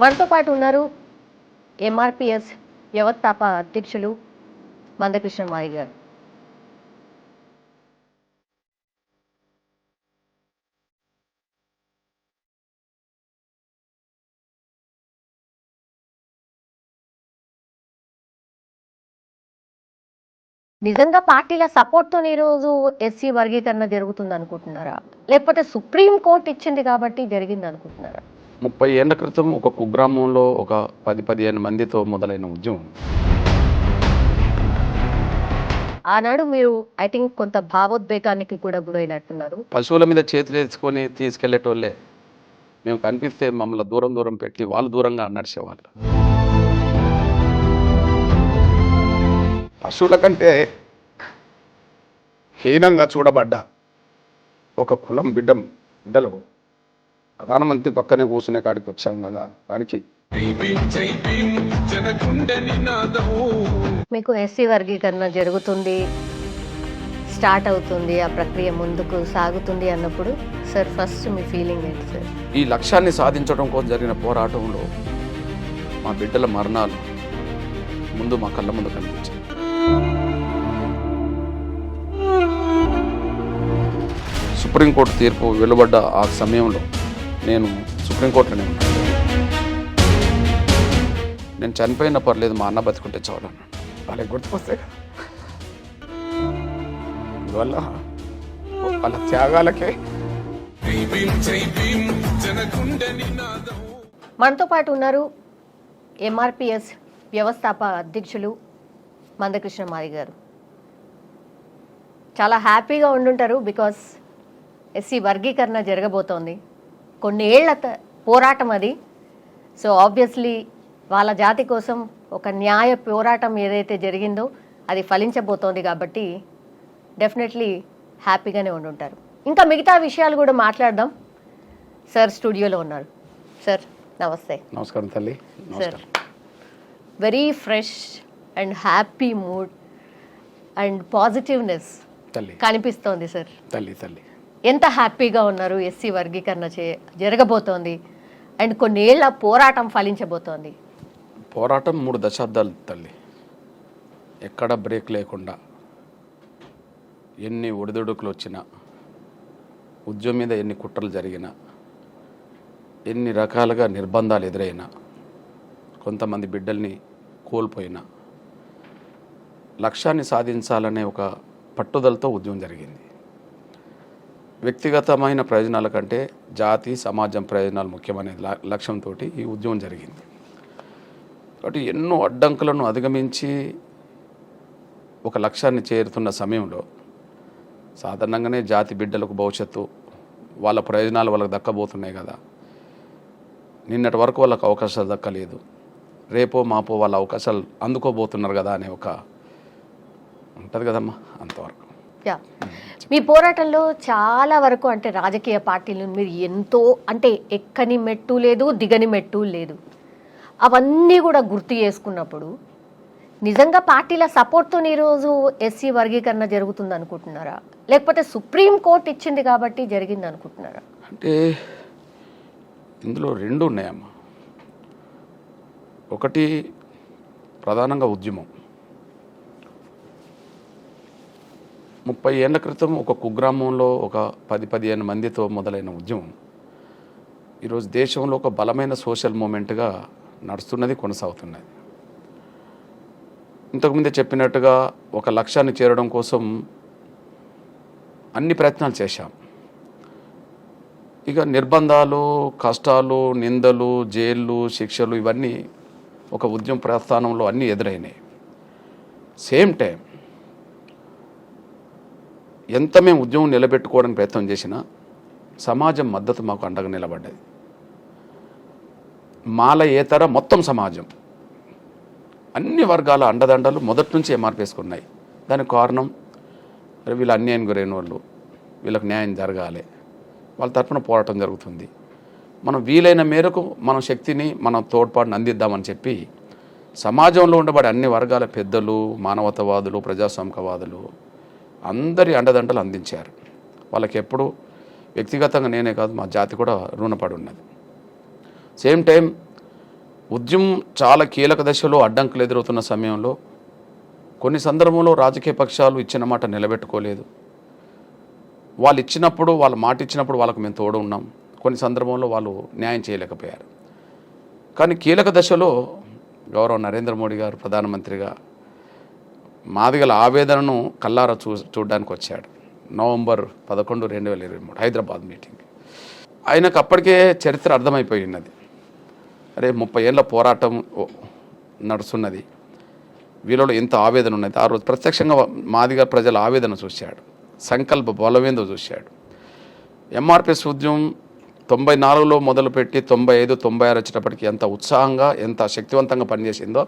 మనతో పాటు ఉన్నారు ఎంఆర్పిఎస్ వ్యవస్థాపక అధ్యక్షులు మందకృష్ణ మాది గారు. నిజంగా పార్టీల సపోర్ట్తో ఈరోజు ఎస్సీ వర్గీకరణ జరుగుతుంది అనుకుంటున్నారా, లేకపోతే సుప్రీం కోర్టు ఇచ్చింది కాబట్టి జరిగింది అనుకుంటున్నారా? 30 ఏళ్ల క్రితం ఒక కుగ్రామంలో ఒక 10-15 మందితో మొదలైన ఉద్యమం. ఆనాడు మీరు ఐ థింక్ కొంత భావోద్వేగానికి కూడా గురైనట్టున్నారు. పశువుల మీద చేతులు వేసుకొని తీసుకెళ్లేటోళ్ళే. మేము కనిపిస్తే మమ్మల్ని దూరం దూరం పెట్టి వాళ్ళు దూరంగా నడిచేవాళ్ళు. పశువుల కంటే హీనంగా చూడబడ్డ ఒక కులం బిడ్డలు ప్రధానమంత్రి పక్కనే కూర్చునే కాడికి వచ్చాం కదా. దానికి మీకు ఎస్సీ వర్గీకరణ జరుగుతుంది, స్టార్ట్ అవుతుంది, ఆ ప్రక్రియ ముందుకు సాగుతుంది అన్నప్పుడు సార్ ఫస్ట్ మీ ఫీలింగ్ ఏంటి సార్? ఈ లక్ష్యాన్ని సాధించడం కోసం జరిగిన పోరాటంలో మా బిడ్డల మరణాలు ముందు మా కళ్ళ ముందు కనిపించాయి. సుప్రీంకోర్టు తీర్పు వెలువడ్డ ఆ సమయంలో నేను సుప్రీంకోర్టులోనే ఉన్నాను. నేను చనిపోయినా పర్లేదు, మా అన్న బతికుంటే చాలని వాళ్ళకి గుర్తుకొస్తే అందువల్ల వాళ్ళ త్యాగాలకే. మనతో పాటు ఉన్నారు ఎంఆర్పిఎస్ వ్యవస్థాపక అధ్యక్షులు మందకృష్ణ మాది గారు. చాలా హ్యాపీగా ఉండుంటారు, బికాస్ ఎస్సీ వర్గీకరణ జరగబోతోంది. కొన్ని ఏళ్ల పోరాటం అది. సో ఆబ్వియస్లీ వాళ్ళ జాతి కోసం ఒక న్యాయ పోరాటం ఏదైతే జరిగిందో అది ఫలించబోతోంది కాబట్టి డెఫినెట్లీ హ్యాపీగానే ఉండుంటారు. ఇంకా మిగతా విషయాలు కూడా మాట్లాడదాం. సార్ స్టూడియోలో ఉన్నారు. సార్ నమస్తే. నమస్కారం తల్లి. Sir very fresh and happy mood and positiveness కనిపిస్తోంది సార్. తల్లి ఎంత హ్యాపీగా ఉన్నారు? ఎస్సీ వర్గీకరణ జరగబోతోంది అండ్ కొన్నేళ్ల పోరాటం ఫలించబోతోంది. పోరాటం 3 దశాబ్దాలు తల్లి, ఎక్కడ బ్రేక్ లేకుండా, ఎన్ని ఒడిదుడుకులు వచ్చినా, ఉద్యమం మీద ఎన్ని కుట్రలు జరిగినా, ఎన్ని రకాలుగా నిర్బంధాలు ఎదురైనా, కొంతమంది బిడ్డల్ని కోల్పోయినా, లక్ష్యాన్ని సాధించాలనే ఒక పట్టుదలతో ఉద్యమం జరిగింది. వ్యక్తిగతమైన ప్రయోజనాల కంటే జాతి సమాజం ప్రయోజనాలు ముఖ్యమనే లక్ష్యంతో ఈ ఉద్యమం జరిగింది. కాబట్టి ఎన్నో అడ్డంకులను అధిగమించి ఒక లక్ష్యాన్ని చేరుతున్న సమయంలో సాధారణంగానే జాతి బిడ్డలకు భవిష్యత్తు వాళ్ళ ప్రయోజనాలు వాళ్ళకి దక్కబోతున్నాయి కదా. నిన్నటి వరకు వాళ్ళకి అవకాశాలు దక్కలేదు, రేపో మాపో వాళ్ళ అవకాశాలు అందుకోబోతున్నారు కదా అనే ఒక ఉంటుంది కదమ్మా. అంతవరకు మీ పోరాటంలో చాలా వరకు అంటే రాజకీయ పార్టీలు మీరు ఎంతో అంటే ఎక్కని మెట్టు లేదు, దిగని మెట్టు లేదు, అవన్నీ కూడా గుర్తు చేసుకున్నప్పుడు నిజంగా పార్టీల సపోర్ట్తో ఈరోజు ఎస్సీ వర్గీకరణ జరుగుతుంది అనుకుంటున్నారా, లేకపోతే సుప్రీం కోర్టు ఇచ్చింది కాబట్టి జరిగింది అనుకుంటున్నారా? అంటే ఇందులో 2 ఉన్నాయమ్మా. ఒకటి ప్రధానంగా ఉద్యమం. 30 ఏళ్ల క్రితం ఒక కుగ్రామంలో ఒక 10-15 మందితో మొదలైన ఉద్యమం ఈరోజు దేశంలో ఒక బలమైన సోషల్ మూమెంట్గా నడుస్తున్నది, కొనసాగుతున్నది. ఇంతకుముందే చెప్పినట్టుగా ఒక లక్ష్యాన్ని చేరడం కోసం అన్ని ప్రయత్నాలు చేశాం. ఇక నిర్బంధాలు, కష్టాలు, నిందలు, జైళ్ళు, శిక్షలు ఇవన్నీ ఒక ఉద్యమ ప్రస్థానంలో అన్నీ ఎదురైనాయి. సేమ్ టైం ఎంత మేము ఉద్యమం నిలబెట్టుకోవడానికి ప్రయత్నం చేసినా సమాజం మద్దతు మాకు అండగా నిలబడ్డది. మాలయేతర మొత్తం సమాజం, అన్ని వర్గాల అండదండలు మొదటి నుంచి ఎంఆర్పేసుకున్నాయి. దానికి కారణం వీళ్ళు అన్యాయం గురైన వాళ్ళు, వీళ్ళకి న్యాయం జరగాలి, వాళ్ళ తరఫున పోరాటం జరుగుతుంది, మనం వీలైన మేరకు మన శక్తిని మనం తోడ్పాటుని అందిద్దామని చెప్పి సమాజంలో ఉండబడే అన్ని వర్గాల పెద్దలు, మానవతావాదులు, ప్రజాస్వామికవాదులు అందరి అండదండలు అందించారు. వాళ్ళకి ఎప్పుడు వ్యక్తిగతంగా నేనే కాదు, మా జాతి కూడా రుణపడి ఉన్నది. సేమ్ టైం ఉద్యమం చాలా కీలక దశలో అడ్డంకులు ఎదురవుతున్న సమయంలో కొన్ని సందర్భంలో రాజకీయ పక్షాలు ఇచ్చిన మాట నిలబెట్టుకోలేదు. వాళ్ళు ఇచ్చినప్పుడు, వాళ్ళ మాట ఇచ్చినప్పుడు వాళ్ళకు మేము తోడు ఉన్నాం. కొన్ని సందర్భంలో వాళ్ళు న్యాయం చేయలేకపోయారు. కానీ కీలక దశలో గౌరవ నరేంద్ర మోడీ గారు ప్రధానమంత్రిగా మాదిగల ఆవేదనను కల్లారా చూడడానికి వచ్చాడు. November 11, 2023 Hyderabad meeting. ఆయనకు అప్పటికే చరిత్ర అర్థమైపోయి ఉన్నది. అరే 30 ఏళ్ళ పోరాటం నడుస్తున్నది, వీళ్ళలో ఎంత ఆవేదన ఉన్నది. ఆ రోజు ప్రత్యక్షంగా మాదిగ ప్రజల ఆవేదన చూశాడు, సంకల్ప బలమేందో చూశాడు. ఎంఆర్పిఎస్ ఉద్యమం 94లో మొదలుపెట్టి 95, 96 వచ్చేటప్పటికి ఎంత ఉత్సాహంగా, ఎంత శక్తివంతంగా పనిచేసిందో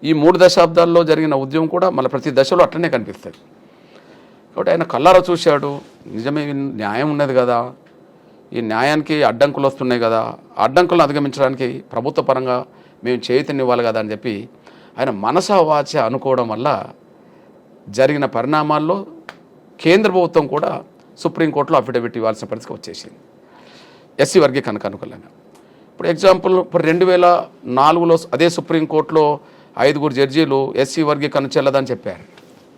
ఈ 3 దశాబ్దాల్లో జరిగిన ఉద్యమం కూడా మళ్ళీ ప్రతి దశలో అట్లనే కనిపిస్తుంది. కాబట్టి ఆయన కల్లారా చూశాడు, నిజమే న్యాయం ఉన్నది కదా, ఈ న్యాయానికి అడ్డంకులు వస్తున్నాయి కదా, అడ్డంకులను అధిగమించడానికి ప్రభుత్వ పరంగా మేము చైతన్యం ఇవ్వాలి కదా అని చెప్పి ఆయన మనసా వాచ అనుకోవడం వల్ల జరిగిన పరిణామాల్లో కేంద్ర ప్రభుత్వం కూడా సుప్రీంకోర్టులో అఫిడవిట్ ఇవ్వాల్సిన పరిస్థితి వచ్చేసింది ఎస్సీ వర్గీకరణకు అనుకూలంగా. ఇప్పుడు ఎగ్జాంపుల్, ఇప్పుడు 2004లో అదే సుప్రీంకోర్టులో 5 జడ్జీలు ఎస్సీ వర్గీకరణ చెల్లదని చెప్పారు.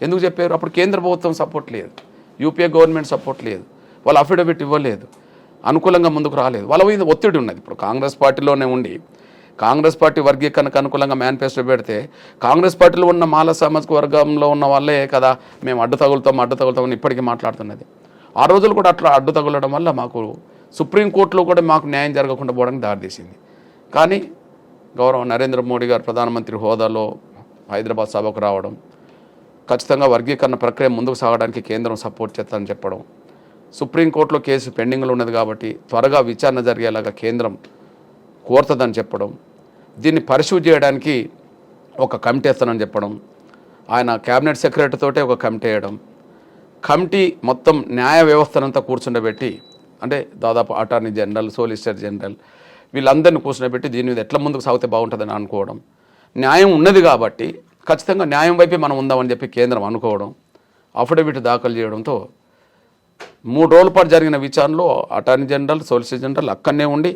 ఎందుకు చెప్పారు? అప్పుడు కేంద్ర ప్రభుత్వం సపోర్ట్ లేదు, యూపీఏ గవర్నమెంట్ సపోర్ట్ లేదు, వాళ్ళు అఫిడవిట్ ఇవ్వలేదు, అనుకూలంగా ముందుకు రాలేదు, వాళ్ళ మీద ఒత్తిడి ఉన్నది. ఇప్పుడు కాంగ్రెస్ పార్టీలోనే ఉండి కాంగ్రెస్ పార్టీ వర్గీకరణకు అనుకూలంగా మేనిఫెస్టో పెడితే కాంగ్రెస్ పార్టీలో ఉన్న మాల సామాజిక వర్గంలో ఉన్న వాళ్ళే కదా మేము అడ్డు తగులుతామని ఇప్పటికీ మాట్లాడుతున్నది. ఆ రోజులు కూడా అట్లా అడ్డు తగులడం వల్ల మాకు సుప్రీంకోర్టులో కూడా మాకు న్యాయం జరగకుండా పోవడానికి దారితీసింది. కానీ గౌరవ నరేంద్ర మోడీ గారు ప్రధానమంత్రి హోదాలో హైదరాబాద్ సభకు రావడం, ఖచ్చితంగా వర్గీకరణ ప్రక్రియ ముందుకు సాగడానికి కేంద్రం సపోర్ట్ చేస్తారని చెప్పడం, సుప్రీంకోర్టులో కేసు పెండింగ్లో ఉన్నది కాబట్టి త్వరగా విచారణ జరిగేలాగా కేంద్రం కోరుతుందని చెప్పడం, దీన్ని పరిశూ చేయడానికి ఒక కమిటీ వేస్తానని చెప్పడం, ఆయన క్యాబినెట్ సెక్రటరీ తోటే ఒక కమిటీ వేయడం, కమిటీ మొత్తం న్యాయ వ్యవస్థనంతా కూర్చుండబెట్టి, అంటే దాదాపు అటార్నీ జనరల్, సోలిసిటర్ జనరల్ వీళ్ళందరినీ కూర్చుండబెట్టి దీని మీద ఎట్లా ముందుకు సాగితే బాగుంటుందని అనుకోవడం, న్యాయం ఉన్నది కాబట్టి ఖచ్చితంగా న్యాయం వైపే మనం ఉందామని చెప్పి కేంద్రం అనుకోవడం, అఫిడవిట్ దాఖలు చేయడంతో 3 రోజుల పాటు జరిగిన విచారణలో అటార్నీ జనరల్, సోలిసిటర్ జనరల్ అక్కడనే ఉండి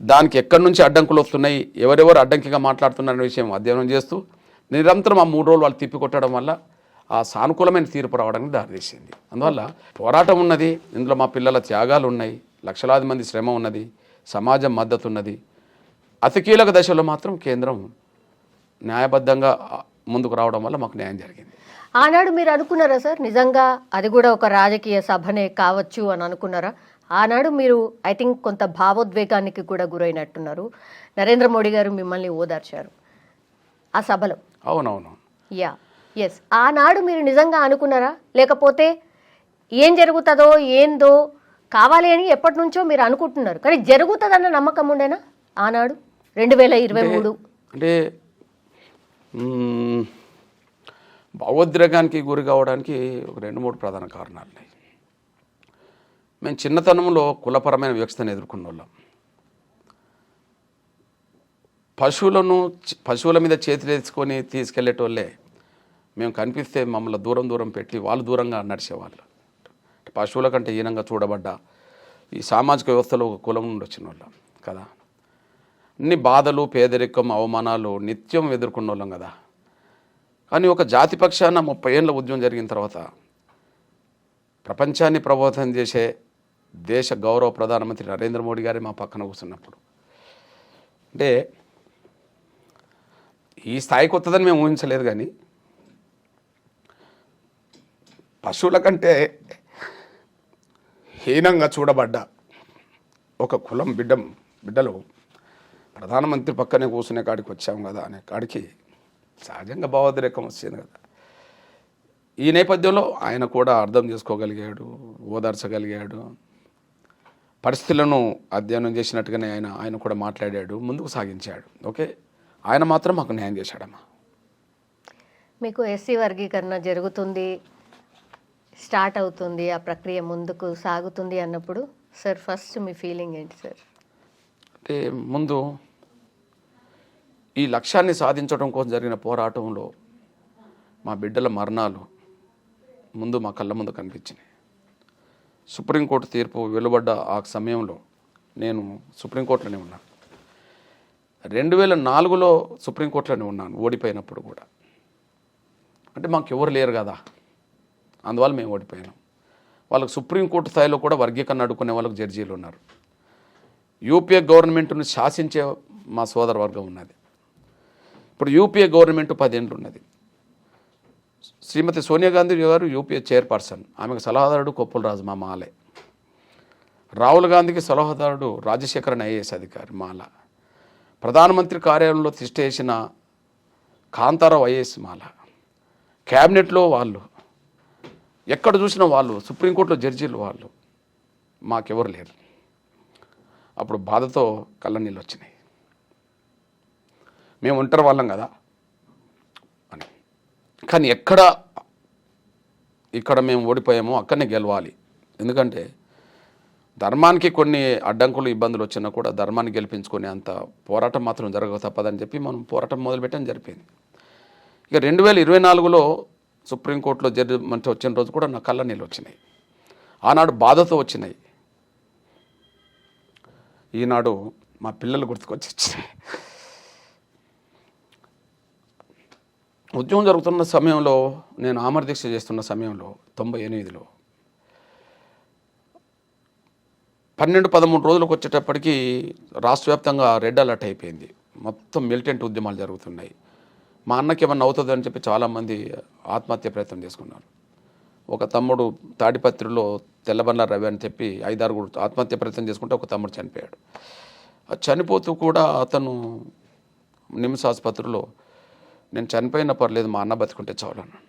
దానికి ఎక్కడి నుంచి అడ్డంకులు వస్తున్నాయి, ఎవరెవరు అడ్డంకిగా మాట్లాడుతున్నారనే విషయం అధ్యయనం చేస్తూ నిరంతరం ఆ 3 రోజులు వాళ్ళు తిప్పికొట్టడం వల్ల ఆ సానుకూలమైన తీర్పు రావడానికి దారితీసింది. అందువల్ల పోరాటం ఉన్నది, ఇందులో మా పిల్లల త్యాగాలు ఉన్నాయి, లక్షలాది మంది శ్రమ ఉన్నది, సమాజం మద్దతు ఉన్నది. అతి కీలక దశలో మాత్రం కేంద్రం న్యాయబద్ధంగా ముందుకు రావడం వల్ల మాకు న్యాయం జరిగింది. ఆనాడు మీరు అనుకున్నారా సార్, నిజంగా అది కూడా ఒక రాజకీయ సభనే కావచ్చు అని అనుకున్నారా? ఆనాడు మీరు ఐ థింక్ కొంత భావోద్వేగానికి కూడా గురైనట్టున్నారు. నరేంద్ర మోడీ గారు మిమ్మల్ని ఓదార్చారు ఆ సభలో. అవునవును, యా, ఎస్. ఆనాడు మీరు నిజంగా అనుకున్నారా, లేకపోతే ఏం జరుగుతుందో ఏందో కావాలి అని ఎప్పటి నుంచో మీరు అనుకుంటున్నారు, కానీ జరుగుతుందన్న నమ్మకం ఉండేనా ఆనాడు 2023? అంటే భావోద్రేగానికి గురి కావడానికి ఒక 2-3 ప్రధాన కారణాలు ఉన్నాయి. మేము చిన్నతనంలో కులపరమైన వివక్షతను ఎదుర్కొన్న వాళ్ళం. పశువుల మీద చేతులేసుకొని తీసుకెళ్లేటోళ్ళే మేము కనిపిస్తే మమ్మల్ని దూరం పెట్టి వాళ్ళు దూరంగా నడిచేవాళ్ళు. పశువుల కంటే హీనంగా చూడబడ్డ ఈ సామాజిక వ్యవస్థలో ఒక కులం నుండి వచ్చిన వాళ్ళం కదా. అన్ని బాధలు, పేదరికం, అవమానాలు నిత్యం ఎదుర్కొన్న వాళ్ళం కదా. కానీ ఒక జాతి పక్షాన 30 ఏళ్ళ ఉద్యమం జరిగిన తర్వాత ప్రపంచాన్ని ప్రభావితం చేసే దేశ గౌరవ ప్రధానమంత్రి నరేంద్ర మోడీ గారే మా పక్కన కూర్చున్నప్పుడు, అంటే ఈ స్థాయికి వస్తుందని మేము ఊహించలేదు. కానీ పశువుల కంటే హీనంగా చూడబడ్డ ఒక కులం బిడ్డలు ప్రధానమంత్రి పక్కనే కూర్చునే కాడికి వచ్చాము కదా అనే కాడికి సహజంగా భావోద్రేకం వచ్చింది కదా. ఈ నేపథ్యంలో ఆయన కూడా అర్థం చేసుకోగలిగాడు, ఓదార్చగలిగాడు, పరిస్థితులను అధ్యయనం చేసినట్టుగానే ఆయన కూడా మాట్లాడాడు, ముందుకు సాగించాడు. ఓకే, ఆయన మాత్రం మాకు న్యాయం చేశాడమ్మా. మీకు ఎస్సీ వర్గీకరణ జరుగుతుంది, స్టార్ట్ అవుతుంది, ఆ ప్రక్రియ ముందుకు సాగుతుంది అన్నప్పుడు సార్ ఫస్ట్ మీ ఫీలింగ్ ఏంటి సార్? అంటే ముందు ఈ లక్ష్యాన్ని సాధించడం కోసం జరిగిన పోరాటంలో మా బిడ్డల మరణాలు ముందు మా కళ్ళ ముందు కనిపించినాయి. సుప్రీంకోర్టు తీర్పు వెలువడ్డ ఆ సమయంలో నేను సుప్రీంకోర్టులోనే ఉన్నాను. 2004లో సుప్రీంకోర్టులోనే ఉన్నాను ఓడిపోయినప్పుడు కూడా. అంటే మాకు ఎవరు లేరు కదా, అందువల్ల మేము ఓడిపోయాం. వాళ్ళకి సుప్రీంకోర్టు స్థాయిలో కూడా వర్గీకరణ అడుక్కునే వాళ్ళకి జడ్జీలు ఉన్నారు. యూపీఏ గవర్నమెంట్ను శాసించే మా సోదర వర్గం ఉన్నది. ఇప్పుడు యూపీఏ గవర్నమెంట్ 10 ఏళ్ళు ఉన్నది. శ్రీమతి సోనియా గాంధీ గారు యూపీఏ చైర్పర్సన్, ఆమెకు సలహాదారుడు కొప్పుల రాజు మా మాలే. రాహుల్ గాంధీకి సలహాదారుడు రాజశేఖరన్ ఐఏఎస్ అధికారి మాల. ప్రధానమంత్రి కార్యాలయంలో తిష్టేసిన కాంతారావు ఐఏఎస్ మాల. క్యాబినెట్లో వాళ్ళు, ఎక్కడ చూసినా వాళ్ళు, సుప్రీంకోర్టులో జడ్జీలు వాళ్ళు. మాకెవరు లేరు. అప్పుడు బాధతో కళ్ళనీళ్ళు వచ్చినాయి. మేము ఒంటరి వాళ్ళం కదా అని. కానీ ఇక్కడ మేము ఓడిపోయామో అక్కడనే గెలవాలి. ఎందుకంటే ధర్మానికి కొన్ని అడ్డంకులు ఇబ్బందులు వచ్చినా కూడా ధర్మాన్ని గెలిపించుకునే అంత పోరాటం మాత్రం జరగక తప్పదని చెప్పి మనం పోరాటం మొదలుపెట్టడం జరిపింది. ఇక 2024లో సుప్రీంకోర్టులో జడ్జిమెంట్ వచ్చిన రోజు కూడా నా కళ్ళ నీళ్ళు వచ్చినాయి. ఆనాడు బాధతో వచ్చినాయి. ఈనాడు మా పిల్లలు గుర్తుకొచ్చి వచ్చినాయి. ఉద్యమం జరుగుతున్న సమయంలో, నేను ఆమర దీక్ష చేస్తున్న సమయంలో 98లో 12-13 రోజులకు వచ్చేటప్పటికి రాష్ట్ర వ్యాప్తంగా రెడ్ అలర్ట్ అయిపోయింది. మొత్తం మిలిటెంట్ ఉద్యమాలు జరుగుతున్నాయి. మా అన్నకి ఏమన్నా అవుతుంది అని చెప్పి చాలామంది ఆత్మహత్య ప్రయత్నం చేసుకున్నారు. ఒక తమ్ముడు తాడిపత్రిలో తెల్లబండ్ల రవి అని చెప్పి 5-6 ఆత్మహత్య ప్రయత్నం చేసుకుంటే ఒక తమ్ముడు చనిపోయాడు. చనిపోతూ కూడా అతను నిమ్స్ ఆసుపత్రిలో, నేను చనిపోయినా పర్లేదు మా అన్న బతుకుంటే చాలు అన్నాడు.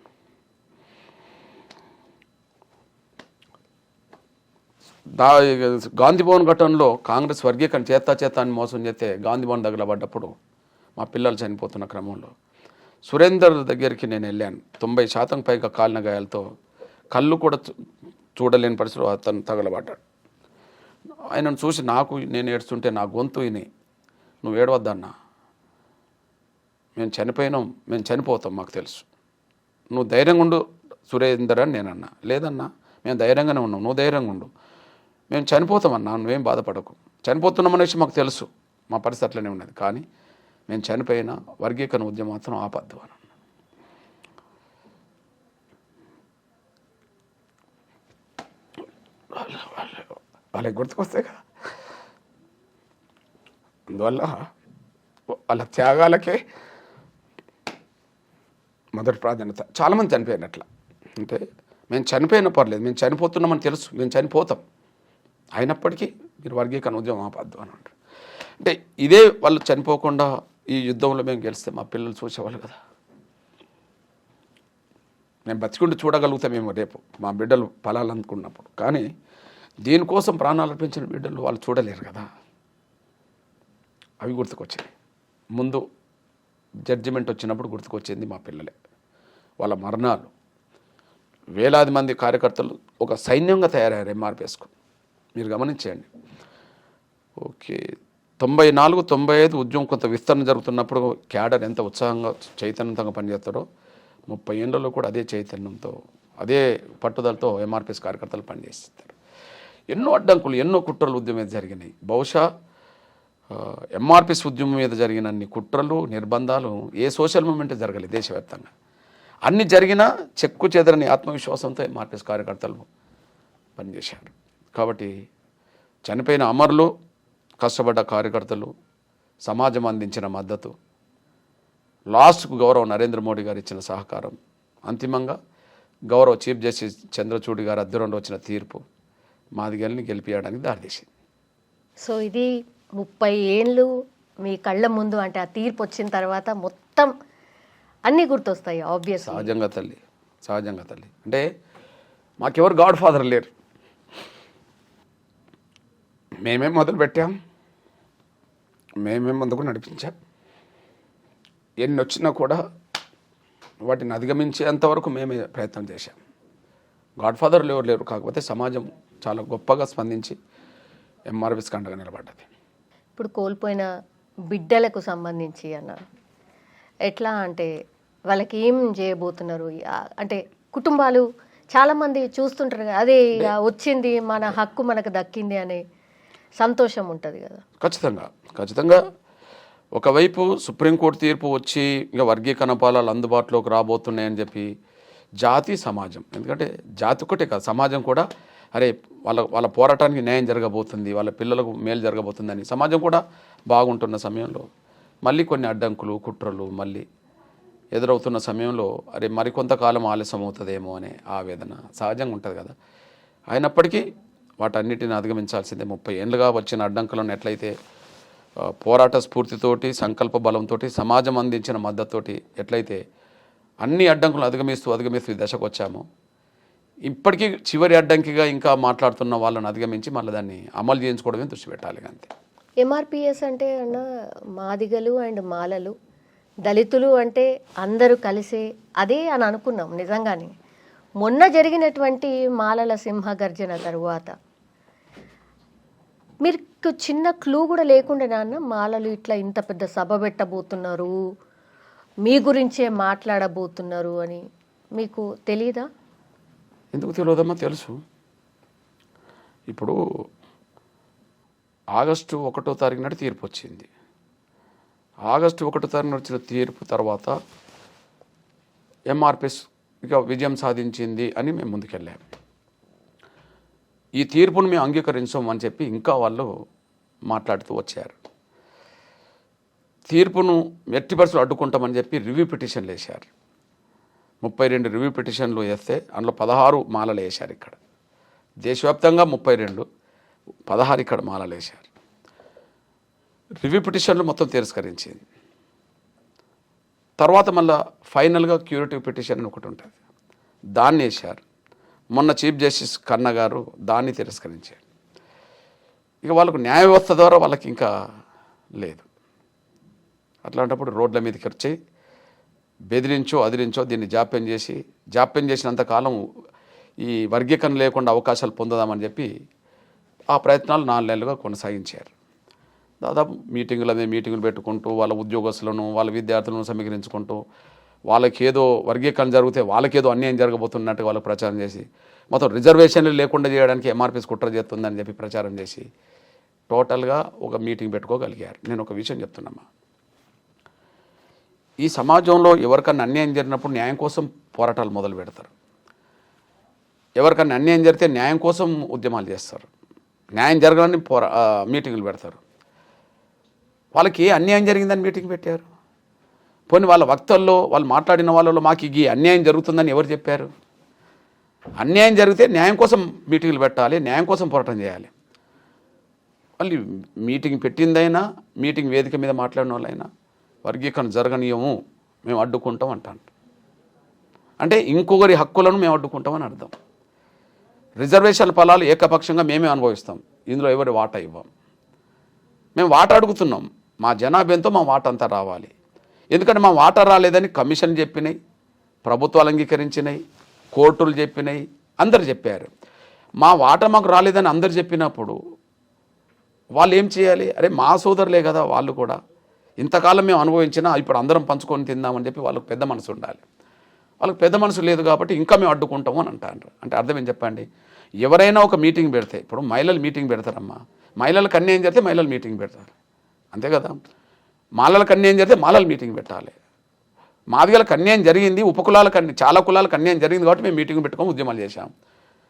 గాంధీభవన్ ఘటనలో కాంగ్రెస్ వర్గీకరణ చేత అని మోసం చేస్తే గాంధీభవన్ దగ్గర పడ్డప్పుడు మా పిల్లలు చనిపోతున్న క్రమంలో సురేందర్ దగ్గరికి నేను వెళ్ళాను. 90% పైగా కాలిన గాయాలతో, కళ్ళు కూడా చూడలేని పరిస్థితిలో అతను తగలబడ్డాడు. ఆయనను చూసి నేను ఏడుస్తుంటే నా గొంతు విని, నువ్వు ఏడవద్దన్నా, మేము చనిపోయినాం, మేము చనిపోతాం, మాకు తెలుసు, నువ్వు ధైర్యంగా ఉండు సురేందర్ అని నేనన్నా. లేదన్నా, మేము ధైర్యంగానే ఉన్నాం, నువ్వు ధైర్యంగా ఉండు, మేము చనిపోతామన్నా, నువ్వేం బాధపడకు, చనిపోతున్నామనేసి మాకు తెలుసు, మా పరిస్థితి అట్లనే ఉన్నది, కానీ మేము చనిపోయినా వర్గీకరణ ఉద్యమం మాత్రం ఆపద్దు అని. వాళ్ళకి గుర్తుకొస్తాయి కదా. అందువల్ల వాళ్ళ త్యాగాలకే మొదటి ప్రాధాన్యత. చాలామంది చనిపోయారు అట్లా. అంటే మేము చనిపోయినా పర్లేదు, మేము చనిపోతున్నామని తెలుసు, మేము చనిపోతాం, అయినప్పటికీ మీరు వర్గీకరణ ఉద్యమం ఆపద్దు అని అంటారు. అంటే ఇదే వాళ్ళు చనిపోకుండా ఈ యుద్ధంలో మేము గెలిస్తే మా పిల్లలు చూసేవాళ్ళు కదా. మేము బతికుండి చూడగలుగుతామేమో రేపు మా బిడ్డలు ఫలాలనుకున్నప్పుడు, కానీ దీనికోసం ప్రాణాలు అర్పించిన బిడ్డలు వాళ్ళు చూడలేరు కదా. అవి గుర్తుకొచ్చినాయి. ముందు జడ్జిమెంట్ వచ్చినప్పుడు గుర్తుకొచ్చింది మా పిల్లలే, వాళ్ళ మరణాలు. వేలాది మంది కార్యకర్తలు ఒక సైన్యంగా తయారయ్యారు ఎంఆర్పిఎస్కు. మీరు గమనించండి. ఓకే, 94-95 ఉద్యమం కొంత విస్తరణ జరుగుతున్నప్పుడు క్యాడర్ ఎంత ఉత్సాహంగా చైతన్యంగా పనిచేస్తారో 30 ఏళ్లలో కూడా అదే చైతన్యంతో, అదే పట్టుదలతో ఎంఆర్పిఎస్ కార్యకర్తలు పనిచేస్తారు. ఎన్నో అడ్డంకులు, ఎన్నో కుట్రలు ఉద్యమం మీద జరిగినాయి. బహుశా ఎంఆర్పిఎస్ ఉద్యమం మీద జరిగిన అన్ని కుట్రలు, నిర్బంధాలు ఏ సోషల్ మూమెంట్ జరగలేదు దేశవ్యాప్తంగా. అన్ని జరిగినా చెక్కు చెదరని ఆత్మవిశ్వాసంతో ఎంఆర్పిఎస్ కార్యకర్తలు పనిచేశారు. కాబట్టి చనిపోయిన అమరులు, కష్టపడ్డ కార్యకర్తలు, సమాజం అందించిన మద్దతు, లాస్ట్కు గౌరవ నరేంద్ర మోడీ గారు ఇచ్చిన సహకారం, అంతిమంగా గౌరవ చీఫ్ జస్టిస్ చంద్రచూడ్ గారు అధ్వర్యంలో వచ్చిన తీర్పు మాదిగల్ని గెలిపించడానికి దారితీసింది. సో ఇది 30 ఏళ్ళు మీ కళ్ళ ముందు, అంటే ఆ తీర్పు వచ్చిన తర్వాత మొత్తం అన్నీ గుర్తొస్తాయి ఆబ్వియస్. సహజంగా తల్లి. అంటే మాకెవరు గాడ్ ఫాదర్ లేరు. మేమేం మొదలు పెట్టాం, మేమేం ముందుకు నడిపించాం. ఎన్ని వచ్చినా కూడా వాటిని అధిగమించేంతవరకు మేమే ప్రయత్నం చేశాం. గాడ్ ఫాదర్లు ఎవరు లేరు. కాకపోతే సమాజం చాలా గొప్పగా స్పందించి ఎంఆర్పిఎస్కి అండగా నిలబడ్డది. ఇప్పుడు కోల్పోయిన బిడ్డలకు సంబంధించి ఎట్లా అంటే వాళ్ళకి ఏం చేయబోతున్నారు? అంటే కుటుంబాలు చాలామంది చూస్తుంటారు కదా, అదే వచ్చింది మన హక్కు మనకు దక్కింది అనే సంతోషం ఉంటుంది కదా. ఖచ్చితంగా ఒకవైపు సుప్రీంకోర్టు తీర్పు వచ్చి ఇంకా వర్గీకరణ పాలాలు అందుబాటులోకి రాబోతున్నాయని చెప్పి జాతి సమాజం, ఎందుకంటే జాతి ఒకటే కాదు సమాజం కూడా, అరే వాళ్ళ పోరాటానికి న్యాయం జరగబోతుంది, వాళ్ళ పిల్లలకు మేలు జరగబోతుందని సమాజం కూడా బాగుంటున్న సమయంలో మళ్ళీ కొన్ని అడ్డంకులు కుట్రలు మళ్ళీ ఎదురవుతున్న సమయంలో అరే మరికొంతకాలం ఆలస్యం అవుతుందేమో అనే ఆవేదన సహజంగా ఉంటుంది కదా. అయినప్పటికీ వాటన్నిటిని అధిగమించాల్సిందే. 30 ఏళ్ళుగా వచ్చిన అడ్డంకులను ఎట్లయితే పోరాట స్ఫూర్తితోటి సంకల్ప బలంతో సమాజం అందించిన మద్దతుతోటి ఎట్లయితే అన్ని అడ్డంకులను అధిగమిస్తూ ఈ దశకు వచ్చామో, ఇప్పటికీ చివరి అడ్డంకిగా ఇంకా మాట్లాడుతున్న వాళ్ళని అధిగమించి మళ్ళీ దాన్ని అమలు చేయించుకోవడమే దృష్టి పెట్టాలి అంతే. ఎంఆర్పిఎస్ అంటే అన్న మాదిగలు అండ్ మాలలు, దళితులు అంటే అందరూ కలిసే అదే అని అనుకున్నాం నిజంగానే. మొన్న జరిగినటువంటి మాలల సింహ గర్జన తరువాత మీకు చిన్న క్లూ కూడా లేకుండా నాన్న మాలలు ఇట్లా ఇంత పెద్ద సభ పెట్టబోతున్నారు, మీ గురించే మాట్లాడబోతున్నారు అని మీకు తెలీదా? ఎందుకు తెలియదమ్మా, తెలుసు. ఇప్పుడు ఆగస్టు 1వ తారీఖు నాడు తీర్పు వచ్చింది. ఆగస్టు 1వ తారీఖున వచ్చిన తీర్పు తర్వాత ఎంఆర్పిఎస్ ఇక విజయం సాధించింది అని మేము ముందుకెళ్ళాము. ఈ తీర్పును మేము అంగీకరించామని చెప్పి ఇంకా వాళ్ళు మాట్లాడుతూ వచ్చారు. తీర్పును ఎట్టి పరిస్థితులు అడ్డుకుంటామని చెప్పి రివ్యూ పిటిషన్లు వేశారు. 32 రివ్యూ పిటిషన్లు వేస్తే అందులో 16 మాలలు వేశారు. ఇక్కడ దేశవ్యాప్తంగా 32, 16 ఇక్కడ మాలలు వేశారు. రివ్యూ పిటిషన్లు మొత్తం తిరస్కరించింది. తర్వాత మళ్ళీ ఫైనల్గా క్యూరేటివ్ పిటిషన్ అని ఒకటి ఉంటుంది, దాన్ని వేశారు. మొన్న చీఫ్ జస్టిస్ కన్నా గారు దాన్ని తిరస్కరించారు. ఇక వాళ్ళకు న్యాయ వ్యవస్థ ద్వారా వాళ్ళకి ఇంకా లేదు. అట్లాంటప్పుడు రోడ్ల మీదకి వచ్చి బెదిరించో అదిరించో దీన్ని జాప్యం చేసినంతకాలం ఈ వర్గీకరణ లేకుండా అవకాశాలు పొందుదామని చెప్పి ఆ ప్రయత్నాలు 4 నెలలుగా కొనసాగించారు. దాదాపు మీటింగులు పెట్టుకుంటూ వాళ్ళ ఉద్యోగస్తులను వాళ్ళ విద్యార్థులను సమీకరించుకుంటూ వాళ్ళకి ఏదో వర్గీకరణ జరిగితే వాళ్ళకేదో అన్యాయం జరగబోతున్నట్టు వాళ్ళకి ప్రచారం చేసి మొత్తం రిజర్వేషన్లు లేకుండా చేయడానికి ఎంఆర్పిఎస్ కుట్ర చేస్తుందని చెప్పి ప్రచారం చేసి టోటల్గా ఒక మీటింగ్ పెట్టుకోగలిగారు. నేను ఒక విషయం చెప్తున్నామా, ఈ సమాజంలో ఎవరికన్నా అన్యాయం జరిగినప్పుడు న్యాయం కోసం పోరాటాలు మొదలు పెడతారు. ఎవరికన్నా అన్యాయం జరిగితే న్యాయం కోసం ఉద్యమాలు చేస్తారు. న్యాయం జరగాలని మీటింగులు పెడతారు. వాళ్ళకి ఏ అన్యాయం జరిగిందని మీటింగ్ పెట్టారు? పోనీ వాళ్ళ వక్తల్లో వాళ్ళు మాట్లాడిన వాళ్ళలో మాకు ఈ అన్యాయం జరుగుతుందని ఎవరు చెప్పారు? అన్యాయం జరిగితే న్యాయం కోసం మీటింగులు పెట్టాలి, న్యాయం కోసం పోరాటం చేయాలి. మళ్ళీ మీటింగ్ పెట్టిందైనా మీటింగ్ వేదిక మీద మాట్లాడిన వాళ్ళైనా వర్గీకరణ జరగనీయము, మేము అడ్డుకుంటాం అంటాను. అంటే ఇంకొకరి హక్కులను మేము అడ్డుకుంటామని అర్థం. రిజర్వేషన్ల ఫలాలు ఏకపక్షంగా మేమే అనుభవిస్తాం, ఇందులో ఎవరి వాటా ఇవ్వం. మేము వాటా అడుగుతున్నాం, మా జనాభా ఎంతో మా వాటా అంతా రావాలి. ఎందుకంటే మా వాటా రాలేదని కమిషన్ చెప్పినాయి, ప్రభుత్వాలు అంగీకరించినాయి, కోర్టులు చెప్పినాయి, అందరు చెప్పారు. మా వాటా మాకు రాలేదని అందరు చెప్పినప్పుడు వాళ్ళు ఏం చేయాలి? అరే మా సోదరులే కదా వాళ్ళు కూడా, ఇంతకాలం మేము అనుభవించినా ఇప్పుడు అందరం పంచుకొని తిందామని చెప్పి వాళ్ళకు పెద్ద మనసు ఉండాలి. వాళ్ళకి పెద్ద మనసు లేదు కాబట్టి ఇంకా మేము అడ్డుకుంటాము అని అంటారు. అంటే అర్థం ఏం చెప్పండి? ఎవరైనా ఒక మీటింగ్ పెడితే, ఇప్పుడు మహిళలు మీటింగ్ పెడతారమ్మా, మహిళలకు అన్యాయం జరిగితే మహిళలు మీటింగ్ పెడతారు, అంతే కదా. మాలలకు అన్యాయం జరిగితే మాలలు మీటింగ్ పెట్టాలి. మాదిగలకు అన్యాయం జరిగింది, ఉపకులాలకు చాలా కులాలకు అన్యాయం జరిగింది కాబట్టి మేము మీటింగ్ పెట్టుకొని ఉద్యమాలు చేశాం.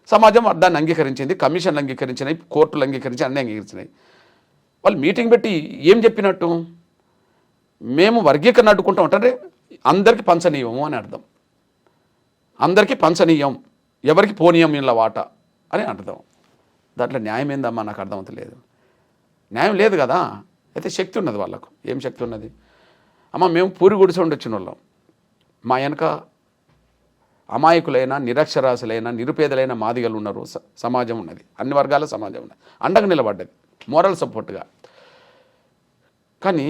సమాజం దాన్ని అంగీకరించింది, కమిషన్లు అంగీకరించినాయి, కోర్టులు అంగీకరించి అన్నీ అంగీకరించినాయి. వాళ్ళు మీటింగ్ పెట్టి ఏం చెప్పినట్టు? మేము వర్గీకరణ అడ్డుకుంటాం అంటే అందరికీ పంచనీయము అని అర్థం. అందరికీ పంచనీయం, ఎవరికి పోనీయం ఇలా వాటా అని అర్థం. దాంట్లో న్యాయం ఏందమ్మా? నాకు అర్థమవుతలేదు. న్యాయం లేదు కదా. అయితే శక్తి ఉన్నది వాళ్ళకు. ఏం శక్తి ఉన్నది? అమ్మ మేము పూరి గుడిసె ఉండి వచ్చిన వాళ్ళం, మా వెనక అమాయకులైన నిరక్షరాశులైన నిరుపేదలైన మాదిగలు ఉన్నారు, సమాజం ఉన్నది, అన్ని వర్గాల సమాజం ఉన్నది, అండగా నిలబడ్డది, మోరల్ సపోర్ట్గా. కానీ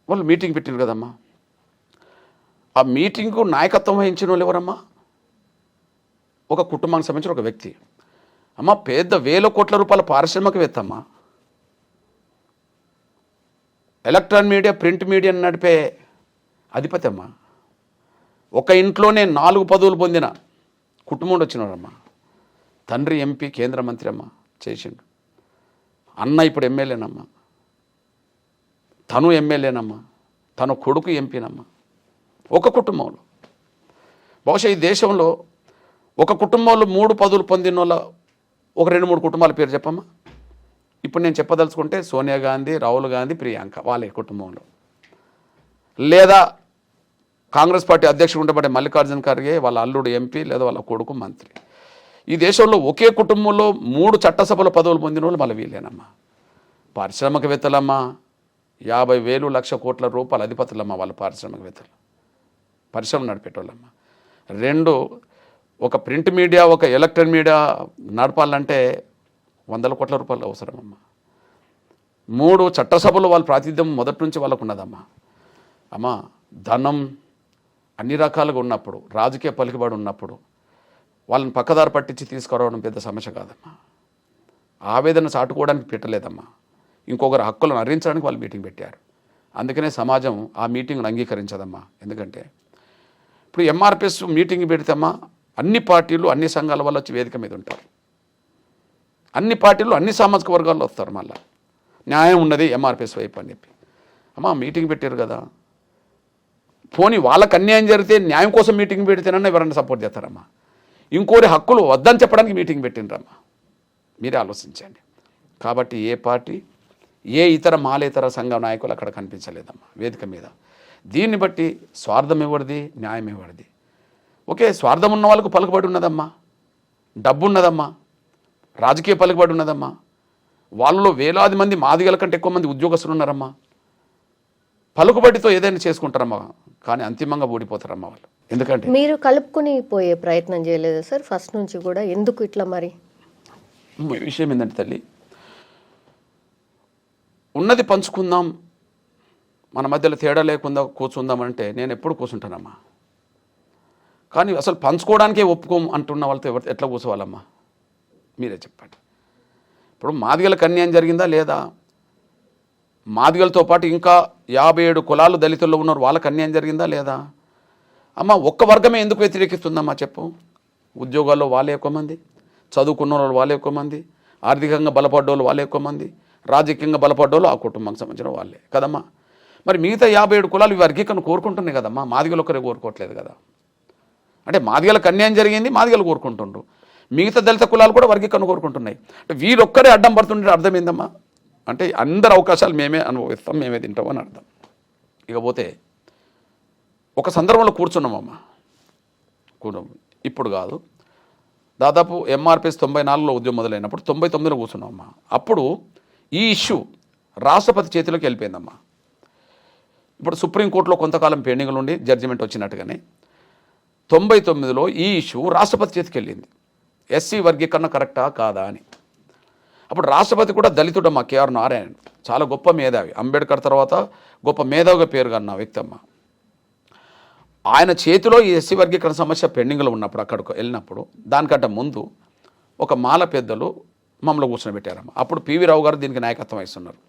వాళ్ళు మీటింగ్ పెట్టారు కదమ్మా, ఆ మీటింగ్కు నాయకత్వం వహించిన వాళ్ళు ఎవరమ్మా? ఒక కుటుంబానికి సంబంధించిన ఒక వ్యక్తి. అమ్మ పెద్ద వేల కోట్ల రూపాయల పారిశ్రామికవేత్త అమ్మా, ఎలక్ట్రానిక్ మీడియా ప్రింట్ మీడియా నడిపే అధిపతి అమ్మా, ఒక ఇంట్లోనే 4 పదవులు పొందిన కుటుంబం వచ్చినారమ్మా. తండ్రి ఎంపీ, కేంద్ర మంత్రి అమ్మ చేసిండు, అన్న ఇప్పుడు ఎమ్మెల్యేనమ్మా. తను ఎమ్మెల్యేనమ్మా, తన కొడుకు ఎంపీనమ్మా. ఒక కుటుంబంలో బహుశా ఈ దేశంలో ఒక కుటుంబంలో 3 పదవులు పొందిన వాళ్ళ ఒక 2-3 కుటుంబాల పేరు చెప్పమ్మా. ఇప్పుడు నేను చెప్పదలుచుకుంటే సోనియా గాంధీ, రాహుల్ గాంధీ, ప్రియాంక వాళ్ళే కుటుంబంలో. లేదా కాంగ్రెస్ పార్టీ అధ్యక్షుడు ఉండబడే మల్లికార్జున ఖర్గే వాళ్ళ అల్లుడు ఎంపీ లేదా వాళ్ళ కొడుకు మంత్రి. ఈ దేశంలో ఒకే కుటుంబంలో 3 చట్టసభల పదవులు పొందిన వాళ్ళు మళ్ళీ వీళ్ళేనమ్మా. పారిశ్రామికవేత్తలమ్మా, 50,000 లక్ష కోట్ల రూపాయల అధిపతులమ్మా వాళ్ళు పారిశ్రామికవేత్తలు, పరిశ్రమ నడిపేటోళ్ళమ్మా. 2 ఒక ప్రింట్ మీడియా, ఒక ఎలక్ట్రానిక్ మీడియా నడపాలంటే 100 కోట్ల రూపాయలు అవసరమమ్మా. 3 చట్టసభలు వాళ్ళ ప్రాతినిధ్యం మొదటి నుంచి వాళ్ళకు ఉన్నదమ్మా. అమ్మా, ధనం అన్ని రకాలుగా ఉన్నప్పుడు, రాజకీయ పలుకుబడి ఉన్నప్పుడు వాళ్ళని పక్కదారి పట్టించి తీసుకురావడం పెద్ద సమస్య కాదమ్మా. ఆవేదన చాటుకోవడానికి పెట్టలేదమ్మా, ఇంకొకరు హక్కులను హరించడానికి వాళ్ళు మీటింగ్ పెట్టారు. అందుకనే సమాజం ఆ మీటింగ్ను అంగీకరించదమ్మా. ఎందుకంటే ఇప్పుడు ఎంఆర్పిఎస్ మీటింగ్ పెడితేమ్మా అన్ని పార్టీలు, అన్ని సంఘాల వాళ్ళు వచ్చి వేదిక మీద ఉంటారు. అన్ని పార్టీలు, అన్ని సామాజిక వర్గాల్లో వస్తారు. మళ్ళీ న్యాయం ఉన్నది ఎంఆర్పిఎస్ వైపు అని చెప్పి అమ్మా మీటింగ్ పెట్టారు కదా. పోనీ వాళ్ళకి అన్యాయం జరిగితే న్యాయం కోసం మీటింగ్ పెడితేనన్నా ఎవరన్నా సపోర్ట్ చేస్తారమ్మా. ఇంకోరి హక్కులు వద్దని చెప్పడానికి మీటింగ్ పెట్టిండ్రమ్మా. మీరే ఆలోచించండి. కాబట్టి ఏ పార్టీ, ఏ ఇతర మాలేతర సంఘ నాయకులు అక్కడ కనిపించలేదమ్మా వేదిక మీద. దీన్ని బట్టి స్వార్థం ఎవరిది, న్యాయం ఎవరిది? ఓకే, స్వార్థం ఉన్న వాళ్ళకు పలుకుబడి ఉన్నదమ్మా, డబ్బు ఉన్నదమ్మా, రాజకీయ పలుకుబడి ఉన్నదమ్మా. వాళ్ళలో వేలాది మంది, మాదిగల కంటే ఎక్కువ మంది ఉద్యోగస్తులు ఉన్నారమ్మా. పలుకుబడితో ఏదైనా చేసుకుంటారమ్మా, కానీ అంతిమంగా ఓడిపోతారమ్మా వాళ్ళు. ఎందుకంటే మీరు కలుపుకుని పోయే ప్రయత్నం చేయలేదు సార్ ఫస్ట్ నుంచి కూడా? ఎందుకు ఇట్లా మరి? విషయం ఏంటంటే తల్లి, ఉన్నది పంచుకుందాం, మన మధ్యలో తేడా లేకుండా కూర్చుందామంటే నేను ఎప్పుడు కూర్చుంటానమ్మా. కానీ అసలు పంచుకోవడానికే ఒప్పుకోం అంటున్న వాళ్ళతో ఎట్లా కూర్చోవాలమ్మా మీరే చెప్పండి. ఇప్పుడు మాదిగలకు అన్యాయం జరిగిందా లేదా? మాదిగలతో పాటు ఇంకా 57 కులాలు దళితుల్లో ఉన్నారు, వాళ్ళకి అన్యాయం జరిగిందా లేదా? అమ్మ, ఒక్క వర్గమే ఎందుకు వ్యతిరేకిస్తుందమ్మా చెప్పు? ఉద్యోగాల్లో వాళ్ళే ఎక్కువ మంది, చదువుకున్న వాళ్ళు వాళ్ళే ఎక్కువ మంది, ఆర్థికంగా బలపడ్డోళ్ళు వాళ్ళే ఎక్కువ మంది, రాజకీయంగా బలపడ్డోళ్ళు ఆ కుటుంబానికి సంబంధించిన వాళ్ళే కదమ్మా. మరి మిగతా 57 కులాలు ఈ వర్గీకరణ కోరుకుంటున్నాయి కదమ్మా, మాదిగలు ఒక్కరే కోరుకోవట్లేదు కదా. అంటే మాదిగలకు అన్యాయం జరిగింది, మాదిగలు కోరుకుంటుండ్రు, మిగతా దళిత కులాలు కూడా వర్గీకరణ కోరుకుంటున్నాయి. అంటే వీరొక్కరే అడ్డం పడుతుంటే అర్థం ఏందమ్మా? అంటే అందరి అవకాశాలు మేమే అనుభవిస్తాం, మేమే తింటామని అర్థం. ఇకపోతే ఒక సందర్భంలో కూర్చున్నామమ్మా, ఇప్పుడు కాదు, దాదాపు ఎంఆర్పిఎస్ 94లో ఉద్యమం మొదలైనప్పుడు 99లో కూర్చున్నామమ్మా. అప్పుడు ఈ ఇష్యూ రాష్ట్రపతి చేతిలోకి వెళ్ళిపోయిందమ్మా. ఇప్పుడు సుప్రీంకోర్టులో కొంతకాలం పెండింగ్లు ఉండి జడ్జిమెంట్ వచ్చినట్టుగానే 99లో ఈ ఇష్యూ రాష్ట్రపతి చేతికి వెళ్ళింది. ఎస్సీ వర్గీకరణ కరెక్టా కాదా అని. అప్పుడు రాష్ట్రపతి కూడా దళితుడమ్మా, కేఆర్ నారాయణ్, చాలా గొప్ప మేధావి, అంబేద్కర్ తర్వాత గొప్ప మేధావిగా పేరుగన్న వ్యక్తి అమ్మ. ఆయన చేతిలో ఈ ఎస్సీ వర్గీకరణ సమస్య పెండింగ్లో ఉన్నప్పుడు అక్కడికి వెళ్ళినప్పుడు దానికంటే ముందు ఒక మాల పెద్దలు మమ్మల్ని కూర్చోబెట్టారమ్మ. అప్పుడు పివి రావు గారు దీనికి నాయకత్వం వహిస్తున్నారు.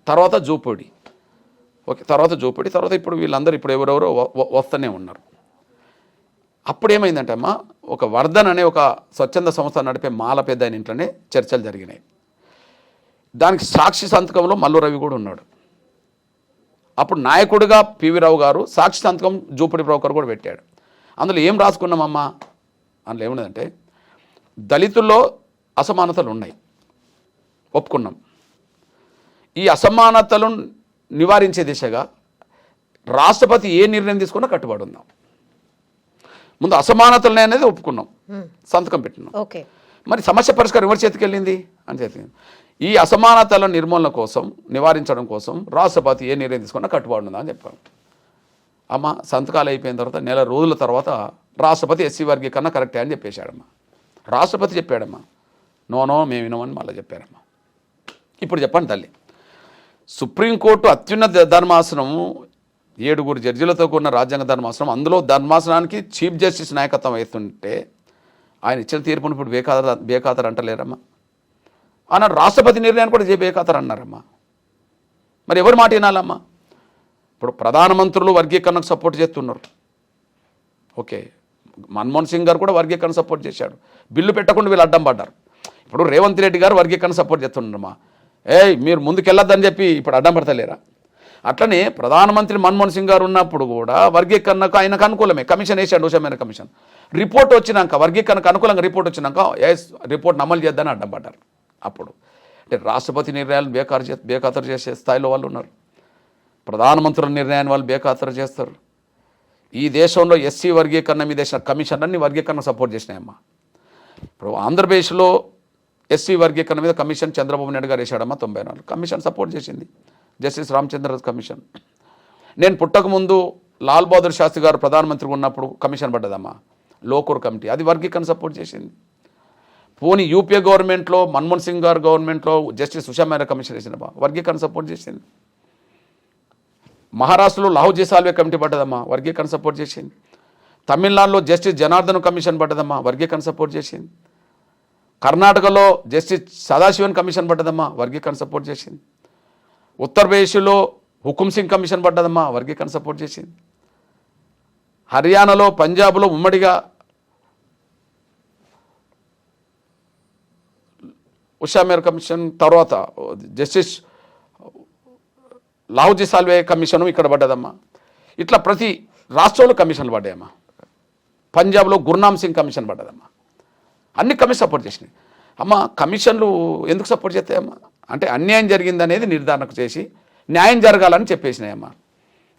తర్వాత జూపూడి, తర్వాత ఇప్పుడు వీళ్ళందరూ ఇప్పుడు ఎవరెవరో వస్తూనే ఉన్నారు. అప్పుడు ఏమైందంటే అమ్మ, ఒక వర్ధన్ అనే ఒక స్వచ్ఛంద సంస్థ నడిపే మాల పెద్ద ఆయన ఇంట్లోనే చర్చలు జరిగినాయి. దానికి సాక్షి సంతకంలో మల్లు రవి కూడా ఉన్నాడు. అప్పుడు నాయకుడిగా పివి రావు గారు, సాక్షి సంతకం జూపూడి బ్రోకర్ కూడా పెట్టాడు. అందులో ఏం రాసుకున్నామమ్మా? అందులో ఏమున్నదంటే దళితుల్లో అసమానతలు ఉన్నాయి, ఒప్పుకున్నాం. ఈ అసమానతలను నివారించే దిశగా రాష్ట్రపతి ఏ నిర్ణయం తీసుకున్నా కట్టుబడి ఉందాం. ముందు అసమానతలు అనేది ఒప్పుకున్నాం, సంతకం పెట్టినాం. మరి సమస్య పరిష్కారం ఎవరి చేతికి వెళ్ళింది అని చేతికి. ఈ అసమానతల నిర్మూలన కోసం, నివారించడం కోసం రాష్ట్రపతి ఏ నిర్ణయం తీసుకున్నా కట్టుబడి ఉందా అని చెప్పాను. అమ్మ, సంతకాలు అయిపోయిన తర్వాత నెల రోజుల తర్వాత రాష్ట్రపతి ఎస్సీ వర్గీకరణ కరెక్టే అని చెప్పేశాడమ్మా. రాష్ట్రపతి చెప్పాడమ్మా, నో మేము వినమని మళ్ళీ చెప్పారమ్మా. ఇప్పుడు చెప్పండి తల్లి, సుప్రీంకోర్టు అత్యున్నత ధర్మాసనము 7 జడ్జిలతో కూడిన రాజ్యాంగ ధర్మాసనం, అందులో ధర్మాసనానికి చీఫ్ జస్టిస్ నాయకత్వం వహిస్తుంటే ఆయన ఇచ్చిన తీర్పును ఇప్పుడు బేఖాతరు అంటలేరమ్మా. అన్నాడు రాష్ట్రపతి నిర్ణయాన్ని కూడా బేఖాతరు అన్నారమ్మా. మరి ఎవరి మాట వినాలమ్మా? ఇప్పుడు ప్రధానమంత్రులు వర్గీకరణకు సపోర్ట్ చేస్తున్నారు. ఓకే, మన్మోహన్ సింగ్ గారు కూడా వర్గీకరణ సపోర్ట్ చేశాడు, బిల్లు పెట్టకుండా వీళ్ళు అడ్డం పడ్డారు. ఇప్పుడు రేవంత్ రెడ్డి గారు వర్గీకరణ సపోర్ట్ చేస్తున్నారమ్మా. మీరు ముందుకెళ్ళొద్దని చెప్పి ఇప్పుడు అడ్డం పడతలేరా? అట్లనే ప్రధానమంత్రి మన్మోహన్ సింగ్ గారు ఉన్నప్పుడు కూడా వర్గీకరణకు ఆయనకు అనుకూలమే కమిషన్ వేసాడు ఉషమైన కమిషన్. రిపోర్ట్ వచ్చినాక వర్గీకరణకు అనుకూలంగా రిపోర్ట్ వచ్చినాక రిపోర్ట్ని అమలు చేద్దని అడ్డం పడ్డారు. అప్పుడు అంటే రాష్ట్రపతి నిర్ణయాలు బేఖాతరు చేసే స్థాయిలో వాళ్ళు ఉన్నారు. ప్రధానమంత్రుల నిర్ణయాన్ని వాళ్ళు బేఖాతరు చేస్తారు. ఈ దేశంలో ఎస్సీ వర్గీకరణ మీద వేసిన కమిషన్ అన్ని వర్గీకరణ సపోర్ట్ చేసినాయమ్మా. ఇప్పుడు ఆంధ్రప్రదేశ్లో ఎస్సీ వర్గీకరణ మీద కమిషన్ చంద్రబాబు నాయుడు గారు వేసాడమ్మా 94 కమిషన్ సపోర్ట్ చేసింది. Justice Ramachandra commission. నేను పుట్టకముందు లాల్ బహదూర్ శాస్త్రి గారు ప్రధానమంత్రిగా ఉన్నప్పుడు కమిషన్ పడ్డదమ్మా, లోకూర్ కమిటీ, అది వర్గీకరణ సపోర్ట్ చేసింది. పోనీ యూపీఏ గవర్నమెంట్లో మన్మోహన్ సింగ్ గారు గవర్నమెంట్లో జస్టిస్ ఉషా మేరా కమిషన్ వేసినమ్మా, వర్గీకరణ సపోర్ట్ చేసింది. మహారాష్ట్రలో లాహోజీ సాల్వే కమిటీ పడ్డదమ్మా, వర్గీకరణ సపోర్ట్ చేసింది. తమిళనాడులో జస్టిస్ జనార్దన్ కమిషన్ పడ్డదమ్మా, వర్గీకరణ సపోర్ట్ చేసింది. కర్ణాటకలో జస్టిస్ సదాశివన్ కమిషన్ పడ్డదమ్మా, వర్గీకరణ సపోర్ట్ చేసింది. ఉత్తరప్రదేశ్లో హుకుమ్ సింగ్ కమిషన్ పడ్డదమ్మా, వర్గీకరణ సపోర్ట్ చేసింది. హర్యానాలో పంజాబ్లో ఉమ్మడిగా ఉషా మేరా కమిషన్, తర్వాత జస్టిస్ లాహోజీ సాల్వే కమిషను ఇక్కడ పడ్డదమ్మా. ఇట్లా ప్రతి రాష్ట్రంలో కమిషన్లు పడ్డాయమ్మా. పంజాబ్లో గుర్నామ్ సింగ్ కమిషన్ పడ్డదమ్మా. అన్ని కమిషన్ సపోర్ట్ చేసినాయి. అమ్మ కమిషన్లు ఎందుకు సపోర్ట్ చేస్తాయమ్మా అంటే అన్యాయం జరిగిందనేది నిర్ధారణకు చేసి న్యాయం జరగాలని చెప్పేసినాయమ్మా.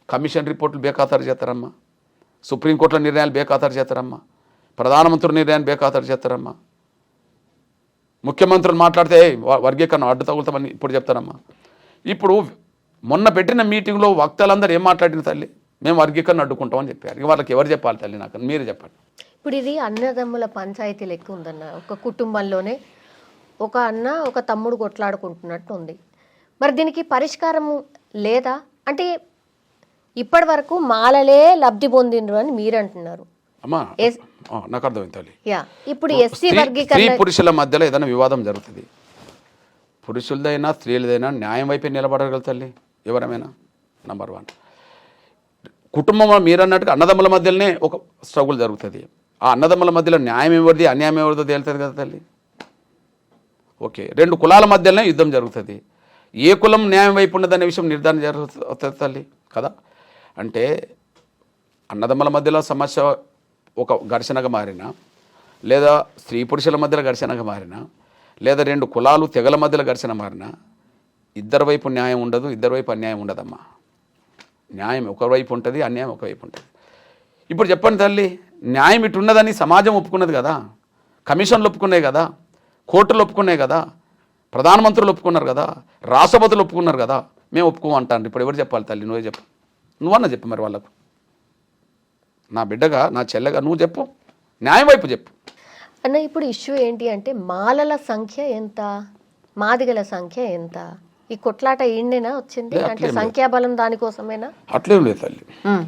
కమిషన్ రిపోర్టులు బేఖాతరు చేస్తారమ్మా, సుప్రీంకోర్టుల నిర్ణయాలు బేఖాతరు చేస్తారమ్మా, ప్రధానమంత్రి నిర్ణయాన్ని బేఖాతరు చేస్తారమ్మా, ముఖ్యమంత్రులు మాట్లాడితే వర్గీకరణ అడ్డు తగులుతామని ఇప్పుడు చెప్తారమ్మా. ఇప్పుడు మొన్న పెట్టిన మీటింగ్లో వక్తలందరూ ఏం మాట్లాడిన తల్లి, మేము వర్గీకరణ అడ్డుకుంటామని చెప్పారు. ఇక వాళ్ళకి ఎవరు చెప్పాలి తల్లి, నాకు మీరు చెప్పండి. ఇప్పుడు ఇది అన్నదమ్ముల పంచాయతీ లెక్క ఉందన్న, ఒక కుటుంబంలోనే ఒక అన్న ఒక తమ్ముడు కొట్లాడుకుంటున్నట్టు ఉంది. మరి దీనికి పరిష్కారము లేదా అంటే ఇప్పటి వరకు మాలలే లబ్ధి పొందిండ్రు అని మీరు అంటున్నారు. అమ్మా నాకు అర్థమైంది తల్లి. ఇప్పుడు ఎస్సీ స్త్రీ వర్గీకరణ పురుషుల మధ్యలో ఏదైనా వివాదం జరుగుతుంది, పురుషులదైనా స్త్రీలదైనా న్యాయం వైపే నిలబడగల తల్లి ఎవరమైనా. నంబర్ 1 కుటుంబం మీరు అన్నట్టుగా అన్నదమ్ముల మధ్యలోనే ఒక స్ట్రగుల్ జరుగుతుంది. ఆ అన్నదమ్ముల మధ్యలో న్యాయం ఎవరిది అన్యాయం ఎవరిదో తేలుతుంది కదా తల్లి. ఓకే, 2 కులాల మధ్యలోనే యుద్ధం జరుగుతుంది. ఏ కులం న్యాయం వైపు ఉన్నదనే విషయం నిర్ధారణ జరుగుతుంది తల్లి కదా. అంటే అన్నదమ్ముల మధ్యలో సమస్య ఒక ఘర్షణగా మారినా, లేదా స్త్రీ పురుషుల మధ్యలో ఘర్షణగా మారినా, లేదా 2 కులాలు తెగల మధ్యలో ఘర్షణ మారినా ఇద్దరి వైపు న్యాయం ఉండదు, ఇద్దరి వైపు అన్యాయం ఉండదమ్మా. న్యాయం ఒకవైపు ఉంటుంది, అన్యాయం ఒకవైపు ఉంటుంది. ఇప్పుడు చెప్పండి తల్లి, న్యాయం ఇటు ఉన్నదని సమాజం ఒప్పుకున్నది కదా, కమిషన్లు ఒప్పుకున్నాయి కదా, కోర్టులు ఒప్పుకున్నాయి కదా, ప్రధానమంత్రులు ఒప్పుకున్నారు కదా, రాష్ట్రపతులు ఒప్పుకున్నారు కదా, మేము ఒప్పుకోమంటాను. ఇప్పుడు ఎవరు చెప్పాలి తల్లి, నువ్వే చెప్పు. నువ్వన్నా చెప్పు మరి వాళ్ళకు. నా బిడ్డగా నా చెల్లెగా నువ్వు చెప్పు, న్యాయం వైపు చెప్పు అన్న. ఇప్పుడు ఇష్యూ ఏంటి అంటే మాలల సంఖ్య ఎంత, మాదిగల సంఖ్య ఎంత, ఈ కొట్లాట ఈయనైనా వచ్చింది అంటే సంఖ్యాబలం దానికోసమేనా? అట్లేం లేదు తల్లి.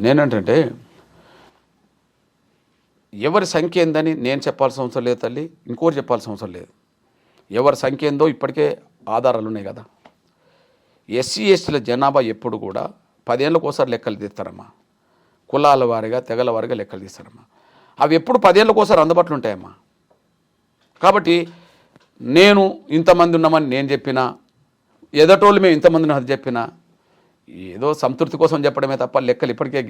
నేనంటే ఎవరి సంఖ్య ఏందని నేను చెప్పాల్సిన అవసరం లేదు తల్లి, ఇంకోటి చెప్పాల్సిన అవసరం లేదు. ఎవరి సంఖ్య ఏందో ఇప్పటికే ఆధారాలు ఉన్నాయి కదా. ఎస్సీ ఎస్టీల జనాభా ఎప్పుడు కూడా 10 ఏళ్ళకు ఒకసారి లెక్కలు తీస్తారమ్మా. కులాల వారిగా తెగల వారిగా లెక్కలు తీస్తారమ్మా. అవి ఎప్పుడు 10 ఏళ్ళకు ఒకసారి అందుబాటులో ఉంటాయమ్మా. కాబట్టి నేను ఇంతమంది ఉన్నామని నేను చెప్పినా, ఎదటోళ్ళు మేము ఇంతమంది అది చెప్పినా ఏదో సంతృప్తి కోసం చెప్పడమే తప్ప లెక్కలు ఇప్పటికే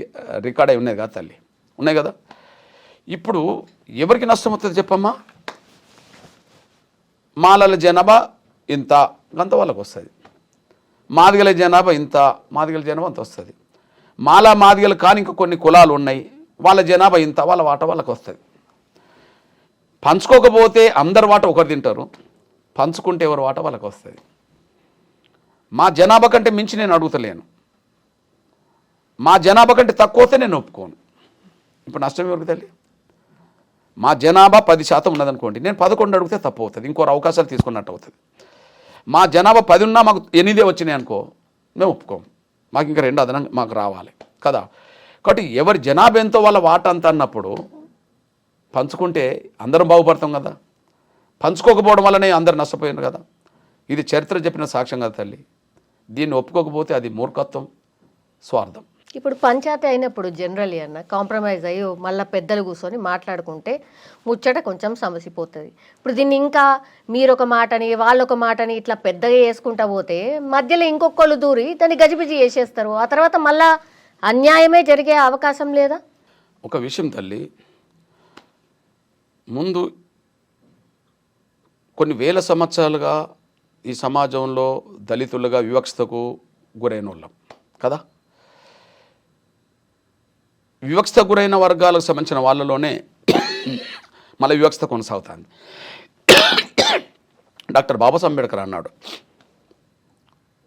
రికార్డ్ అయి ఉన్నాయి కదా తల్లి, ఉన్నాయి కదా. ఇప్పుడు ఎవరికి నష్టం వస్తుంది చెప్పమ్మా? మాలల జనాభా ఇంత అంత వాళ్ళకు వస్తుంది, మాదిగల జనాభా ఇంత మాదిగల జనాభా అంత వస్తుంది, మాదిగలు కానీ ఇంకా కొన్ని కులాలు ఉన్నాయి వాళ్ళ జనాభా ఇంత, వాళ్ళ వాట వాళ్ళకు వస్తుంది. పంచుకోకపోతే అందరి వాట ఒకరు తింటారు, పంచుకుంటే ఎవరి వాట వాళ్ళకు వస్తుంది. మా జనాభా కంటే మించి నేను అడుగుతలేను, మా జనాభా కంటే తక్కువ వస్తే నేను ఒప్పుకోను. ఇప్పుడు నష్టం ఎవరికి తల్లి? మా జనాభా 10% ఉన్నదనుకోండి, నేను 11 అడిగితే తప్పు అవుతుంది, ఇంకోరు అవకాశాలు తీసుకున్నట్టు అవుతుంది. మా జనాభా 10 ఉన్నా మాకు 8 వచ్చినాయి అనుకో, మేము ఒప్పుకోము, మాకు ఇంకా 2 అదనంగా మాకు రావాలి కదా. కాబట్టి ఎవరి జనాభా ఎంతో వాళ్ళ వాట అంత అన్నప్పుడు పంచుకుంటే అందరం బాగుపడతాం కదా. పంచుకోకపోవడం వల్లనే అందరు నష్టపోయారు కదా. ఇది చరిత్ర చెప్పిన సాక్ష్యం కదా తల్లి. దీన్ని ఒప్పుకోకపోతే అది మూర్ఖత్వం, స్వార్థం. ఇప్పుడు పంచాయతీ అయినప్పుడు జనరల్లీ అన్న కాంప్రమైజ్ అయ్యి మళ్ళీ పెద్దలు కూర్చొని మాట్లాడుకుంటే ముచ్చట కొంచెం సమసిపోతుంది. ఇప్పుడు దీన్ని ఇంకా మీరు ఒక మాటని వాళ్ళొక మాటని ఇట్లా పెద్దగా వేసుకుంటా పోతే మధ్యలో ఇంకొకళ్ళు దూరి దాన్ని గజిబిజి చేసేస్తారు. ఆ తర్వాత మళ్ళా అన్యాయమే జరిగే అవకాశం లేదా? ఒక విషయం తల్లి, ముందు కొన్ని వేల సంవత్సరాలుగా ఈ సమాజంలో దళితులుగా వివక్షతకు గురైన వాళ్ళం కదా. వివక్షత గురైన వర్గాలకు సంబంధించిన వాళ్ళలోనే మళ్ళీ వివక్షత కొనసాగుతుంది. డాక్టర్ బాబాసాహెబ్ అంబేద్కర్ అన్నాడు,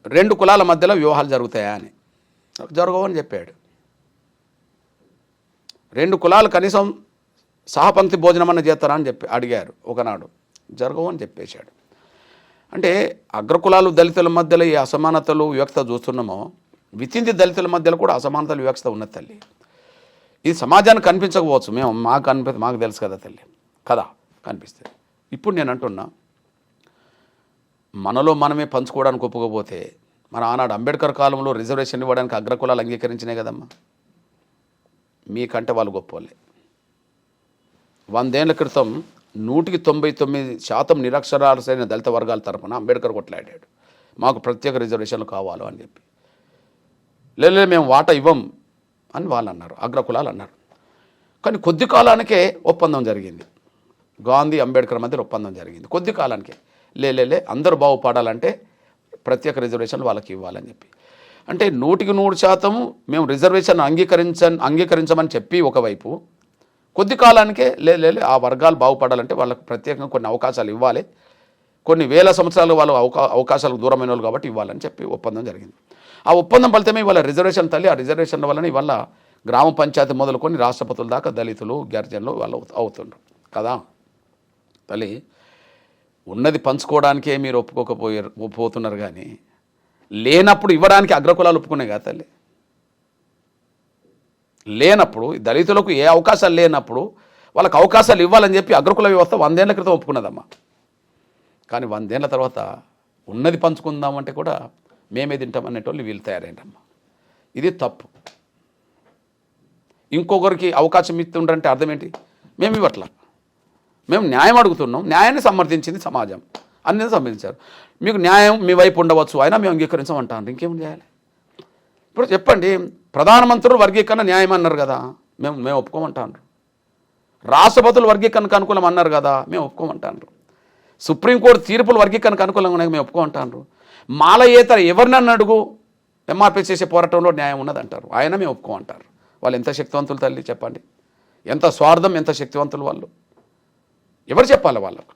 2 కులాల మధ్యలో వివాహాలు జరుగుతాయా అని. జరగవని చెప్పాడు. 2 కులాలు కనీసం సహపంక్తి భోజనం అన్న చేస్తారా అని అడిగారు ఒకనాడు. జరగవని చెప్పేశాడు. అంటే అగ్రకులాలు దళితుల మధ్యలో ఈ అసమానతలు వివక్షత చూస్తున్నామో వితిన్ ది దళితుల మధ్యలో కూడా అసమానతలు వివక్షత ఉన్నది తల్లి. ఇది సమాజానికి కనిపించకపోవచ్చు, మాకు తెలుసు కదా తల్లి కదా, కనిపిస్తుంది. ఇప్పుడు నేను అంటున్నా, మనలో మనమే పంచుకోవడానికి ఒప్పుకోపోతే మన ఆనాడు అంబేద్కర్ కాలంలో రిజర్వేషన్ ఇవ్వడానికి అగ్రకులాలు అంగీకరించినాయి కదమ్మా. మీకంటే వాళ్ళు గొప్పవాళ్ళే. 100 ఏళ్ల క్రితం 99% నిరక్షరాలైన దళిత వర్గాల తరఫున అంబేద్కర్ కొట్లాడాడు, మాకు ప్రత్యేక రిజర్వేషన్లు కావాలి అని చెప్పి. లేదు మేము వాటా ఇవ్వం అని వాళ్ళు అన్నారు, అగ్రకులాలు అన్నారు. కానీ కొద్ది కాలానికే ఒప్పందం జరిగింది, గాంధీ అంబేద్కర్ మధ్య ఒప్పందం జరిగింది. కొద్ది కాలానికే లే అందరూ బాగుపడాలంటే ప్రత్యేక రిజర్వేషన్లు వాళ్ళకి ఇవ్వాలని చెప్పి. అంటే 100% మేము రిజర్వేషన్ అంగీకరించమని చెప్పి ఒకవైపు, కొద్ది కాలానికే ఆ వర్గాలు బాగుపడాలంటే వాళ్ళకు ప్రత్యేకంగా కొన్ని అవకాశాలు ఇవ్వాలి, కొన్ని వేల సంవత్సరాలు వాళ్ళు అవకాశాలకు దూరమైన వాళ్ళు కాబట్టి ఇవ్వాలని చెప్పి ఒప్పందం జరిగింది. ఆ ఒప్పందం ఫలితమే ఇవాళ రిజర్వేషన్ తల్లి. ఆ రిజర్వేషన్ల వలన ఇవాళ గ్రామ పంచాయతీ మొదలుకొని రాష్ట్రపతుల దాకా దళితులు గిరిజనులు వాళ్ళు అవుతుండ్రు కదా తల్లి. ఉన్నది పంచుకోవడానికే మీరు ఒప్పుకోకపోతున్నారు, కానీ లేనప్పుడు ఇవ్వడానికి అగ్రకులాలు ఒప్పుకునే కదా తల్లి. లేనప్పుడు దళితులకు ఏ అవకాశాలు లేనప్పుడు వాళ్ళకి అవకాశాలు ఇవ్వాలని చెప్పి అగ్రకుల వ్యవస్థ 100 ఏళ్ల క్రితం ఒప్పుకున్నదమ్మా. కానీ 100 ఏళ్ల తర్వాత ఉన్నది పంచుకుందామంటే కూడా మేమే తింటామనేటోళ్ళు వీళ్ళు తయారైందమ్మా. ఇది తప్పు. ఇంకొకరికి అవకాశం ఇస్తుండ్రంటే అర్థం ఏంటి? మేము ఇవ్వట్లా, మేము న్యాయం అడుగుతున్నాం. న్యాయాన్ని సమర్థించింది సమాజం, అన్నీ సమర్థించారు. మీకు న్యాయం మీ వైపు ఉండవచ్చు, అయినా మేము అంగీకరించమంటాను. ఇంకేం చేయాలి? ఇప్పుడు చెప్పండి, ప్రధానమంత్రులు వర్గీకరణ న్యాయం అన్నారు కదా, మేము ఒప్పుకోమంటాను. రాష్ట్రపతులు వర్గీకరణకు అనుకూలం అన్నారు కదా, మేము ఒప్పుకోమంటాను. సుప్రీంకోర్టు తీర్పులు వర్గీకరణకు అనుకూలంగా ఉన్నాయి, మేము ఒప్పుకోమంటాను. మాలయేతర ఎవరినన్ను అడుగు ఎంఆర్పీ చేసే పోరాటంలో న్యాయం ఉన్నదంటారు, ఆయన మేము ఒప్పుకోమంటారు. వాళ్ళు ఎంత శక్తివంతులు తల్లి చెప్పండి, ఎంత స్వార్థం, ఎంత శక్తివంతులు వాళ్ళు. ఎవరు చెప్పాలి వాళ్ళకు?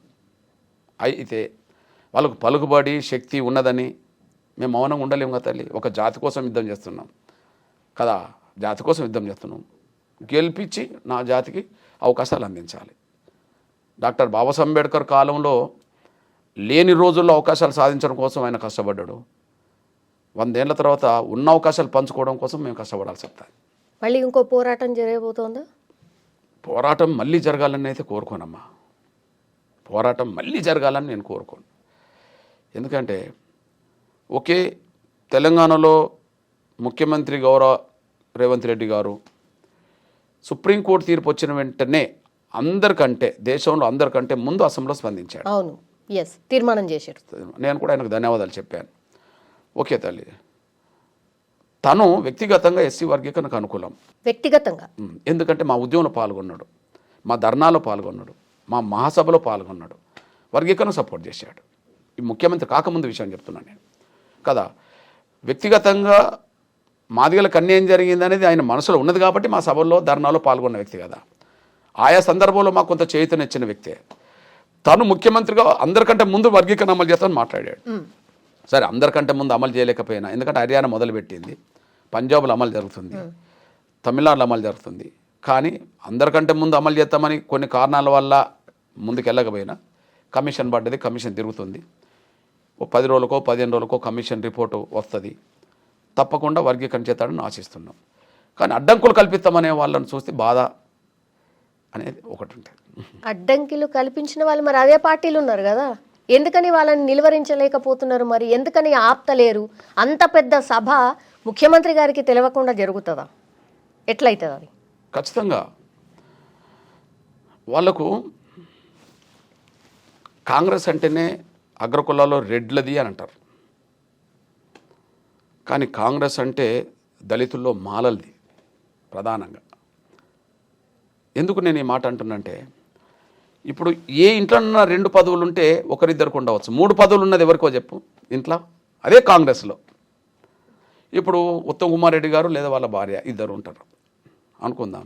అయితే వాళ్ళకు పలుకుబడి శక్తి ఉన్నదని మేము మౌనంగా ఉండలేము కదా తల్లి. ఒక జాతి కోసం యుద్ధం చేస్తున్నాం కదా, జాతి కోసం యుద్ధం చేస్తున్నాం. గెలిపించి నా జాతికి అవకాశాలు అందించాలి. డాక్టర్ బాబాసాహెబ్ అంబేద్కర్ కాలంలో లేని రోజుల్లో అవకాశాలు సాధించడం కోసం ఆయన కష్టపడ్డాడు. 100 ఏళ్ల తర్వాత ఉన్న అవకాశాలు పంచుకోవడం కోసం మేము కష్టపడాల్సి వస్తుంది. మళ్ళీ ఇంకో పోరాటం జరగబోతోందా? పోరాటం మళ్ళీ జరగాలని అయితే కోరుకోనమ్మా. పోరాటం మళ్ళీ జరగాలని నేను కోరుకోను. ఎందుకంటే ఒకే తెలంగాణలో ముఖ్యమంత్రి గౌరవ రేవంత్ రెడ్డి గారు సుప్రీంకోర్టు తీర్పు వచ్చిన వెంటనే అందరికంటే, దేశంలో అందరికంటే ముందు అసెంబ్లీలో స్పందించాడు. అవును, తీర్మానం చేశారు. నేను కూడా ఆయనకు ధన్యవాదాలు చెప్పాను. ఓకే తల్లి, తను వ్యక్తిగతంగా ఎస్సీ వర్గీకరణకు అనుకూలం. వ్యక్తిగతంగా ఎందుకంటే మా ఉద్యమంలో పాల్గొన్నాడు, మా ధర్నాలో పాల్గొన్నాడు, మా మహాసభలో పాల్గొన్నాడు, వర్గీకరణ సపోర్ట్ చేశాడు. ఈ ముఖ్యమంత్రి కాకముందు విషయం చెప్తున్నాను నేను కదా. వ్యక్తిగతంగా మాదిగలకు అన్యాయం జరిగింది అనేది ఆయన మనసులో ఉన్నది కాబట్టి మా సభల్లో ధర్నాలో పాల్గొన్న వ్యక్తి కదా. ఆయా సందర్భంలో మాకు కొంత చైతన్యం వ్యక్తే. తను ముఖ్యమంత్రిగా అందరికంటే ముందు వర్గీకరణ అమలు చేస్తామని మాట్లాడాడు. సరే, అందరికంటే ముందు అమలు చేయలేకపోయినా, ఎందుకంటే హర్యానా మొదలుపెట్టింది, పంజాబ్లో అమలు జరుగుతుంది, తమిళనాడులో అమలు జరుగుతుంది. కానీ అందరికంటే ముందు అమలు చేస్తామని కొన్ని కారణాల వల్ల ముందుకెళ్ళకపోయినా కమిషన్ పడ్డది, కమిషన్ తిరుగుతుంది. 10 రోజులకో 15 రోజులకో కమిషన్ రిపోర్టు వస్తుంది. తప్పకుండా వర్గీకరణ చేస్తాడని ఆశిస్తున్నాం. కానీ అడ్డంకులు కల్పిస్తామనే వాళ్ళని చూస్తే బాధ అనేది ఒకటి ఉంటుంది. అడ్డంకిలు కల్పించిన వాళ్ళు మరి అదే పార్టీలు ఉన్నారు కదా, ఎందుకని వాళ్ళని నిలువరించలేకపోతున్నారు? మరి ఎందుకని ఆప్తలేరు? అంత పెద్ద సభ ముఖ్యమంత్రి గారికి తెలియకుండా జరుగుతుందా? ఎట్లయితుంది అది? ఖచ్చితంగా వాళ్ళకు కాంగ్రెస్ అంటేనే అగ్రకులాల్లో రెడ్లది అని అంటారు, కానీ కాంగ్రెస్ అంటే దళితుల్లో మాలలది ప్రధానంగా. ఎందుకు నేను ఈ మాట అంటున్నంటే, ఇప్పుడు ఏ ఇంట్లో 2 పదవులు ఉంటే ఒకరిద్దరికి ఉండవచ్చు, 3 పదవులు ఉన్నది ఎవరికో చెప్పు ఇంట్లో, అదే కాంగ్రెస్లో. ఇప్పుడు ఉత్తమ్ కుమార్ రెడ్డి గారు లేదా వాళ్ళ భార్య ఇద్దరు ఉంటారు అనుకుందాం,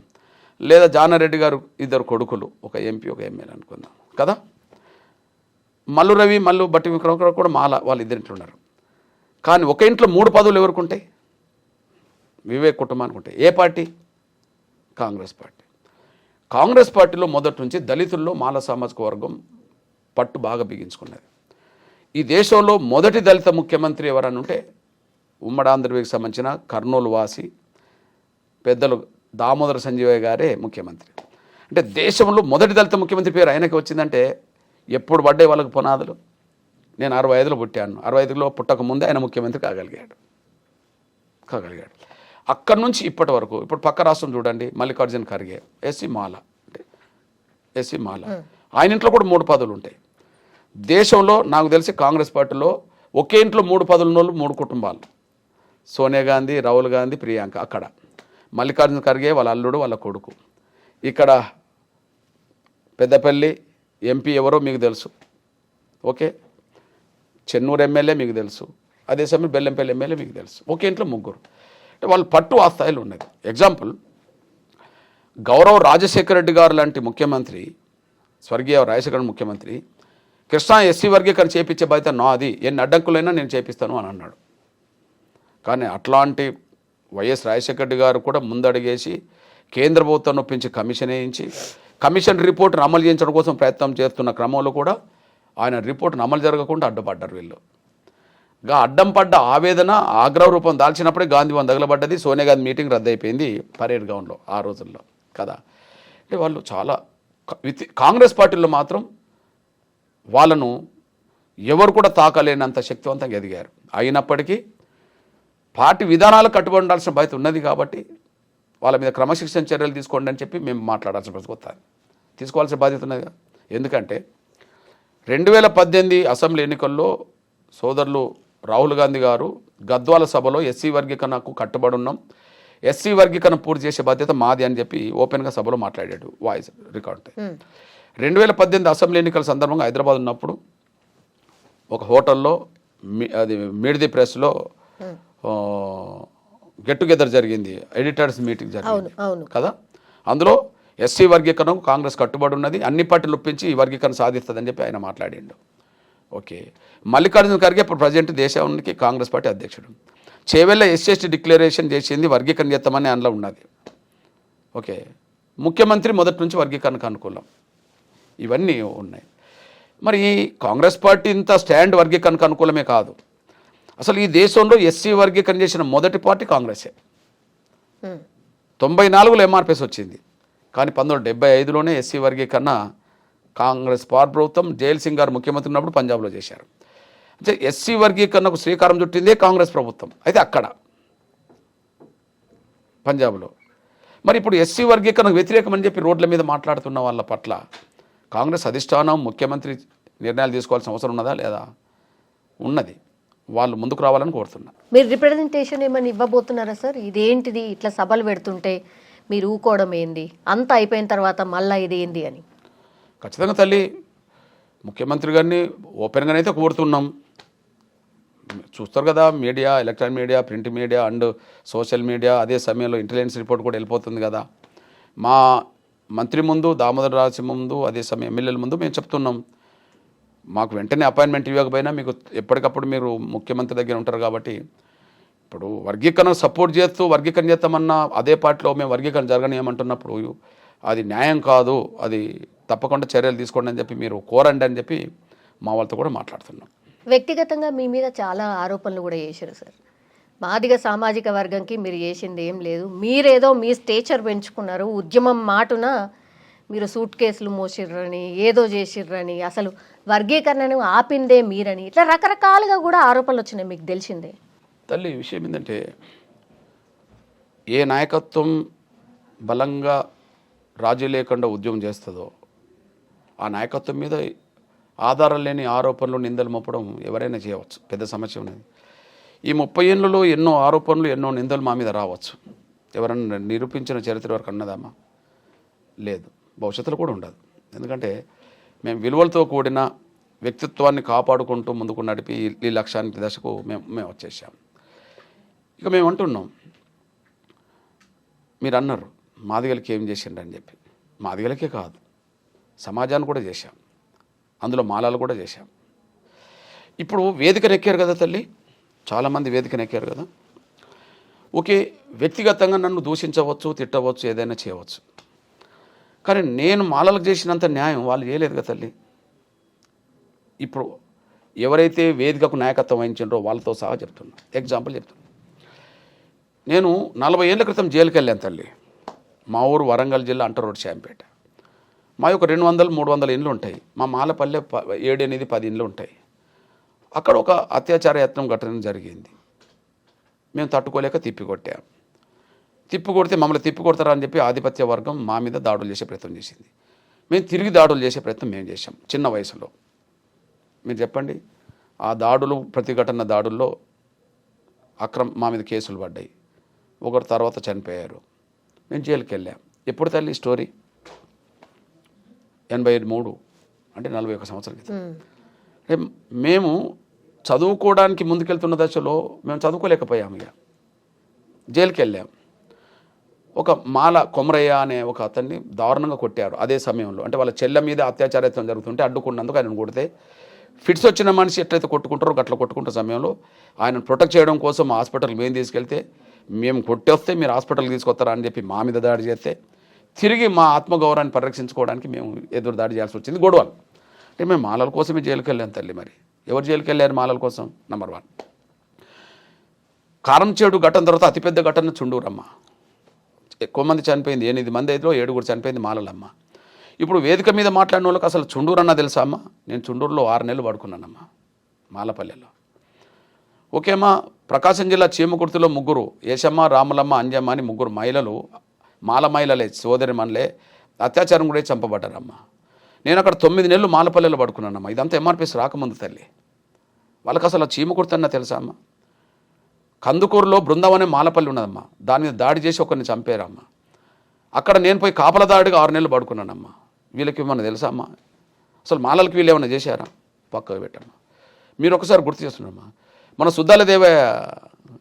లేదా జానారెడ్డి గారు ఇద్దరు కొడుకులు, ఒక ఎంపీ ఒక ఎమ్మెల్యే అనుకుందాం కదా. మల్లు రవి మల్లు బట్టి విక్రమ్ కూడా మాల వాళ్ళు ఇద్దరింట్లో ఉన్నారు. కానీ ఒక ఇంట్లో 3 పదవులు ఎవరికి ఉంటాయి? వివేక్ కుటుంబానికి ఉంటాయి. ఏ పార్టీ? కాంగ్రెస్ పార్టీ. కాంగ్రెస్ పార్టీలో మొదటి నుంచి దళితుల్లో మాల సామాజిక వర్గం పట్టు బాగా బిగించుకున్నది. ఈ దేశంలో మొదటి దళిత ముఖ్యమంత్రి ఎవరని ఉంటే ఉమ్మడి ఆంధ్రప్రదేశ్కి సంబంధించిన కర్నూలు వాసి పెద్దలు దామోదర సంజీవయ్య గారే ముఖ్యమంత్రి. అంటే దేశంలో మొదటి దళిత ముఖ్యమంత్రి పేరు ఆయనకి వచ్చిందంటే ఎప్పుడు పడ్డాయి వాళ్ళకి పునాదులు? నేను 65లో పుట్టాను, 65లో పుట్టక ముందే ఆయన ముఖ్యమంత్రి కాగలిగాడు. అక్కడి నుంచి ఇప్పటి వరకు, ఇప్పుడు పక్క రాష్ట్రం చూడండి, మల్లికార్జున ఖర్గే ఎస్సీ మాల, అంటే ఎస్సీ మాల, ఆయన ఇంట్లో కూడా 3 పదవులు ఉంటాయి. దేశంలో నాకు తెలిసి కాంగ్రెస్ పార్టీలో ఒకే ఇంట్లో 3 పదవులు ఉన్న వాళ్ళు 3 కుటుంబాలు, సోనియా గాంధీ, రాహుల్ గాంధీ, ప్రియాంక. అక్కడ మల్లికార్జున ఖర్గే వాళ్ళ అల్లుడు వాళ్ళ కొడుకు. ఇక్కడ పెద్దపల్లి ఎంపీ ఎవరో మీకు తెలుసు, ఓకే, చెన్నూరు ఎమ్మెల్యే మీకు తెలుసు, అదే సమయం బెల్లంపల్లి ఎమ్మెల్యే మీకు తెలుసు. ఒకే ఇంట్లో 3. అంటే వాళ్ళు పట్టు ఆ స్థాయిలో ఉన్నది. ఎగ్జాంపుల్, గౌరవ్ రాజశేఖర రెడ్డి గారు లాంటి ముఖ్యమంత్రి, స్వర్గీయ రాజశేఖర ముఖ్యమంత్రి, కృష్ణా ఎస్సీ వర్గీకరణ చేయించే బాధ్యత నాది, ఎన్ని అడ్డంకులైనా నేను చేపిస్తాను అని అన్నాడు. కానీ అట్లాంటి వైఎస్ రాజశేఖర రెడ్డి గారు కూడా ముందడిగేసి కేంద్ర ప్రభుత్వం ఒప్పించి కమిషన్ వేయించి కమిషన్ రిపోర్ట్ను అమలు చేయించడం కోసం ప్రయత్నం చేస్తున్న క్రమంలో కూడా ఆయన రిపోర్ట్ను అమలు జరగకుండా అడ్డుపడ్డారు వీళ్ళు. అడ్డం పడ్డ ఆవేదన ఆగ్రహ రూపం దాల్చినప్పుడే గాంధీ వన్ తగలబడ్డది. సోనియా గాంధీ మీటింగ్ రద్దయిపోయింది పరేడ్ గ్రౌండ్లో ఆ రోజుల్లో కదా. అంటే వాళ్ళు చాలా కాంగ్రెస్ పార్టీలో మాత్రం వాళ్ళను ఎవరు కూడా తాకలేనంత శక్తివంతంగా ఎదిగారు. అయినప్పటికీ పార్టీ విధానాలకు కట్టుబడి ఉండాల్సిన బాధ్యత ఉన్నది కాబట్టి వాళ్ళ మీద క్రమశిక్షణ చర్యలు తీసుకోండి అని చెప్పి మేము మాట్లాడాల్సిన పరిస్థితి వస్తుంది, తీసుకోవాల్సిన బాధ్యత ఉన్నది. ఎందుకంటే 2018 అసెంబ్లీ ఎన్నికల్లో సోదరులు రాహుల్ గాంధీ గారు గద్వాల సభలో ఎస్సీ వర్గీకరణకు కట్టుబడి ఉన్నాం, ఎస్సీ వర్గీకరణ పూర్తి చేసే బాధ్యత మాది అని చెప్పి ఓపెన్గా సభలో మాట్లాడాడు, వాయిస్ రికార్డ్. 2018 అసెంబ్లీ ఎన్నికల సందర్భంగా హైదరాబాద్ ఉన్నప్పుడు ఒక హోటల్లో అది మిడ్ది ప్రెస్లో గెట్ టుగెదర్ జరిగింది, ఎడిటర్స్ మీటింగ్ జరిగింది కదా. అందులో ఎస్సీ వర్గీకరణకు కాంగ్రెస్ కట్టుబడి ఉన్నది, అన్ని పార్టీలు ఒప్పించి ఈ వర్గీకరణ సాధిస్తుందని చెప్పి ఆయన మాట్లాడిండు. ఓకే, మల్లికార్జున ఖర్గే ఇప్పుడు ప్రజెంట్ దేశానికి కాంగ్రెస్ పార్టీ అధ్యక్షుడు. చేవెళ్ళ ఎస్సీ డిక్లరేషన్ చేసింది వర్గీకరణ చేస్తామని అందులో ఉన్నది. ఓకే, ముఖ్యమంత్రి మొదటి నుంచి వర్గీకరణకు అనుకూలం, ఇవన్నీ ఉన్నాయి. మరి కాంగ్రెస్ పార్టీ ఇంత స్టాండ్ వర్గీకరణకు అనుకూలమే కాదు, అసలు ఈ దేశంలో ఎస్సీ వర్గీకరణ చేసిన మొదటి పార్టీ కాంగ్రెసే. 94లో ఎంఆర్పిఎస్ వచ్చింది, కానీ 1975లోనే ఎస్సీ వర్గీకరణ కాంగ్రెస్ ప్రభుత్వం జైల్ సింగ్ గారు ముఖ్యమంత్రి ఉన్నప్పుడు పంజాబ్లో చేశారు. అంటే ఎస్సీ వర్గీకరణకు శ్రీకారం చుట్టిందే కాంగ్రెస్ ప్రభుత్వం, అయితే అక్కడ పంజాబ్లో. మరి ఇప్పుడు ఎస్సీ వర్గీకరణకు వ్యతిరేకమని చెప్పి రోడ్ల మీద మాట్లాడుతున్న వాళ్ళ పట్ల కాంగ్రెస్ అధిష్టానం ముఖ్యమంత్రి నిర్ణయాలు తీసుకోవాల్సిన అవసరం ఉన్నదా లేదా? ఉన్నది, వాళ్ళు ముందుకు రావాలని కోరుతున్నా. మీరు రిప్రజెంటేషన్ ఏమైనా ఇవ్వబోతున్నారా సార్? ఇదేంటిది ఇట్లా సభలు పెడుతుంటే మీరు ఊకోవడం ఏంది, అంతా అయిపోయిన తర్వాత మళ్ళీ ఇది ఏంది అని? ఖచ్చితంగా తల్లి, ముఖ్యమంత్రి గారిని ఓపెన్గానే అయితే కోరుతున్నాం. చూస్తారు కదా, media, electronic media, print media and social media, అదే సమయంలో ఇంటెలిజెన్స్ రిపోర్ట్ కూడా వెళ్ళిపోతుంది కదా. మా మంత్రి ముందు, దామోదర రాజు ముందు, అదే సమయం ఎమ్మెల్యేల ముందు మేము చెప్తున్నాం, మాకు వెంటనే అపాయింట్మెంట్ ఇవ్వకపోయినా మీకు ఎప్పటికప్పుడు మీరు ముఖ్యమంత్రి దగ్గర ఉంటారు కాబట్టి, ఇప్పుడు వర్గీకరణ సపోర్ట్ చేస్తూ వర్గీకరణ చేస్తామన్నా అదే పార్టీలో మేము వర్గీకరణ జరగనియమంటున్నప్పుడు అది న్యాయం కాదు, అది తప్పకుండా చర్యలు తీసుకోండి అని చెప్పి మీరు కోరండి అని చెప్పి మా వాళ్ళతో కూడా మాట్లాడుతున్నాం. వ్యక్తిగతంగా మీ మీద చాలా ఆరోపణలు కూడా చేశారు సార్. మాదిగ సామాజిక వర్గంకి మీరు చేసింది ఏం లేదు, మీరేదో మీ స్టేచర్ పెంచుకున్నారు, ఉద్యమం మాటున మీరు సూట్ కేసులు మోసిర్రని, ఏదో చేసిర్రని, అసలు వర్గీకరణను ఆపిందే మీరని, ఇట్లా రకరకాలుగా కూడా ఆరోపణలు వచ్చినాయి, మీకు తెలిసిందే. తల్లి విషయం ఏంటంటే ఏ నాయకత్వం బలంగా రాజీ లేకుండా ఉద్యమం చేస్తుందో ఆ నాయకత్వం మీద ఆధారం లేని ఆరోపణలు నిందలు మోపడం ఎవరైనా చేయవచ్చు, పెద్ద సమస్య ఉన్నది. ఈ 30 ఏళ్ళలో ఎన్నో ఆరోపణలు ఎన్నో నిందలు మా మీద రావచ్చు. ఎవరైనా నిరూపించిన చరిత్ర వరకు అన్నదమ్మా? లేదు, భవిష్యత్తులో కూడా ఉండదు. ఎందుకంటే మేము విలువలతో కూడిన వ్యక్తిత్వాన్ని కాపాడుకుంటూ ముందుకు నడిపి ఈ లక్ష్యానికి దశకు మేము వచ్చేసాం. ఇక మేము అంటున్నాం, మీరు అన్నారు మాదిగలకి ఏం చేసిండ్రని చెప్పి. మాదిగలకే కాదు, సమాజాన్ని కూడా చేశాం, అందులో మాలాలు కూడా చేశాం. ఇప్పుడు వేదికనెక్కారు కదా తల్లి, చాలామంది వేదికనెక్కారు కదా. ఓకే, వ్యక్తిగతంగా నన్ను దూషించవచ్చు, తిట్టవచ్చు, ఏదైనా చేయవచ్చు. కానీ నేను మాలలకు చేసినంత న్యాయం వాళ్ళు చేయలేదు కదా తల్లి. ఇప్పుడు ఎవరైతే వేదికకు నాయకత్వం వహించారో వాళ్ళతో సహా చెప్తున్నా, ఎగ్జాంపుల్ చెప్తున్నా. నేను 40 ఏళ్ళ క్రితం జైలుకి వెళ్ళాను తల్లి. మా ఊరు వరంగల్ జిల్లా అంటరోడ్ శాంపేట. మా యొక్క 200-300 ఇండ్లు ఉంటాయి. మా మాలపల్లె 7-8-10 ఇండ్లు ఉంటాయి. అక్కడ ఒక అత్యాచార యత్నం ఘటన జరిగింది. మేము తట్టుకోలేక తిప్పికొట్టాం. తిప్పికొడితే మమ్మల్ని తిప్పికొడతారా అని చెప్పి ఆధిపత్య వర్గం మా మీద దాడులు చేసే ప్రయత్నం చేసింది. మేము తిరిగి దాడులు చేసే ప్రయత్నం మేము చేశాం చిన్న వయసులో. మీరు చెప్పండి, ఆ దాడులు ప్రతిఘటన దాడుల్లో మా మీద కేసులు పడ్డాయి. ఒకరు తర్వాత చనిపోయారు. మేము జైలుకి వెళ్ళాం. ఎప్పుడు తల్లి స్టోరీ? 83, అంటే 41 సంవత్సరాల క్రితం. మేము చదువుకోవడానికి ముందుకెళ్తున్న దశలో మేము చదువుకోలేకపోయాము. ఇక జైలుకి వెళ్ళాం. ఒక మాల కొమరయ్య అనే ఒక అతన్ని దారుణంగా కొట్టారు అదే సమయంలో. అంటే వాళ్ళ చెల్లె మీద అత్యాచారత్వం జరుగుతుంటే అడ్డుకున్నందుకు ఆయన కొడితే, ఫిట్స్ వచ్చిన మనిషి ఎట్లయితే కొట్టుకుంటారో అట్లా కొట్టుకుంటున్న సమయంలో ఆయనను ప్రొటెక్ట్ చేయడం కోసం హాస్పిటల్కి మేము తీసుకెళ్తే, మేము కొట్టేస్తే మీరు హాస్పిటల్కి తీసుకొస్తారా అని చెప్పి మా మీద దాడి చేస్తే, తిరిగి మా ఆత్మగౌరవాన్ని పరిరక్షించుకోవడానికి మేము ఎదురు దాడి చేయాల్సి వచ్చింది. గొడవలు అంటే మేము మాలల కోసమే జైలుకి వెళ్ళాం తల్లి. మరి ఎవరు జైలుకి వెళ్ళారు మాలల కోసం? నంబర్ 1. కారంచేడు ఘటన తర్వాత అతిపెద్ద ఘటన చుండూరమ్మ. ఎక్కువ మంది చనిపోయింది, 8 మంది అయితే 7 చనిపోయింది మాలలమ్మ. ఇప్పుడు వేదిక మీద మాట్లాడిన వాళ్ళకి అసలు చుండూరు అన్న తెలుసా అమ్మ? నేను చుండూరులో 6 నెలలు పడుకున్నానమ్మా, మాలపల్లెలో. ఓకే అమ్మా, ప్రకాశం జిల్లా చీమకుర్తిలో 3 ఏషమ్మ, రాములమ్మ, అంజమ్మ అని 3 మహిళలు, మాల మహిళలే, సోదరి మనలే, అత్యాచారం కూడా చంపబడ్డారమ్మా. నేను అక్కడ 9 నెలలు మాలపల్లెలో పడుకున్నానమ్మా. ఇదంతా ఎంఆర్పిఎస్ రాకముందు తల్లి. వాళ్ళకి అసలు చీమకుర్తి అన్న తెలుసా అమ్మ? కందుకూరులో బృందావనే మాలపల్లి ఉన్నదమ్మా, దాని మీద దాడి చేసి ఒకరిని చంపారమ్మా. అక్కడ నేను పోయి కాపల దాడిగా 6 నెలలు పడుకున్నానమ్మా. వీళ్ళకి ఏమన్నా తెలుసా అమ్మా? అసలు మాలలకి వీళ్ళు ఏమన్నా చేశారా? పక్కకు పెట్టమ్మా. మీరు ఒకసారి గుర్తు చేస్తున్నామ్మా, మన సుద్దాల దేవయ్య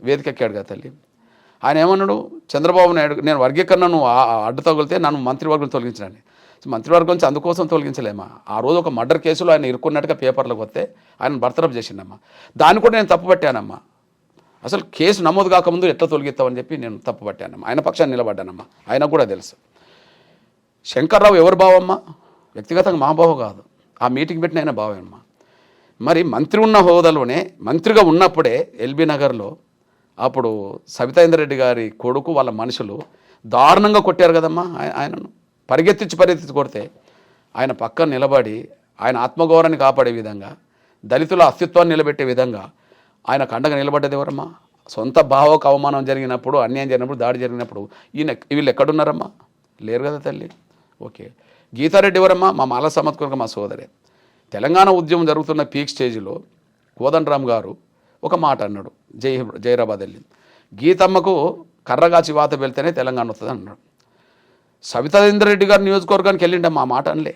వేదిక ఎక్కాడు కదా తల్లి. ఆయన ఏమన్నాడు? చంద్రబాబు నాయుడు నేను వర్గీకరణను అడ్డు తగిలితే నన్ను మంత్రివర్గం తొలగించడానికి. మంత్రివర్గం నుంచి అందుకోసం తొలగించలేమా? ఆ రోజు ఒక మర్డర్ కేసులో ఆయన ఇరుక్కున్నట్టుగా పేపర్లకు వస్తే ఆయన బర్తరఫ్ చేసిండమ్మా. దాన్ని కూడా నేను తప్పు పట్టానమ్మా. అసలు కేసు నమోదు కాకముందు ఎట్లా తొలగిస్తామని చెప్పి నేను తప్పు పట్టానమ్మా. ఆయన పక్షాన్ని నిలబడ్డానమ్మా. ఆయనకు కూడా తెలుసు. శంకర్రావు ఎవరు బావమ్మా? వ్యక్తిగతంగా మా బావ కాదు, ఆ మీటింగ్ పెట్టిన ఆయన బావమ్మా. మరి మంత్రి ఉన్న హోదాలోనే, మంత్రిగా ఉన్నప్పుడే ఎల్బీ నగర్లో అప్పుడు సబితాయింద్రెడ్డి గారి కొడుకు వాళ్ళ మనుషులు దారుణంగా కొట్టారు కదమ్మా. ఆయనను పరిగెత్తించి కొడితే ఆయన పక్కన నిలబడి ఆయన ఆత్మగౌరవాన్ని కాపాడే విధంగా, దళితుల అస్తిత్వాన్ని నిలబెట్టే విధంగా ఆయన కండగా నిలబడ్డది ఎవరమ్మా? సొంత భావకు అవమానం జరిగినప్పుడు, అన్యాయం జరిగినప్పుడు, దాడి జరిగినప్పుడు వీళ్ళు ఎక్కడున్నారమ్మా? లేరు కదా తల్లి. ఓకే, గీతారెడ్డి ఎవరమ్మా? మా మాల సమత్కూరుగా మా సోదరే. తెలంగాణ ఉద్యమం జరుగుతున్న పీక్ స్టేజ్లో కోదండరామ్ గారు ఒక మాట అన్నాడు, జైరాబాద్ వెళ్ళింది. గీతమ్మకు కర్రగాచి వాత వెళ్తేనే తెలంగాణ వస్తుంది అన్నాడు. సబితాయింద్రెడ్డి గారి నియోజకవర్గానికి వెళ్ళిండమ్మా, ఆ మాట అనలే.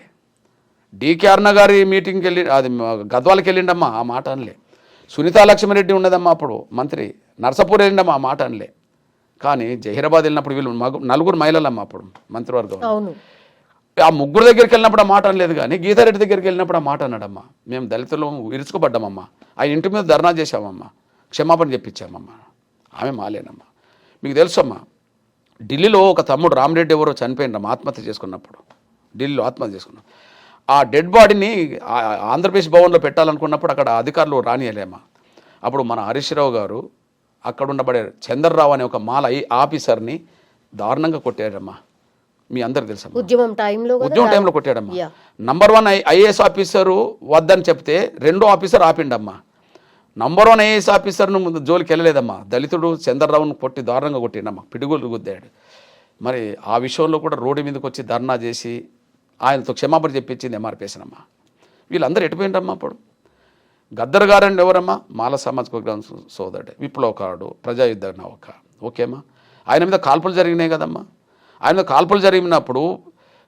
డికే అరుణ గారి మీటింగ్కి వెళ్ళి, అది గద్వాలకి వెళ్ళిండమ్మా, ఆ మాట అనలే. సునీతా లక్ష్మణరెడ్డి ఉన్నదమ్మా అప్పుడు మంత్రి, నర్సపూర్ వెళ్ళిండమ్మా, ఆ మాట అనలే. కానీ జహీరాబాద్ వెళ్ళినప్పుడు వీళ్ళు 4 మహిళలమ్మా అప్పుడు మంత్రివర్గం. ఆ 3 దగ్గరికి వెళ్ళినప్పుడు ఆ మాట అనలేదు. కానీ గీతారెడ్డి దగ్గరికి వెళ్ళినప్పుడు ఆ మాట అన్నాడమ్మా. మేము దళితులు ఇరుచుకోబడ్డామమ్మా, ఆయన ఇంటి మీద ధర్నా చేశామమ్మా, క్షమాపణ చెప్పించామమ్మా. ఆమె మాలేనమ్మా. మీకు తెలుసమ్మా, ఢిల్లీలో ఒక తమ్ముడు రామరెడ్డి ఎవరో చనిపోయిండమ్మా ఆత్మహత్య చేసుకున్నప్పుడు. ఢిల్లీలో ఆత్మహత్య చేసుకున్నాం. ఆ డెడ్ బాడీని ఆంధ్రప్రదేశ్ భవన్లో పెట్టాలనుకున్నప్పుడు అక్కడ అధికారులు రానియలేమా. అప్పుడు మన హరీష్ రావు గారు అక్కడ ఉండబడే చంద్రరావు అనే ఒక మాల ఆఫీసర్ని దారుణంగా కొట్టాడమ్మా. మీ అందరికి తెలుసా? ఉద్యమం టైంలో కొట్టాడమ్మా. నంబర్ 1 ఐఏఎస్ ఆఫీసరు వద్దని చెప్తే 2వ ఆఫీసర్ ఆపిండమ్మా. నంబర్ 1 ఐఏఎస్ ఆఫీసర్ను ముందు జోలికి వెళ్ళలేదమ్మా. దళితుడు చంద్రరావును కొట్టి దారుణంగా కొట్టిండమ్మా, పిడుగులు గుద్దాడు. మరి ఆ విషయంలో కూడా రోడ్డు మీదకి వచ్చి ధర్నా చేసి ఆయనతో క్షమాపణ చెప్పించింది ఎంఆర్పిఎస్నమ్మా. వీళ్ళందరూ ఎటుపోయిండమ్మా అప్పుడు? గద్దర్ గారండి ఎవరమ్మా? మాల సామాజిక వర్గం సోదరుడు, విప్లవకారుడు, ప్రజాయుద్ధ నౌక. ఓకేమ్మా, ఆయన మీద కాల్పులు జరిగినాయి కదమ్మా. ఆయన మీద కాల్పులు జరిగినప్పుడు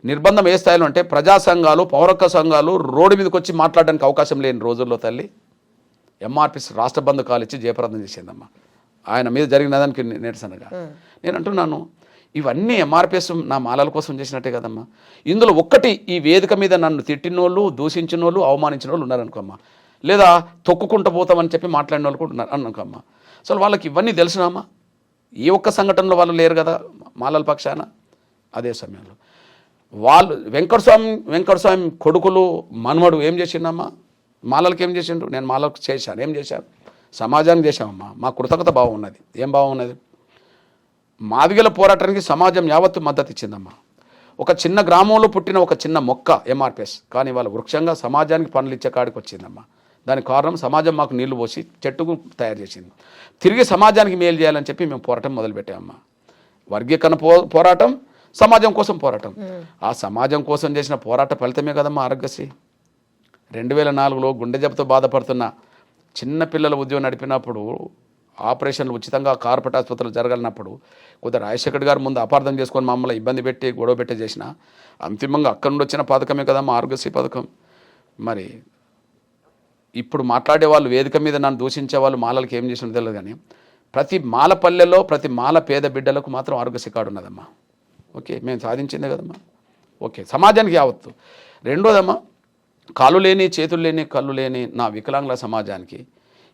నిర్బంధం ఏ స్థాయిలో అంటే ప్రజా సంఘాలు, పౌరక సంఘాలు రోడ్డు మీదకి వచ్చి మాట్లాడడానికి అవకాశం లేని రోజుల్లో తల్లి ఎంఆర్పిఎస్ రాష్ట్ర బంధు కాలిచ్చి జయప్రదం చేసిందమ్మా ఆయన మీద జరిగిన దానికి నిరసనగా. నేను అంటున్నాను, ఇవన్నీ ఎంఆర్పిఎస్ నా మాలల కోసం చేసినట్టే కదమ్మా. ఇందులో ఒక్కటి, ఈ వేదిక మీద నన్ను తిట్టినోళ్ళు, దూషించిన వాళ్ళు, అవమానించిన వాళ్ళు ఉన్నారనుకోమ్మా, లేదా తొక్కుకుంటూ పోతామని చెప్పి మాట్లాడిన వాళ్ళు కూడా ఉన్నారు అనుకోమ్మా. అసలు వాళ్ళకి ఇవన్నీ తెలుసునామా? ఏ ఒక్క సంఘటనలో వాళ్ళు లేరు కదా మాలల పక్షాన. అదే సమయంలో వాళ్ళు వెంకటస్వామి కొడుకులు మనవడు ఏం చేసిండమ్మా? మాలలకు ఏం చేసిండు? నేను మాలకు చేశాను. ఏం చేశాను? సమాజానికి చేశామమ్మా. మా కృతజ్ఞత భావం ఉన్నది. ఏం భావం ఉన్నది? మాదిగల పోరాటానికి సమాజం యావత్తు మద్దతు ఇచ్చిందమ్మా. ఒక చిన్న గ్రామంలో పుట్టిన ఒక చిన్న మొక్క ఎంఆర్పిఎస్, కానీ వాళ్ళ వృక్షంగా సమాజానికి పనులు ఇచ్చే కాడికి వచ్చిందమ్మా. దానికి కారణం సమాజం మాకు నీళ్లు పోసి చెట్టుకు తయారు చేసింది. తిరిగి సమాజానికి మేలు చేయాలని చెప్పి మేము పోరాటం మొదలుపెట్టామమ్మా. వర్గీకరణ పోరాటం, సమాజం కోసం పోరాటం. ఆ సమాజం కోసం చేసిన పోరాట ఫలితమే కదమ్మా ఆరోగ్యశ్రీ. 2004లో గుండె జబ్బుతో బాధపడుతున్న చిన్న పిల్లల ఉద్యోగం నడిపినప్పుడు, ఆపరేషన్లు ఉచితంగా కార్పొరేట్ ఆసుపత్రులు జరగలినప్పుడు కొద్దిగా రాజశేఖర్ గారు ముందు అపార్థం చేసుకొని మమ్మల్ని ఇబ్బంది పెట్టి గొడవ పెట్టి చేసిన అంతిమంగా అక్కడి నుండి వచ్చిన పథకమే కదమ్మా ఆరోగ్యశ్రీ పథకం. మరి ఇప్పుడు మాట్లాడే వాళ్ళు, వేదిక మీద నన్ను దూషించే వాళ్ళు మాలలకు ఏం చేసినా తెలియదు, కానీ ప్రతి మాల పల్లెల్లో ప్రతి మాల పేద బిడ్డలకు మాత్రం ఆరోగ్యశ్రీ కార్డు ఉన్నదమ్మా. ఓకే, మేము సాధించిందే కదమ్మా. ఓకే, సమాజానికి యావత్తు. రెండోదమ్మా, కాళ్ళు లేని, చేతులు లేని, కళ్ళు లేని నా వికలాంగుల సమాజానికి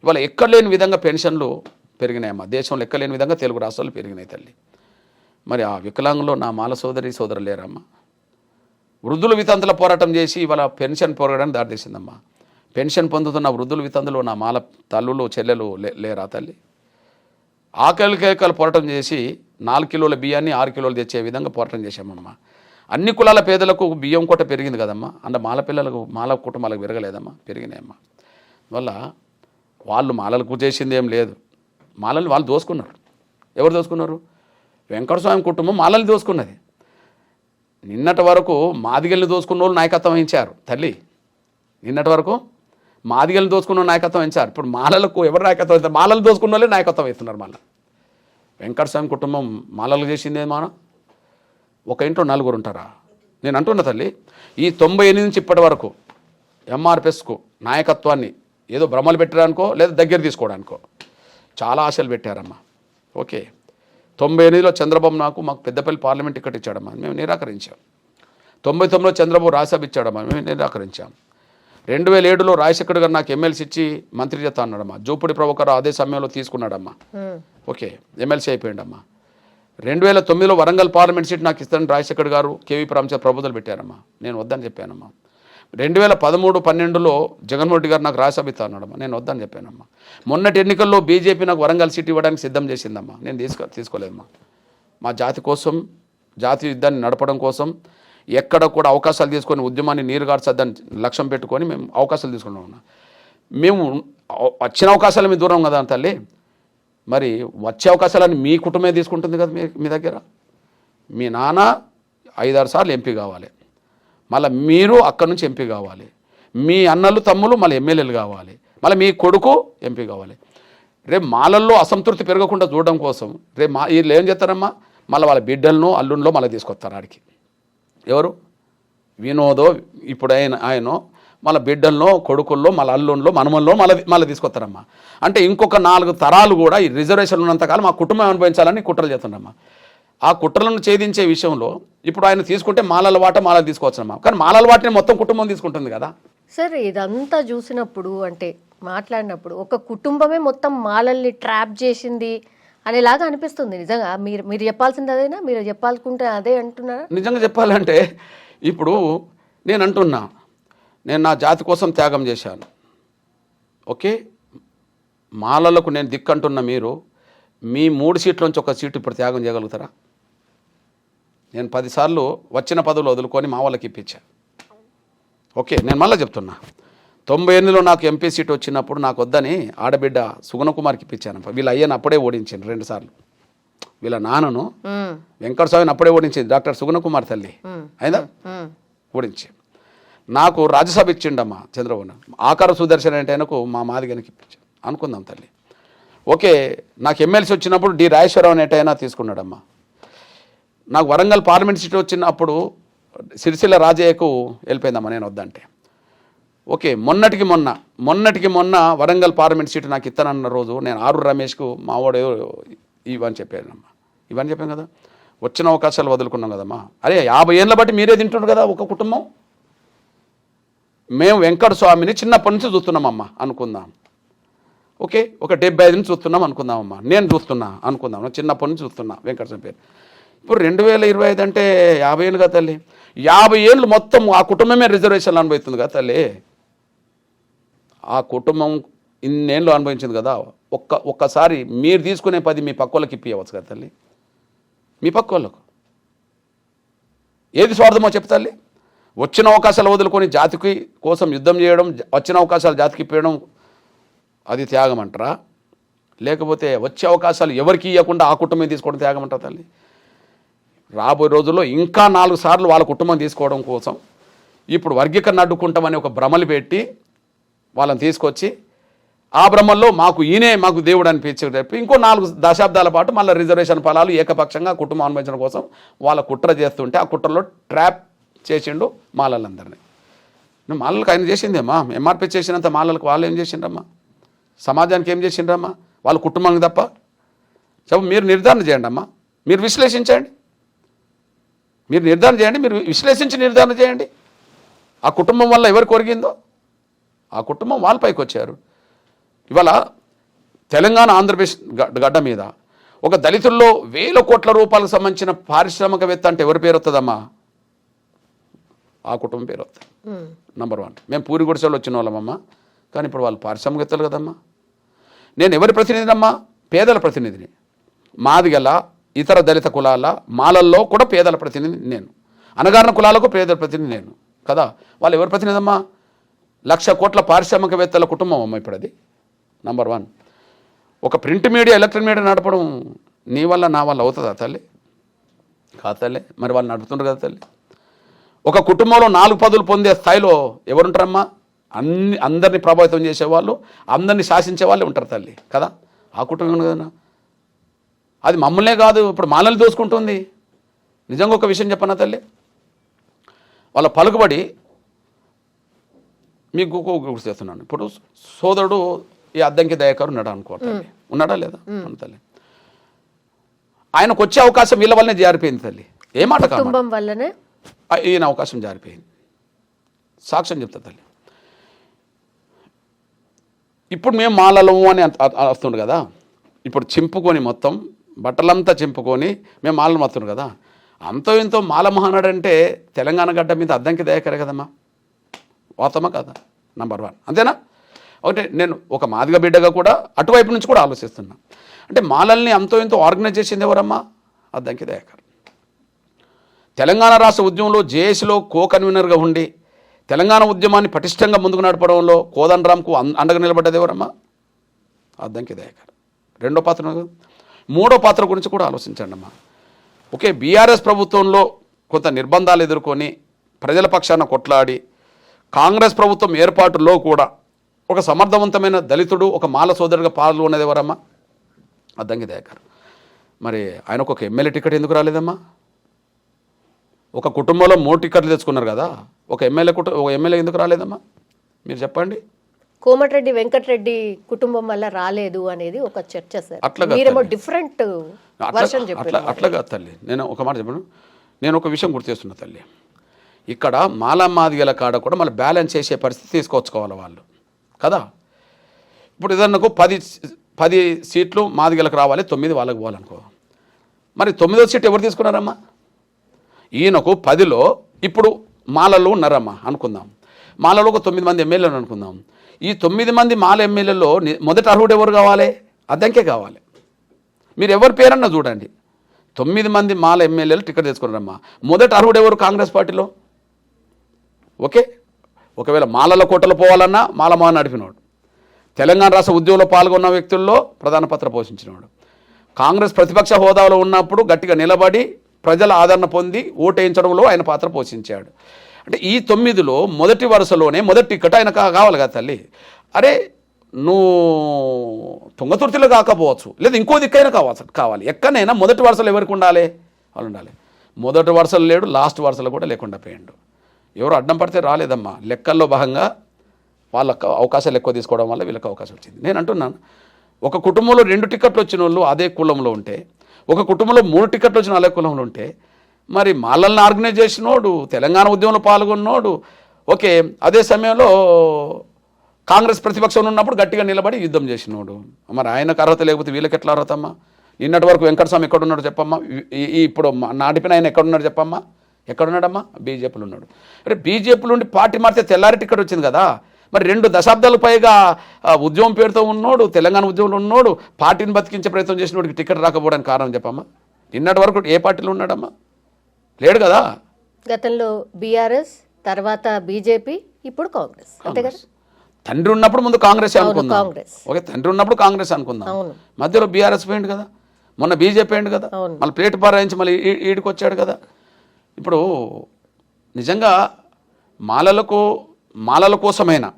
ఇవాళ ఎక్కడ లేని విధంగా పెన్షన్లు పెరిగినాయమ్మా. దేశంలో ఎక్కలేని విధంగా తెలుగు రాష్ట్రాలు పెరిగినాయి తల్లి. మరి ఆ వికలాంగులో నా మాల సోదరులు లేరమ్మా. వృద్ధుల వితంతుల పోరాటం చేసి ఇవాళ పెన్షన్ పోరాటానికి దారితీసిందమ్మా. పెన్షన్ పొందుతున్న వృద్ధుల వితంతులు నా మాల తల్లులు చెల్లెలు లేరా తల్లి? ఆకలి కేకలు పోరాటం చేసి 4 కిలోల బియ్యాన్ని 6 కిలోలు తెచ్చే విధంగా పోరాటం చేశామమ్మా. అన్ని కులాల పేదలకు బియ్యం కోట పెరిగింది కదమ్మా. అంటే మాల పిల్లలకు, మాల కుటుంబాలకు పెరగలేదమ్మా, పెరిగినాయమ్మా. వల్ల వాళ్ళు మాలలకు చేసింది ఏం లేదు. మాలల్ని వాళ్ళు దోసుకున్నారు. ఎవరు దోసుకున్నారు? వెంకటస్వామి కుటుంబం మాలల్ని దోసుకున్నది. నిన్నటి వరకు మాదిగల్ని దోసుకున్న వాళ్ళు నాయకత్వం వహించారు తల్లి. నిన్నటి వరకు మాదిగల్ని దోసుకున్న నాయకత్వం వహించారు. ఇప్పుడు మాలలకు ఎవరు నాయకత్వం వహిస్తారు? మాలలు దోసుకున్న వాళ్ళే నాయకత్వం వహిస్తున్నారు. మళ్ళీ వెంకటస్వామి కుటుంబం మాలలు చేసింది ఏమాన? ఒక ఇంట్లో 4 ఉంటారా? నేను అంటున్నా తల్లి, ఈ 98 నుంచి ఇప్పటి వరకు ఎంఆర్పిఎస్కు నాయకత్వాన్ని ఏదో భ్రమలు పెట్టడానికో లేదా దగ్గర తీసుకోవడానికో చాలా ఆశలు పెట్టారమ్మా. ఓకే, 98లో చంద్రబాబు మాకు పెద్దపల్లి పార్లమెంట్ టికెట్ ఇచ్చాడమ్మా, మేము నిరాకరించాం. 99లో చంద్రబాబు రాజ్యసభ ఇచ్చాడమ్మా, మేము నిరాకరించాం. 2007లో రాజశేఖర్ గారు నాకు ఎమ్మెల్సీ ఇచ్చి మంత్రి చేస్తా అన్నాడమ్మా. జూపుడి ప్రభాకర్ అదే సమయంలో తీసుకున్నాడమ్మా. ఓకే, ఎమ్మెల్సీ అయిపోయాడమ్మా. 2009లో వరంగల్ పార్లమెంట్ సీట్ నాకు ఇస్తానని రాజశేఖర్ గారు, కేవీ రామచంద్ర ప్రపోజల్ పెట్టారమ్మా. నేను వద్దని చెప్పానమ్మా. 2013-12లో జగన్మోహన్ రెడ్డి గారు నాకు రాజ్యసభ ఇస్తా అన్నాడమ్మా. నేను వద్దని చెప్పానమ్మా. మొన్నటి ఎన్నికల్లో బీజేపీ నాకు వరంగల్ సీట్ ఇవ్వడానికి సిద్ధం చేసిందమ్మా. నేను తీసుకోలేదమ్మా. మా జాతి కోసం, జాతీయ యుద్ధాన్ని నడపడం కోసం ఎక్కడ కూడా అవకాశాలు తీసుకొని ఉద్యమాన్ని నీరుగార్చద్దని లక్ష్యం పెట్టుకొని మేము అవకాశాలు తీసుకున్నాం. మేము వచ్చిన అవకాశాలు మీ దూరం కదా తల్లి. మరి వచ్చే అవకాశాలని మీ కుటుంబమే తీసుకుంటుంది కదా. మీ దగ్గర మీ నాన్న 5-6 సార్లు ఎంపీ కావాలి, మళ్ళీ మీరు అక్కడి నుంచి ఎంపీ కావాలి, మీ అన్నలు తమ్ములు మళ్ళీ ఎమ్మెల్యేలు కావాలి, మళ్ళీ మీ కొడుకు ఎంపీ కావాలి. రేపు మాలల్లో అసంతృప్తి పెరగకుండా చూడడం కోసం రేపు వీళ్ళు ఏం చేస్తారమ్మా, మళ్ళీ వాళ్ళ బిడ్డలను అల్లుండ్లో మళ్ళీ తీసుకొస్తారు ఆడికి. ఎవరు? వినోదో ఇప్పుడు ఆయనో మళ్ళీ బిడ్డల్లో, కొడుకుల్లో, మళ్ళీ అల్లుండ్లో, మనమల్లో మళ్ళీ తీసుకొస్తారమ్మా. అంటే ఇంకొక 4 తరాలు కూడా ఈ రిజర్వేషన్ ఉన్నంతకాలం మా కుటుంబం అనుభవించాలని కుట్రలు చేస్తున్నారమ్మా. ఆ కుట్రలను ఛేదించే విషయంలో ఇప్పుడు ఆయన తీసుకుంటే మాలల వాట మాలలు తీసుకోవచ్చునమ్మా. కానీ మాలల వాటిని మొత్తం కుటుంబం తీసుకుంటుంది కదా. సార్, ఇదంతా చూసినప్పుడు అంటే మాట్లాడినప్పుడు ఒక కుటుంబమే మొత్తం మాలల్ని ట్రాప్ చేసింది అనేలాగా అనిపిస్తుంది. నిజంగా మీరు చెప్పాల్సింది అదేనా? మీరు చెప్పాలనుకుంటే అదే అంటున్నారా? నిజంగా చెప్పాలంటే ఇప్పుడు నేను అంటున్నా, నేను నా జాతి కోసం త్యాగం చేశాను. ఓకే, మాలలకు నేను దిక్కంటున్న మీరు మీ 3 సీట్ల నుంచి 1 సీటు ఇప్పుడు త్యాగం చేయగలుగుతారా? నేను 10 సార్లు వచ్చిన పదవులు వదులుకొని మా వాళ్ళకి ఇప్పించా. ఓకే, నేను మళ్ళీ చెప్తున్నా, 98లో నాకు ఎంపీ సీట్ వచ్చినప్పుడు నాకు వద్దని ఆడబిడ్డ సుగుణకుమార్కి ఇప్పించాను. వీళ్ళ అయ్యను అప్పుడే ఓడించాను 2 సార్లు. వీళ్ళ నాన్నను వెంకట స్వామిని అప్పుడే ఓడించింది డాక్టర్ సుగుణకుమార్ తల్లి అయినా ఓడించి నాకు రాజ్యసభ ఇచ్చిండమ్మా చంద్రబాబు. ఆకార సుదర్శన్ అంటే ఆయనకు మా మాదిగనికి ఇప్పించాను అనుకుందాం తల్లి. ఓకే, నాకు ఎమ్మెల్సీ వచ్చినప్పుడు డి రాజేశ్వరరావు అనేటైనా తీసుకున్నాడమ్మా. నాకు వరంగల్ పార్లమెంట్ సీట్ వచ్చినప్పుడు సిరిసిల్ల రాజయ్యకు వెళ్ళిపోయిందమ్మా నేను వద్దంటే. ఓకే, మొన్నటికి మొన్న వరంగల్ పార్లమెంట్ సీటు నాకు ఇస్తానన్న రోజు నేను ఆరు రమేష్కు మా వాడు ఇవని చెప్పానమ్మా. ఇవని చెప్పాను కదా, వచ్చిన అవకాశాలు వదులుకున్నాం కదమ్మా. అరే 50 ఏళ్ళ బట్టి మీరే తింటున్నారు కదా ఒక కుటుంబం. మేము వెంకట స్వామిని చిన్నప్పటి నుంచి చూస్తున్నామమ్మా అనుకుందాం. ఓకే, ఒక 75 నుంచి చూస్తున్నాం అనుకుందామమ్మా. నేను చూస్తున్నా అనుకుందాం, చిన్నప్పటి నుంచి చూస్తున్నా వెంకట స్వామి పేరు. ఇప్పుడు 2025 అంటే 50 ఏళ్ళు కదా తల్లి. 50 ఏళ్ళు మొత్తం ఆ కుటుంబమే రిజర్వేషన్లు అనుభవిస్తుంది కదా తల్లి. ఆ కుటుంబం ఇన్నేళ్ళు అనుభవించింది కదా. ఒక్కసారి మీరు తీసుకునే 10 మీ పక్క వాళ్ళకి ఇప్పియవచ్చు కదా తల్లి. మీ పక్క వాళ్ళకు ఏది స్వార్థమో చెప్తా తల్లి. వచ్చిన అవకాశాలు వదులుకొని జాతికి కోసం యుద్ధం చేయడం, వచ్చిన అవకాశాలు జాతికి ఇప్పేయడం అది త్యాగం అంటారా? లేకపోతే వచ్చే అవకాశాలు ఎవరికి ఇవ్వకుండా ఆ కుటుంబం తీసుకోవడం త్యాగం అంటారా తల్లి? రాబోయే రోజుల్లో ఇంకా 4 సార్లు వాళ్ళ కుటుంబం తీసుకోవడం కోసం ఇప్పుడు వర్గీకరణ అడ్డుకుంటామని ఒక భ్రమలు పెట్టి వాళ్ళని తీసుకొచ్చి ఆ భ్రమల్లో మాకు దేవుడు అనిపించి చెప్పి ఇంకో 4 దశాబ్దాల పాటు మళ్ళీ రిజర్వేషన్ ఫలాలు ఏకపక్షంగా కుటుంబం అనుభవించడం కోసం వాళ్ళ కుట్ర చేస్తుంటే ఆ కుట్రలో ట్రాప్ చేసిండు మాలలందరినీ. మాలలకు ఆయన చేసిందేమ్మా, ఎంఆర్పీ చేసినంత మాలలకు వాళ్ళు ఏం చేసిండ్రమ్మా? సమాజానికి ఏం చేసిండ్రమ్మా? వాళ్ళ కుటుంబానికి తప్ప. మీరు నిర్ధారణ చేయండి అమ్మా, మీరు విశ్లేషించండి, మీరు విశ్లేషించి నిర్ధారణ చేయండి. ఆ కుటుంబం వల్ల ఎవరు కొరిగిందో ఆ కుటుంబం వాళ్ళపైకి వచ్చారు. ఇవాళ తెలంగాణ ఆంధ్రప్రదేశ్ గడ్డ మీద ఒక దళితుల్లో 1000 కోట్ల రూపాయలకు సంబంధించిన పారిశ్రామికవేత్త అంటే ఎవరి పేరు వస్తుందమ్మా? ఆ కుటుంబం పేరు వస్తుంది. నంబర్ 1. మేము పూరి గుడిసెలో వచ్చిన వాళ్ళమమ్మా, కానీ ఇప్పుడు వాళ్ళు పారిశ్రామికవేత్తలు కదమ్మా. నేను ఎవరి ప్రతినిధినమ్మా? పేదల ప్రతినిధిని. మాదిగల ఇతర దళిత కులాల మాలల్లో కూడా పేదల ప్రతినిధి నేను, అనగారిన కులాలకు పేదల ప్రతినిధి నేను కదా. వాళ్ళు ఎవరి ప్రతినిధి అమ్మా? 1,00,000 కోట్ల పారిశ్రామికవేత్తల కుటుంబం అమ్మ ఇప్పుడు అది. నంబర్ 1. ఒక ప్రింట్ మీడియా ఎలక్ట్రానిక్ మీడియా నడపడం నీ వల్ల నా వల్ల అవుతుందా తల్లి? కాదు తల్లి. మరి వాళ్ళు నడుపుతుండ్రు కదా తల్లి. ఒక కుటుంబంలో 4 పదవులు పొందే స్థాయిలో ఎవరుంటారమ్మా? అందరినీ ప్రభావితం చేసేవాళ్ళు, అందరినీ శాసించే వాళ్ళే ఉంటారు తల్లి కదా. ఆ కుటుంబం కదా. అది మమ్మల్నే కాదు ఇప్పుడు మాలల్ని దోసుకుంటుంది. నిజంగా ఒక విషయం చెప్పనా తల్లి, వాళ్ళ పలుకుబడి మీకు గుర్తు చేస్తున్నాను. ఇప్పుడు సోదరుడు ఈ అద్దంకి దయాకర్ ఉన్నాడు అనుకో తల్లి, ఉన్నాడా లేదా తల్లి? ఆయనకు వచ్చే అవకాశం వీళ్ళ వల్లనే జారిపోయింది తల్లి. ఏ మాట కుటుంబం వల్లనే ఈయన అవకాశం జారిపోయింది. సాక్ష్యం చెప్తా తల్లి. ఇప్పుడు మేము మాలలము అని వస్తుండు కదా. ఇప్పుడు చింపుకొని మొత్తం బట్టలంతా చింపుకొని మేము మాలను మొత్తుండు కదా. అంతో ఇంతో మాల మహానాడు అంటే తెలంగాణ గడ్డ మీద అద్దంకి దయాకరే కదమ్మా. వాస్తవమా కదా? నంబర్ 1 అంతేనా? ఒకటే నేను ఒక మాదిగ బిడ్డగా కూడా అటువైపు నుంచి కూడా ఆలోచిస్తున్నా. అంటే మాలల్ని అంతో ఇంతో ఆర్గనైజ్ చేసింది ఎవరమ్మా? అద్దంకి దయాకర్. తెలంగాణ రాష్ట్ర ఉద్యమంలో జేఏసీలో కన్వీనర్గా ఉండి తెలంగాణ ఉద్యమాన్ని పటిష్టంగా ముందుకు నడపడంలో కోదండరాంకు అండగా నిలబడ్డది ఎవరమ్మా? అద్దంకి దయాకర్. 2వ పాత్ర. 3వ పాత్ర గురించి కూడా ఆలోచించండి అమ్మా. ఓకే, బీఆర్ఎస్ ప్రభుత్వంలో కొంత నిర్బంధాలు ఎదుర్కొని ప్రజల పక్షాన కొట్లాడి కాంగ్రెస్ ప్రభుత్వం ఏర్పాటులో కూడా ఒక సమర్థవంతమైన దళితుడు ఒక మాల సోదరుడిగా పాల్గొన్నది ఎవరమ్మా? అద్దంకి దయాకర్. మరి ఆయనకు ఒక ఎమ్మెల్యే టికెట్ ఎందుకు రాలేదమ్మా? ఒక కుటుంబంలో 3 టికెట్లు తెచ్చుకున్నారు కదా, ఒక ఎమ్మెల్యే ఎందుకు రాలేదమ్మా? మీరు చెప్పండి. కోమటిరెడ్డి వెంకటరెడ్డి కుటుంబం వల్ల రాలేదు అనేది ఒక చర్చ సార్. మీరేమో డిఫరెంట్ వర్షన్ చెప్పారు. అట్లాగా తల్లి. నేను ఒక మాట చెప్పాను. నేను ఒక విషయం గుర్తు చేస్తున్నా తల్లి. ఇక్కడ మాదిగల కాడ కూడా మళ్ళీ బ్యాలెన్స్ చేసే పరిస్థితి తీసుకొచ్చుకోవాలి వాళ్ళు కదా. ఇప్పుడు ఏదన్నా 10 సీట్లు మాదిగలకు రావాలి, 9 వాళ్ళకి పోవాలనుకో. మరి 9వ సీట్ ఎవరు తీసుకున్నారమ్మా? ఈయనకు 10లో ఇప్పుడు మాలలో ఉన్నారమ్మా అనుకుందాం. మాలలో ఒక 9 మంది ఎమ్మెల్యేలు అనుకుందాం. ఈ 9 మంది మాల ఎమ్మెల్యేలో మొదటి అర్హుడు ఎవరు కావాలి? అద్దంకే కావాలి. మీరు ఎవరి పేరన్నా చూడండి. 9 మంది మాల ఎమ్మెల్యేలు టికెట్ తెచ్చుకున్నారమ్మా. మొదటి అర్హుడు ఎవరు కాంగ్రెస్ పార్టీలో? ఓకే, ఒకవేళ మాలల కోటలు పోవాలన్నా మాలమా నడిపినోడు, తెలంగాణ రాష్ట్ర ఉద్యమంలో పాల్గొన్న వ్యక్తుల్లో ప్రధాన పాత్ర పోషించినవాడు, కాంగ్రెస్ ప్రతిపక్ష హోదాలో ఉన్నప్పుడు గట్టిగా నిలబడి ప్రజల ఆదరణ పొంది ఓటేయించడంలో ఆయన పాత్ర పోషించాడు. అంటే ఈ 9లో మొదటి వరుసలోనే మొదటి టికెట్ ఆయన కావాలి కదా తల్లి. అరే నువ్వు తుంగతుర్తిలో కాకపోవచ్చు, లేదా ఇంకో దిక్కైనా కావాలి, ఎక్కడైనా మొదటి వరుసలో ఎవరికి ఉండాలి? వాళ్ళు ఉండాలి. మొదటి వరుసలు లేడు, లాస్ట్ వరుసలు కూడా లేకుండా పోయిండు. ఎవరు అడ్డం పడితే రాలేదమ్మా. లెక్కల్లో భాగంగా వాళ్ళకు అవకాశాలు ఎక్కువ తీసుకోవడం వల్ల వీళ్ళకి అవకాశం వచ్చింది. నేను అంటున్నాను, ఒక కుటుంబంలో 2 టికెట్లు వచ్చిన వాళ్ళు అదే కులంలో ఉంటే, ఒక కుటుంబంలో 3 టికెట్లు వచ్చిన అదే కులంలో ఉంటే, మరి మాలల్ని ఆర్గనైజ్ చేసినోడు, తెలంగాణ ఉద్యమంలో పాల్గొన్నోడు, ఓకే, అదే సమయంలో కాంగ్రెస్ ప్రతిపక్షంలో ఉన్నప్పుడు గట్టిగా నిలబడి యుద్ధం చేసినోడు, మరి ఆయనకు అర్హత లేకపోతే వీళ్ళకి ఎట్లా అర్హత అమ్మా? నిన్నటి వరకు వెంకటస్వామి ఎక్కడున్నాడు చెప్పమ్మా? ఇప్పుడు నాటిపిన ఆయన ఎక్కడున్నాడు చెప్పమ్మా? ఎక్కడున్నాడమ్మా? బీజేపీలో ఉన్నాడు. అరే బీజేపీలో ఉండి పార్టీ మారితే తెల్లారి టికెట్ వచ్చింది కదా. మరి 2 దశాబ్దాలకు పైగా ఉద్యమం పేరుతో ఉన్నోడు, తెలంగాణ ఉద్యమంలో ఉన్నోడు, పార్టీని బతికించే ప్రయత్నం చేసినోడికి టికెట్ రాకపోవడానికి కారణం చెప్పమ్మా? నిన్నటి వరకు ఏ పార్టీలో ఉన్నాడమ్మా? లేడు కదా. గతంలో బీఆర్ఎస్, తర్వాత బీజేపీ, ఇప్పుడు కాంగ్రెస్, అంతే కదా. తండ్రి ఉన్నప్పుడు ముందు కాంగ్రెస్ అనుకుందాం, కాంగ్రెస్. ఓకే, తండ్రి ఉన్నప్పుడు కాంగ్రెస్ అనుకుందాం, మధ్యలో బీఆర్ఎస్ పోయింది కదా, మొన్న బీజేపీ పోయింది కదా, మళ్ళీ ప్లేట్ పారాయించి మళ్ళీ ఈడికి వచ్చాడు కదా. ఇప్పుడు నిజంగా మాలల కోసమైనా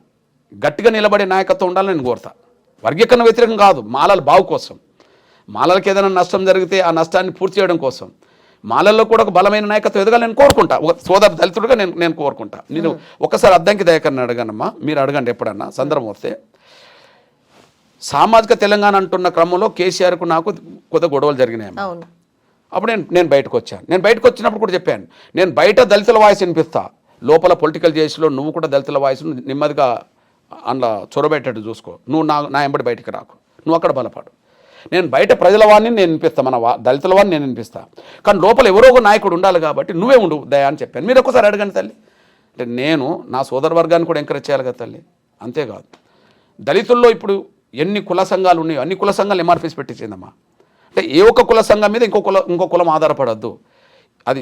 గట్టిగా నిలబడే నాయకత్వం ఉండాలని నేను కోరుతా. వర్గీకరణ వ్యతిరేకం కాదు, మాలల బావు కోసం, మాలలకు ఏదైనా నష్టం జరిగితే ఆ నష్టాన్ని పూర్తి చేయడం కోసం మాలల్లో కూడా ఒక బలమైన నాయకత్వం ఎదగాలి నేను కోరుకుంటా. ఒక సోదర దళితుడిగా నేను కోరుకుంటా. నేను ఒకసారి అద్దంకి దయాకర్ని అడగానమ్మా, మీరు అడగండి ఎప్పుడన్నా సందర్భం వస్తే. సామాజిక తెలంగాణ అంటున్న క్రమంలో కేసీఆర్కు నాకు కొత్త గొడవలు జరిగినాయమ్మా. అప్పుడు నేను బయటకు వచ్చాను. నేను బయటకు వచ్చినప్పుడు కూడా చెప్పాను, నేను బయట దళితుల వాయిస్ వినిపిస్తా, లోపల పొలిటికల్ చేసిలో నువ్వు కూడా దళితుల వాయిస్ను నెమ్మదిగా అందులో చొరబెట్టేట్టు చూసుకో, నువ్వు నా ఎంబడి బయటికి రాకు, నువ్వు అక్కడ బలపడు. నేను బయట ప్రజల వాడిని నేను వినిపిస్తా, మన దళితుల వాడిని నేను వినిపిస్తా, కానీ లోపల ఎవరో ఒక నాయకుడు ఉండాలి కాబట్టి నువ్వే ఉండు దయా అని చెప్పాను. మీరు ఒక్కసారి అడగండి తల్లి. అంటే నేను నా సోదర వర్గాన్ని కూడా ఎంకరేజ్ చేయాలి కదా తల్లి. అంతేకాదు, దళితుల్లో ఇప్పుడు ఎన్ని కుల సంఘాలు ఉన్నాయో అన్ని కుల సంఘాలు ఎంఆర్పీస్ పెట్టించిందమ్మా. అంటే ఏ ఒక్క కుల సంఘం మీద ఇంకో కులం ఆధారపడద్దు. అది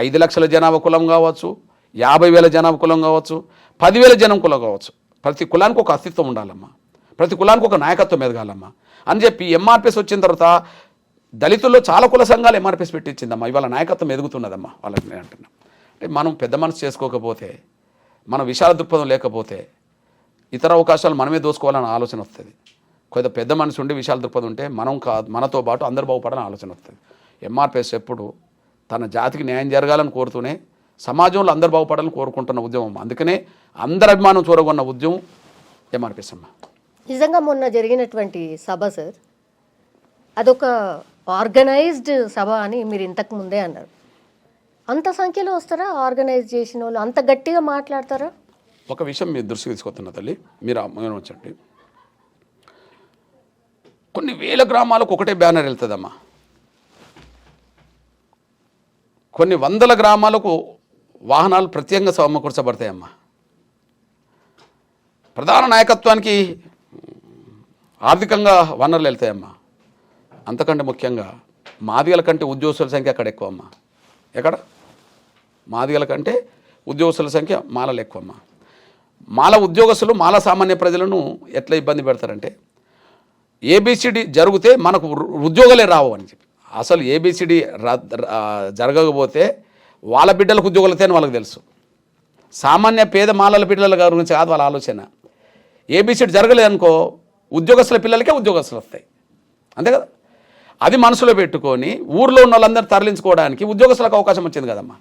5 లక్షల జనాభా కులం కావచ్చు, 50,000 జనాభా కులం కావచ్చు, 10,000 జనం కులం కావచ్చు, ప్రతి కులానికి ఒక అస్తిత్వం ఉండాలమ్మా, ప్రతి కులానికి ఒక నాయకత్వం ఎదగాలమ్మా అని చెప్పి ఎంఆర్పీఎస్ వచ్చిన తర్వాత దళితుల్లో చాలా కుల సంఘాలు ఎంఆర్పీఎస్ పెట్టించిందమ్మా. ఇవాళ నాయకత్వం ఎదుగుతున్నదమ్మా వాళ్ళకి. నేను అంటున్నా, అంటే మనం పెద్ద మనసు చేసుకోకపోతే, మన విశాల దృక్పథం లేకపోతే ఇతర అవకాశాలు మనమే దోసుకోవాలని ఆలోచన వస్తుంది. కొద్దిగా పెద్ద మనసు ఉండి విశాల దృక్పథం ఉంటే మనతో పాటు అందరు బాగుపడాలని ఆలోచన వస్తుంది. ఎంఆర్పీఎస్ ఎప్పుడు తన జాతికి న్యాయం జరగాలని కోరుతూనే సమాజంలో అందరు బాగుపడాలని కోరుకుంటున్న ఉద్యమం. అందుకనే అందరి అభిమానం చూరగొన్న ఉద్యమం ఎంఆర్పీఎస్ అమ్మా. నిజంగా మొన్న జరిగినటువంటి సభ సార్, అదొక ఆర్గనైజ్డ్ సభ అని మీరు ఇంతకు ముందే అన్నారు. అంత సంఖ్యలో వస్తారా ఆర్గనైజ్ చేసిన వాళ్ళు? అంత గట్టిగా మాట్లాడతారా? ఒక విషయం మీ దృష్టికి తీసుకొస్తున్నా తల్లి, మీరు వచ్చండి. కొన్ని వేల గ్రామాలకు ఒకటే బ్యానర్ వెళ్తుందమ్మా, కొన్ని వందల గ్రామాలకు వాహనాలు ప్రత్యేకంగా సమకూర్చబడతాయమ్మా. ప్రధాన నాయకత్వానికి ఆర్థికంగా వనరులు వెళ్తాయమ్మా. అంతకంటే ముఖ్యంగా మాదిగల కంటే ఉద్యోగస్తుల సంఖ్య అక్కడ ఎక్కువ అమ్మా. ఎక్కడ? మాదిగల కంటే ఉద్యోగస్తుల సంఖ్య మాలలు ఎక్కువమ్మా. మాల ఉద్యోగస్తులు మాల సామాన్య ప్రజలను ఎట్లా ఇబ్బంది పెడతారంటే, ఏబిసిడి జరిగితే మనకు ఉద్యోగాలే రావు అని చెప్పి. అసలు ఏబిసిడి జరగకపోతే వాళ్ళ బిడ్డలకు ఉద్యోగాలు వస్తాయని వాళ్ళకి తెలుసు. సామాన్య పేద మాలల పిల్లల గురించి కాదు వాళ్ళ ఆలోచన. ఏబిసిడి జరగలేదనుకో ఉద్యోగస్తుల పిల్లలకే ఉద్యోగస్తులు వస్తాయి, అంతే కదా. అది మనసులో పెట్టుకొని ఊర్లో ఉన్న వాళ్ళందరూ తరలించుకోవడానికి ఉద్యోగస్తులకు అవకాశం వచ్చింది కదమ్మా.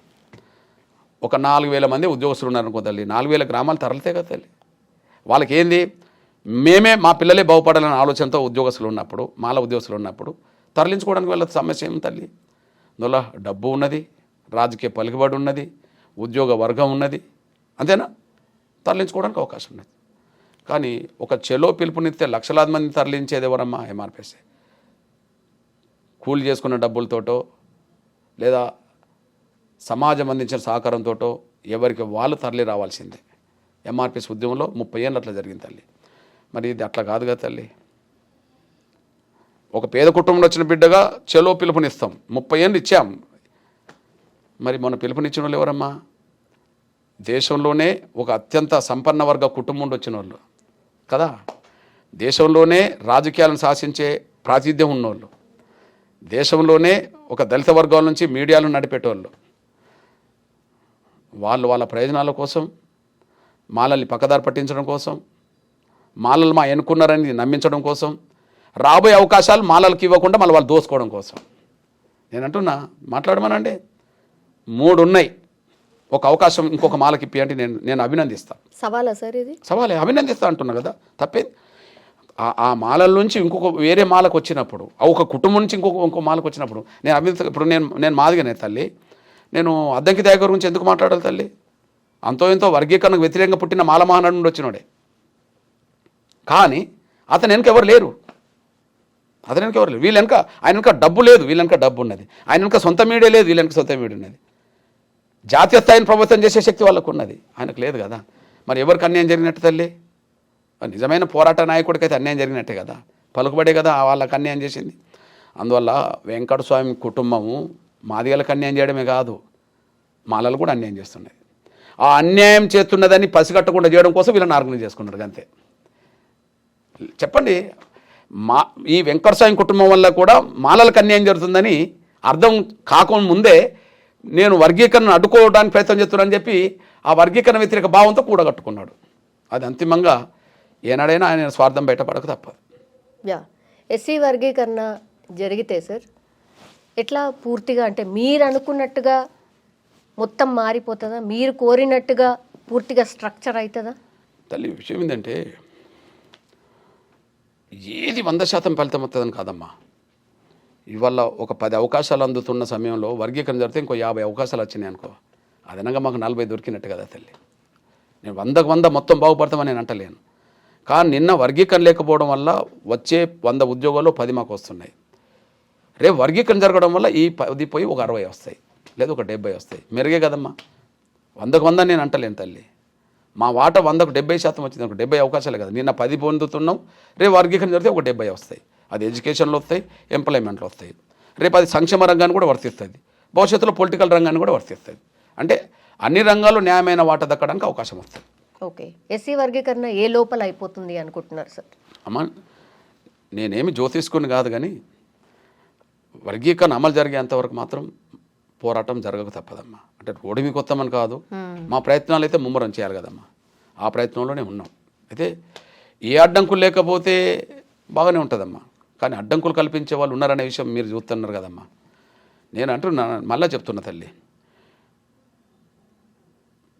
ఒక 4,000 మంది ఉద్యోగస్తులు ఉన్నారనుకో తల్లి, 4,000 గ్రామాలు తరలితే కదా తల్లి. వాళ్ళకి ఏంది, మేమే మా పిల్లలే బాగుపడాలనే ఆలోచనతో ఉద్యోగస్తులు ఉన్నప్పుడు, మాల ఉద్యోగస్తులు ఉన్నప్పుడు తరలించుకోవడానికి వెళ్ళదు. సమస్య ఏం తల్లి? అందులో డబ్బు ఉన్నది, రాజకీయ పలుకుబడి ఉన్నది, ఉద్యోగ వర్గం ఉన్నది, అంతేనా? తరలించుకోవడానికి అవకాశం ఉన్నది. కానీ ఒక చెలో పిలుపునిస్తే లక్షలాది మంది తరలించేది ఎవరమ్మా? ఎంఆర్పీఎస్. కూలి చేసుకున్న డబ్బులతోటో లేదా సమాజం అందించిన సహకారంతో ఎవరికి వాళ్ళు తరలి రావాల్సిందే. ఎంఆర్పీఎస్ ఉద్యమంలో 30 ఏళ్ళు అట్లా జరిగింది తల్లి. మరి ఇది అట్లా కాదు కదా తల్లి. ఒక పేద కుటుంబంలో వచ్చిన బిడ్డగా చెలో పిలుపునిస్తాం, 30 ఏళ్ళు ఇచ్చాం. మరి మొన్న పిలుపునిచ్చిన వాళ్ళు ఎవరమ్మా? దేశంలోనే ఒక అత్యంత సంపన్న వర్గ కుటుంబం నుండి వచ్చిన వాళ్ళు కదా, దేశంలోనే రాజకీయాలను శాసించే ప్రాతినిధ్యం ఉన్నోళ్ళు, దేశంలోనే ఒక దళిత వర్గాల నుంచి మీడియాలను నడిపేటోళ్ళు, వాళ్ళు వాళ్ళ ప్రయోజనాల కోసం, మాలల్ని పక్కదారి పట్టించడం కోసం, మాలలు మా ఎన్నుకున్నారని నమ్మించడం కోసం, రాబోయే అవకాశాలు మాలలకు ఇవ్వకుండా మళ్ళీ వాళ్ళు దోసుకోవడం కోసం. నేను అంటున్నా, మాట్లాడమనండి. 3 ఉన్నాయి. ఒక అవకాశం ఇంకొక మాలకి ఇప్పి అంటే నేను అభినందిస్తాను. సవాలా సార్ ఇది? సవాలే, అభినందిస్తా అంటున్నా కదా, తప్పేది. ఆ మాలల నుంచి ఇంకొక వేరే మాలకు వచ్చినప్పుడు, ఒక కుటుంబం నుంచి ఇంకో మాలకు వచ్చినప్పుడు నేను అభినందిస్తా. ఇప్పుడు నేను మాదిగానే తల్లి, నేను అద్దంకి దయ గురించి ఎందుకు మాట్లాడాలి తల్లి? అంతో ఎంతో వర్గీకరణకు వ్యతిరేకంగా పుట్టిన మాల మహానాడు నుండి వచ్చినోడే. కానీ అతను వెనక ఎవరు లేరు, వీళ్ళ వెనక ఆయన వెనక డబ్బు లేదు, వీళ్ళ వెనక డబ్బు ఉన్నది. ఆయన వెనక సొంత మీడియా లేదు, వీళ్ళ వెనక సొంత మీడియా ఉన్నది. జాతీయ స్థాయిని ప్రభుత్వం చేసే శక్తి వాళ్ళకు ఉన్నది, ఆయనకు లేదు కదా. మరి ఎవరికి అన్యాయం జరిగినట్టు తల్లి? నిజమైన పోరాట నాయకుడికి అయితే అన్యాయం జరిగినట్టే కదా, పలుకుబడే కదా వాళ్ళకి అన్యాయం చేసింది. అందువల్ల వెంకట స్వామి కుటుంబము మాదిగలకు అన్యాయం చేయడమే కాదు, మాలలు కూడా అన్యాయం చేస్తున్నది. ఆ అన్యాయం చేస్తున్నదని పసిగట్టకుండా చేయడం కోసం వీళ్ళని ఆర్గనైజ్ చేసుకున్నారు అంతే. చెప్పండి, ఈ వెంకట స్వామి కుటుంబం వల్ల కూడా మాలలకు అన్యాయం జరుగుతుందని అర్థం కాకముందే నేను వర్గీకరణను అడ్డుకోవడానికి ప్రయత్నం చేస్తున్నానని చెప్పి ఆ వర్గీకరణ వ్యతిరేక భావంతో కూడగట్టుకున్నాడు. అది అంతిమంగా ఏనాడైనా ఆయన స్వార్థం బయటపడక తప్పదు. ఎస్సీ వర్గీకరణ జరిగితే సార్ ఎట్లా పూర్తిగా, అంటే మీరు అనుకున్నట్టుగా మొత్తం మారిపోతుందా? మీరు కోరినట్టుగా పూర్తిగా స్ట్రక్చర్ అవుతుందా? తల్లి, విషయం ఏంటంటే ఏది 100% ఫలితం వస్తుందని కాదమ్మా. ఇవాళ ఒక 10 అవకాశాలు అందుతున్న సమయంలో వర్గీకరణ జరిగితే ఇంకో 50 అవకాశాలు వచ్చినాయి అనుకో, అదనంగా మాకు 40 దొరికినట్టు కదా తల్లి. నేను 100కు 100 మొత్తం బాగుపడతామని నేను అంటలేను. కానీ నిన్న వర్గీకరణ లేకపోవడం వల్ల వచ్చే 100 ఉద్యోగాల్లో 10 మాకు వస్తున్నాయి. రేపు వర్గీకరణ జరగడం వల్ల ఈ 10 పోయి ఒక 60 వస్తాయి, లేదా ఒక 70 వస్తాయి. మెరుగే కదమ్మా. 100కు 100 నేను అంటలేను తల్లి. మా వాట 100కు 70% వచ్చింది, ఒక 70 అవకాశాలే కదా. నిన్న 10 పొందుతున్నాం, రేపు వర్గీకరణ జరిగితే ఒక 70 వస్తాయి. అది ఎడ్యుకేషన్లో వస్తాయి, ఎంప్లాయ్మెంట్లో వస్తాయి. రేపు అది సంక్షేమ రంగాన్ని కూడా వర్తిస్తుంది, భవిష్యత్తులో పొలిటికల్ రంగాన్ని కూడా వర్తిస్తుంది. అంటే అన్ని రంగాల్లో న్యాయమైన వాటా దక్కడానికి అవకాశం వస్తుంది. ఓకే, ఎస్సీ వర్గీకరణ ఏ లోపల అయిపోతుంది అనుకుంటున్నారు సార్? అమ్మా, నేనేమి జ్యోతిష్కుని కాదు, కానీ వర్గీకరణ అమలు జరిగేంతవరకు మాత్రం పోరాటం జరగక తప్పదమ్మా. అంటే రోడ్డు మీకు వస్తామని కాదు, మా ప్రయత్నాలు అయితే ముమ్మరం చేయాలి కదమ్మా. ఆ ప్రయత్నంలోనే ఉన్నాం. అయితే ఏ అడ్డంకులు లేకపోతే బాగానే ఉంటుందమ్మా, కానీ అడ్డంకులు కల్పించే వాళ్ళు ఉన్నారనే విషయం మీరు చూస్తున్నారు కదమ్మా. నేను అంటున్నా, మళ్ళీ చెప్తున్నా తల్లి,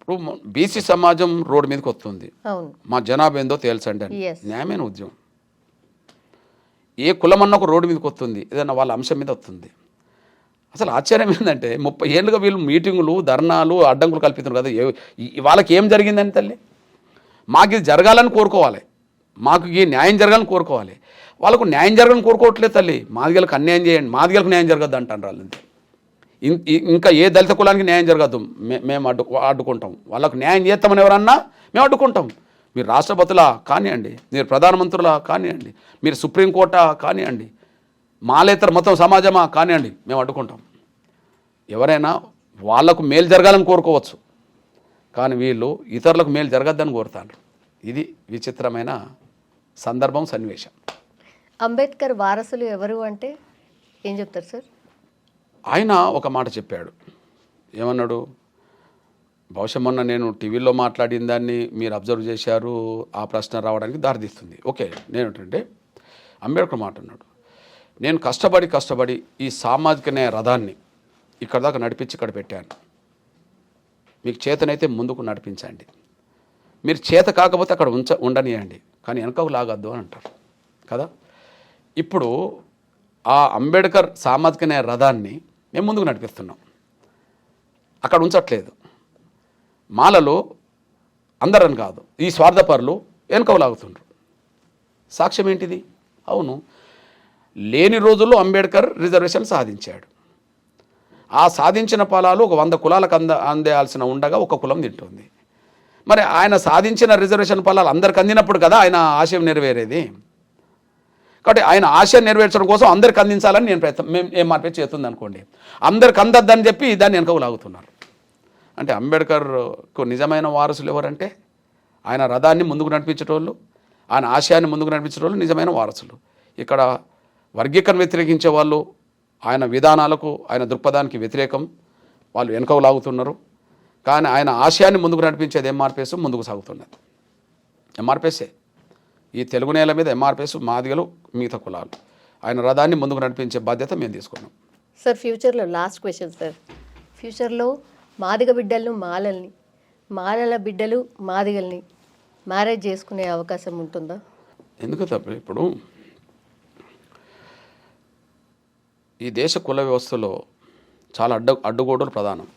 ఇప్పుడు బీసీ సమాజం రోడ్డు మీదకి వస్తుంది, మా జనాభా ఏందో తేల్చండి అని. న్యాయమైన ఉద్యమం. ఏ కులమన్నా ఒక రోడ్డు మీదకి వస్తుంది, ఏదన్నా వాళ్ళ అంశం మీద వస్తుంది. అసలు ఆశ్చర్యం ఏంటంటే 30 ఏళ్ళుగా వీళ్ళు మీటింగులు, ధర్నాలు, అడ్డంకులు కల్పిస్తున్నారు కదా. వాళ్ళకి ఏం జరిగిందని తల్లి? మాకు ఇది జరగాలని కోరుకోవాలి, మాకు ఈ న్యాయం జరగాలని కోరుకోవాలి. వాళ్ళకు న్యాయం జరగాలని కోరుకోవట్లేదు తల్లి. మాదిగలకు అన్యాయం చేయండి, మాదిగలకు న్యాయం జరగద్దు అంటారు వాళ్ళు. ఇంకా ఏ దళిత కులానికి న్యాయం జరగద్దు, మేము అడ్డుకుంటాం. వాళ్ళకు న్యాయం చేస్తామని ఎవరన్నా మేము అడ్డుకుంటాం. మీరు రాష్ట్రపతులా కానివ్వండి, మీరు ప్రధానమంత్రులా కానివ్వండి, మీరు సుప్రీంకోర్టా కానివ్వండి, మాలేతర మొత్తం సమాజమా కానివ్వండి, మేము అడ్డుకుంటాం. ఎవరైనా వాళ్లకు మేలు జరగాలని కోరుకోవచ్చు, కానీ వీళ్ళు ఇతరులకు మేలు జరగద్దని కోరుతారు. ఇది విచిత్రమైన సందర్భం, సన్నివేశం. అంబేద్కర్ వారసులు ఎవరు అంటే ఏం చెప్తారు సార్? ఆయన ఒక మాట చెప్పాడు. ఏమన్నాడు? బహుశా మొన్న నేను టీవీలో మాట్లాడిన దాన్ని మీరు అబ్జర్వ్ చేశారు, ఆ ప్రశ్న రావడానికి దారితీస్తుంది. ఓకే, నేనేంటంటే అంబేద్కర్ మాట అన్నాడు, నేను కష్టపడి ఈ సామాజిక న్యాయ రథాన్ని ఇక్కడ దాకా నడిపించి ఇక్కడ పెట్టాను. మీకు చేతనైతే ముందుకు నడిపించండి, మీరు చేత కాకపోతే అక్కడ ఉండనియండి, కానీ వెనకకు లాగద్దు అని అంటారు కదా. ఇప్పుడు ఆ అంబేద్కర్ సామాజిక న్యాయ రథాన్ని మేము ముందుకు నడిపిస్తున్నాం, అక్కడ ఉంచట్లేదు. మాలలో అందరని కాదు, ఈ స్వార్థపరులు వెనకకు లాగుతుండ్రు. సాక్ష్యం ఏంటిది? అవును, లేని రోజుల్లో అంబేద్కర్ రిజర్వేషన్ సాధించాడు. ఆ సాధించిన ఫలాలు ఒక 100 కులాలకు అందేయాల్సిన ఉండగా ఒక కులం తింటుంది. మరి ఆయన సాధించిన రిజర్వేషన్ ఫలాలు అందరికి అందినప్పుడు కదా ఆయన ఆశయం నెరవేరేది. కాబట్టి ఆయన ఆశయం నెరవేర్చడం కోసం అందరికి అందించాలని నేను మేము ఏం మార్పు చేస్తుంది అనుకోండి, అందరికి అందద్దని చెప్పి దాన్ని వెనకకు లాగుతున్నారు. అంటే అంబేద్కర్కు నిజమైన వారసులు ఎవరంటే ఆయన రథాన్ని ముందుకు నడిపించేటోళ్ళు, ఆయన ఆశయాన్ని ముందుకు నడిపించేటోళ్ళు నిజమైన వారసులు. ఇక్కడ వర్గీకరణ వ్యతిరేకించే వాళ్ళు ఆయన విధానాలకు, ఆయన దృక్పథానికి వ్యతిరేకం, వాళ్ళు వెనుకకు లాగుతున్నారు. కానీ ఆయన ఆశయాన్ని ముందుకు నడిపించేది ఎంఆర్పిఎస్ ముందుకు సాగుతున్నది. ఎంఆర్పిఎస్ఏ ఈ తెలుగు నేల మీద ఎంఆర్పిఎస్, మాదిగలు, మిగతా కులాలు. ఆయన రథాన్ని ముందుకు నడిపించే బాధ్యత మేము తీసుకున్నాం. సార్ ఫ్యూచర్లో లాస్ట్ క్వశ్చన్ సార్, ఫ్యూచర్లో మాదిగ బిడ్డలను మాలల్ని, మాలల బిడ్డలు మాదిగల్ని మ్యారేజ్ చేసుకునే అవకాశం ఉంటుందా? ఎందుకు తప్ప ఇప్పుడు ఈ దేశ కుల వ్యవస్థలో చాలా అడ్డుగోడలు ప్రధానం.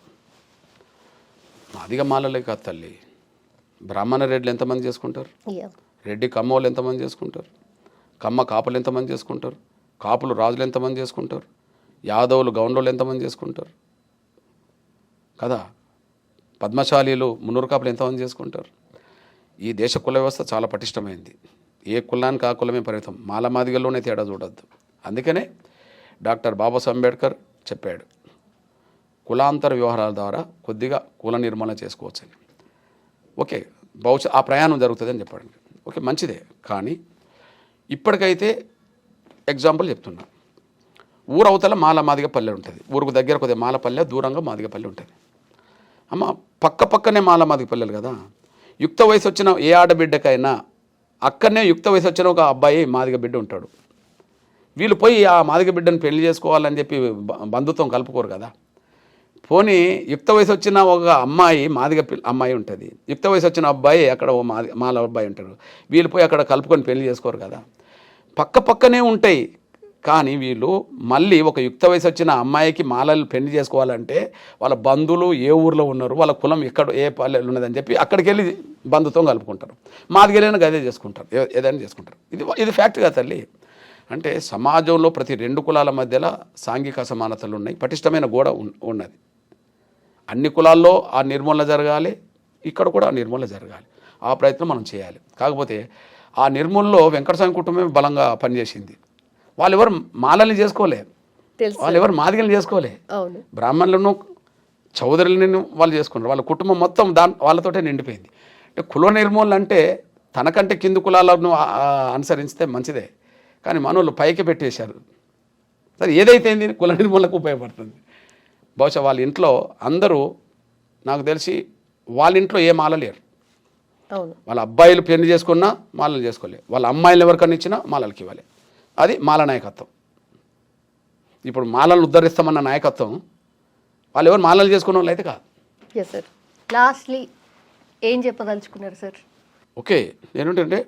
మాదిగ మాలలే కాదు తల్లి, బ్రాహ్మణ రెడ్లు ఎంతమంది చేసుకుంటారు, రెడ్డి కమ్మోళ్ళు ఎంతమంది చేసుకుంటారు, కమ్మ కాపులు ఎంతమంది చేసుకుంటారు, కాపులు రాజులు ఎంతమంది చేసుకుంటారు, యాదవులు గౌండ్లు ఎంతమంది చేసుకుంటారు కదా, పద్మశాలీలు మున్నూరు కాపులు ఎంతమంది చేసుకుంటారు. ఈ దేశ కుల వ్యవస్థ చాలా పటిష్టమైంది. ఏ కులానికి ఆ కులమే పరిమితం, మాల మాదిగల్లోనే తేడా చూడొద్దు. అందుకనే డాక్టర్ బాబాసాహెబ్ అంబేద్కర్ చెప్పాడు, కులాంతర వ్యవహారాల ద్వారా కొద్దిగా కుల నిర్మూలన చేసుకోవచ్చని. ఓకే, బహుశా ఆ ప్రయాణం జరుగుతుందని చెప్పాడు. ఓకే, మంచిదే. కానీ ఇప్పటికైతే ఎగ్జాంపుల్ చెప్తున్నా, ఊరు అవతల మాల మాదిగ పల్లె ఉంటుంది, ఊరుకు దగ్గర కొద్దిగా మాల పల్లె, దూరంగా మాదిగ పల్లె ఉంటుంది. అమ్మ పక్క పక్కనే మాల మాదిగ పల్లెలు కదా. యుక్త వయసు వచ్చిన ఏ ఆడబిడ్డకైనా అక్కడనే యుక్త వయసు వచ్చిన ఒక అబ్బాయి మాదిగ బిడ్డ ఉంటాడు. వీళ్ళు పోయి ఆ మాదిగ బిడ్డను పెళ్లి చేసుకోవాలని చెప్పి బంధుత్వం కలుపుకోరు కదా. పోనీ యుక్త వయసు వచ్చిన ఒక అమ్మాయి మాదిగ అమ్మాయి ఉంటుంది, యుక్త వయసు వచ్చిన అబ్బాయి అక్కడ ఓ మాల అబ్బాయి ఉంటారు. వీళ్ళు పోయి అక్కడ కలుపుకొని పెళ్లి చేసుకోరు కదా. పక్క పక్కనే ఉంటాయి. కానీ వీళ్ళు మళ్ళీ ఒక యుక్త వయసు వచ్చిన అమ్మాయికి మాలలు పెళ్లి చేసుకోవాలంటే వాళ్ళ బంధువులు ఏ ఊర్లో ఉన్నారు, వాళ్ళ కులం ఎక్కడ ఏ పల్లెలు ఉన్నదని చెప్పి అక్కడికి వెళ్ళి బంధుత్వం కలుపుకుంటారు. మాదిగలైనా గదే చేసుకుంటారు, ఏదైనా చేసుకుంటారు. ఇది ఫ్యాక్ట్ కదా తల్లి. అంటే సమాజంలో ప్రతి రెండు కులాల మధ్యలో సాంఘిక అసమానతలు ఉన్నాయి, పటిష్టమైన గోడ ఉన్నది. అన్ని కులాల్లో ఆ నిర్మూలన జరగాలి, ఇక్కడ కూడా ఆ నిర్మూలన జరగాలి. ఆ ప్రయత్నం మనం చేయాలి. కాకపోతే ఆ నిర్మూలనలో వెంకటస్వామి కుటుంబమే బలంగా పనిచేసింది. వాళ్ళు ఎవరు మాలల్ని చేసుకోలే, వాళ్ళు ఎవరు మాదిగల్ని చేసుకోలే, బ్రాహ్మణులను చౌదరులను వాళ్ళు చేసుకున్నారు. వాళ్ళ కుటుంబం మొత్తం వాళ్ళతోటే నిండిపోయింది. అంటే కుల నిర్మూలన అంటే తనకంటే కింది కులాలను అనుసరిస్తే మంచిదే, కానీ మనోళ్ళు పైకి పెట్టేశారు. సరే ఏదైతే కుల నిర్మూలనకు ఉపయోగపడుతుంది. బహుశా వాళ్ళ ఇంట్లో అందరూ నాకు తెలిసి వాళ్ళ ఇంట్లో ఏ మాల లేరు. వాళ్ళ అబ్బాయిలు పెళ్లి చేసుకున్నా మాలలు చేసుకోలే, వాళ్ళ అమ్మాయిలు ఎవరికన్నా ఇచ్చినా మాలలకి ఇవ్వాలి. అది మాల నాయకత్వం. ఇప్పుడు మాలలను ఉద్ధరిస్తామన్న నాయకత్వం వాళ్ళు ఎవరు మాలలు చేసుకున్న వాళ్ళు అయితే కాదు. ఎస్ సార్, లాస్ట్లీ ఏం చెప్పదలుచుకున్నారు సార్? ఓకే, ఏంటంటే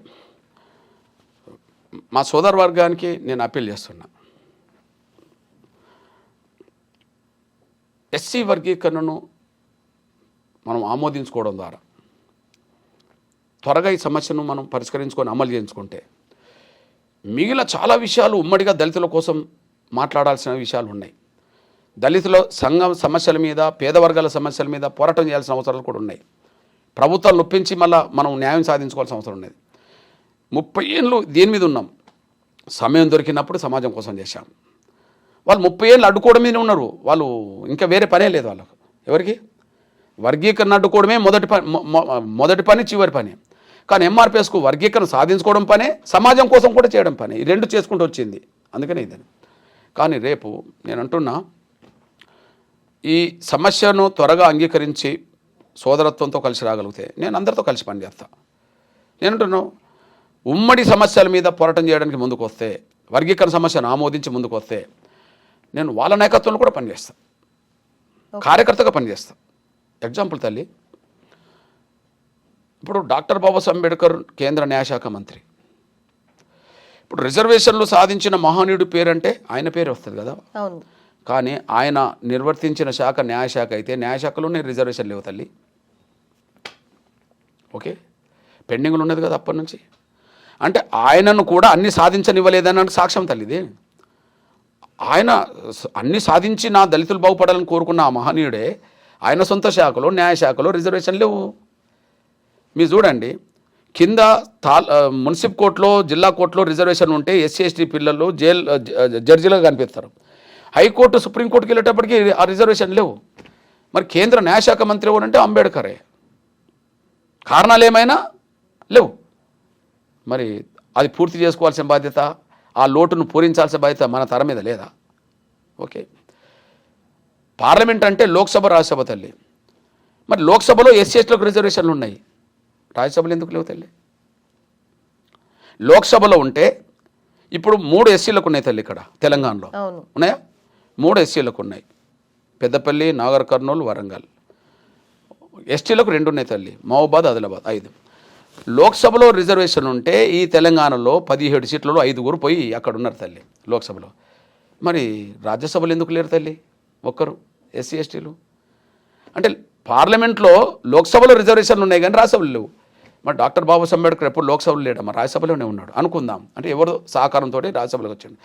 మా సోదర వర్గానికి నేను అప్పీల్ చేస్తున్నా, ఎస్సీ వర్గీకరణను మనం ఆమోదించుకోవడం ద్వారా త్వరగా ఈ సమస్యను మనం పరిష్కరించుకొని అమలు చేయించుకుంటే మిగిలిన చాలా విషయాలు ఉమ్మడిగా దళితుల కోసం మాట్లాడాల్సిన విషయాలు ఉన్నాయి. దళితుల సంఘం సమస్యల మీద, పేద వర్గాల సమస్యల మీద పోరాటం చేయాల్సిన అవసరాలు కూడా ఉన్నాయి. ప్రభుత్వాలు నొప్పించి మళ్ళీ మనం న్యాయం సాధించుకోవాల్సిన అవసరం ఉన్నది. 30 ఏళ్ళు దీని మీద ఉన్నాం. సమయం దొరికినప్పుడు సమాజం కోసం చేశాం. వాళ్ళు 30 ఏళ్ళు అడ్డుకోవడమే ఉన్నారు. వాళ్ళు ఇంకా వేరే పనే లేదు వాళ్ళకు. ఎవరికి వర్గీకరణ అడ్డుకోవడమే మొదటి పని, చివరి పని. కానీ ఎంఆర్పిఎస్కు వర్గీకరణ సాధించుకోవడం పనే, సమాజం కోసం కూడా చేయడం పని. ఈ రెండు చేసుకుంటూ వచ్చింది. అందుకనే ఇదని. కానీ రేపు నేను అంటున్నా, ఈ సమస్యను త్వరగా అంగీకరించి సోదరత్వంతో కలిసి రాగలిగితే నేను అందరితో కలిసి పనిచేస్తాను. నేను అంటున్నాను, ఉమ్మడి సమస్యల మీద పోరాటం చేయడానికి ముందుకు వస్తే, వర్గీకరణ సమస్యను ఆమోదించి ముందుకు వస్తే నేను వాళ్ళ నాయకత్వంలో కూడా పనిచేస్తాను, కార్యకర్తగా పనిచేస్తాను. ఎగ్జాంపుల్ తల్లి, ఇప్పుడు డాక్టర్ బాబాసాహెబ్ అంబేద్కర్ కేంద్ర న్యాయశాఖ మంత్రి. ఇప్పుడు రిజర్వేషన్లు సాధించిన మహనీయుడి పేరంటే ఆయన పేరు వస్తుంది కదా. కానీ ఆయన నిర్వర్తించిన శాఖ న్యాయశాఖ అయితే న్యాయశాఖలోనే రిజర్వేషన్ లేవు తల్లి. ఓకే, పెండింగ్లు ఉన్నది కదా అప్పటి నుంచి. అంటే ఆయనను కూడా అన్ని సాధించనివ్వలేదని సాక్ష్యం తల్లిది. ఆయన అన్ని సాధించి నా దళితులు బాగుపడాలని కోరుకున్న ఆ మహనీయుడే ఆయన సొంత శాఖలో, న్యాయశాఖలో రిజర్వేషన్ లేవు. మీరు చూడండి, కింద మున్సిపల్ కోర్టులో, జిల్లా కోర్టులో రిజర్వేషన్ ఉంటే ఎస్సీ ఎస్టీ పిల్లలు జడ్జిలుగా కనిపిస్తారు. హైకోర్టు, సుప్రీంకోర్టుకి వెళ్ళేటప్పటికి ఆ రిజర్వేషన్ లేవు. మరి కేంద్ర న్యాయశాఖ మంత్రి ఎవరంటే అంబేద్కరే. కారణాలు ఏమైనా లేవు. మరి అది పూర్తి చేసుకోవాల్సిన బాధ్యత, ఆ లోటును పూరించాల్సిన బాధ్యత మన తర మీద లేదా? ఓకే, పార్లమెంట్ అంటే లోక్సభ రాజ్యసభ తల్లి. మరి లోక్సభలో ఎస్సీలకు రిజర్వేషన్లు ఉన్నాయి, రాజ్యసభలో ఎందుకు లేవు తల్లి? లోక్సభలో ఉంటే ఇప్పుడు 3 ఎస్సీలకు ఉన్నాయి తల్లి, ఇక్కడ తెలంగాణలో ఉన్నాయా? 3 ఎస్సీలకు ఉన్నాయి, పెద్దపల్లి, నాగర్ కర్నూలు, వరంగల్. ఎస్టీలకు 2 ఉన్నాయి తల్లి, మహబూబాద్, ఆదిలాబాద్ 5. లోక్సభలో రిజర్వేషన్ ఉంటే ఈ తెలంగాణలో 17 సీట్లలో 5 పోయి అక్కడ ఉన్నారు తల్లి లోక్సభలో. మరి రాజ్యసభలో ఎందుకు లేరు తల్లి ఒక్కరు ఎస్సీ ఎస్టీలు? అంటే పార్లమెంట్లో లోక్సభలో రిజర్వేషన్లు ఉన్నాయి కానీ రాజ్యసభలు లేవు. మరి డాక్టర్ బాబాసాహెబ్ అంబేద్కర్ ఎప్పుడు లోక్సభలో లేడమ్మా, రాజ్యసభలోనే ఉన్నాడు అనుకుందాం. అంటే ఎవరు సహకారంతో రాజ్యసభలోకి వచ్చాడు.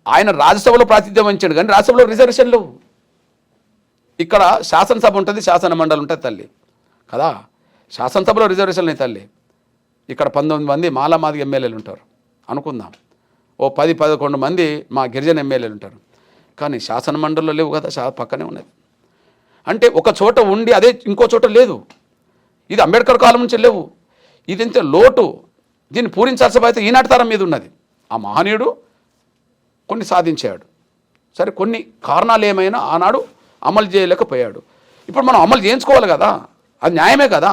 ఆయన రాజ్యసభలో ప్రాతినిధ్యం వహించాడు కానీ రాజ్యసభలో రిజర్వేషన్లు. ఇక్కడ శాసనసభ ఉంటుంది, శాసన మండలి ఉంటుంది తల్లి కదా. శాసనసభలో రిజర్వేషన్లు ఉన్నాయి తల్లి. ఇక్కడ 19 మంది మాలామాదిగ ఎమ్మెల్యేలు ఉంటారు అనుకుందాం, ఓ 10-11 మంది మా గిరిజన ఎమ్మెల్యేలు ఉంటారు. కానీ శాసన మండలిలో లేవు కదా, పక్కనే ఉన్నది. అంటే ఒక చోట ఉండి అదే ఇంకో చోట లేదు. ఇది అంబేద్కర్ కాలం నుంచి లేవు. ఇది ఇంత లోటు, దీన్ని పూరించాల్సిన బాధ్యత ఈనాటి తరం మీద ఉన్నది. ఆ మహనీయుడు కొన్ని సాధించాడు, సరే కొన్ని కారణాలు ఏమైనా ఆనాడు అమలు చేయలేకపోయాడు. ఇప్పుడు మనం అమలు చేయించుకోవాలి కదా, అది న్యాయమే కదా.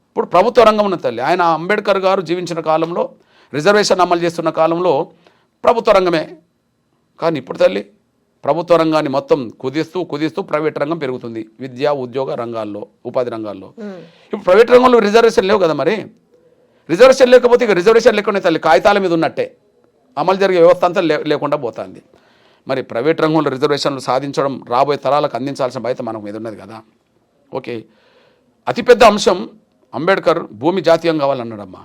ఇప్పుడు ప్రభుత్వ రంగం ఉన్న తల్లి, ఆయన అంబేద్కర్ గారు జీవించిన కాలంలో రిజర్వేషన్ అమలు చేస్తున్న కాలంలో ప్రభుత్వ రంగమే. కానీ ఇప్పుడు తల్లి ప్రభుత్వ రంగాన్ని మొత్తం కుదిస్తూ ప్రైవేట్ రంగం పెరుగుతుంది. విద్యా ఉద్యోగ రంగాల్లో, ఉపాధి రంగాల్లో. ఇప్పుడు ప్రైవేట్ రంగంలో రిజర్వేషన్ లేవు కదా. మరి రిజర్వేషన్ లేకపోతే ఇక రిజర్వేషన్ లేకుండా తల్లి కాగితాల మీద ఉన్నట్టే, అమలు జరిగే వ్యవస్థ అంతా లేకుండా పోతుంది. మరి ప్రైవేట్ రంగంలో రిజర్వేషన్లు సాధించడం రాబోయే తరాలకు అందించాల్సిన బాధ్యత మనకు మీద ఉన్నది కదా. ఓకే, అతిపెద్ద అంశం అంబేద్కర్ భూమి జాతీయం కావాలన్నాడమ్మా.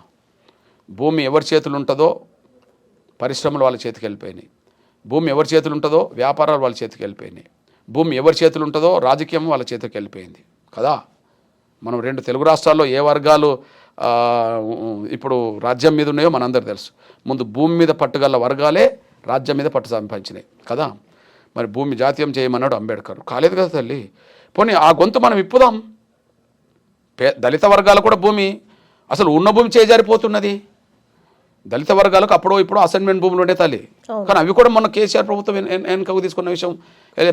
భూమి ఎవరి చేతులు ఉంటుందో పరిశ్రమలు వాళ్ళ చేతికి వెళ్ళిపోయినాయి, భూమి ఎవరి చేతులు ఉంటుందో వ్యాపారాలు వాళ్ళ చేతికి వెళ్ళిపోయినాయి, భూమి ఎవరి చేతులు ఉంటుందో రాజకీయం వాళ్ళ చేతికి వెళ్ళిపోయింది కదా. మనం 2 తెలుగు రాష్ట్రాల్లో ఏ వర్గాలు ఇప్పుడు రాజ్యం మీద ఉన్నాయో మనందరూ తెలుసు. ముందు భూమి మీద పట్టుగల వర్గాలే రాజ్యం మీద పట్టు సంపాదించినాయి కదా. మరి భూమి జాతీయం చేయమన్నాడు అంబేద్కర్, కాలేదు కదా తల్లి. పోనీ ఆ గొంతు మనం ఇప్పుదాం. దళిత వర్గాలు కూడా భూమి, అసలు ఉన్న భూమి చేజారిపోతున్నది. దళిత వర్గాలకు అప్పుడో ఇప్పుడు అసైన్మెంట్ భూములు ఉండే తల్లి, కానీ అవి కూడా మొన్న కేసీఆర్ ప్రభుత్వం వెనుకకు తీసుకున్న విషయం.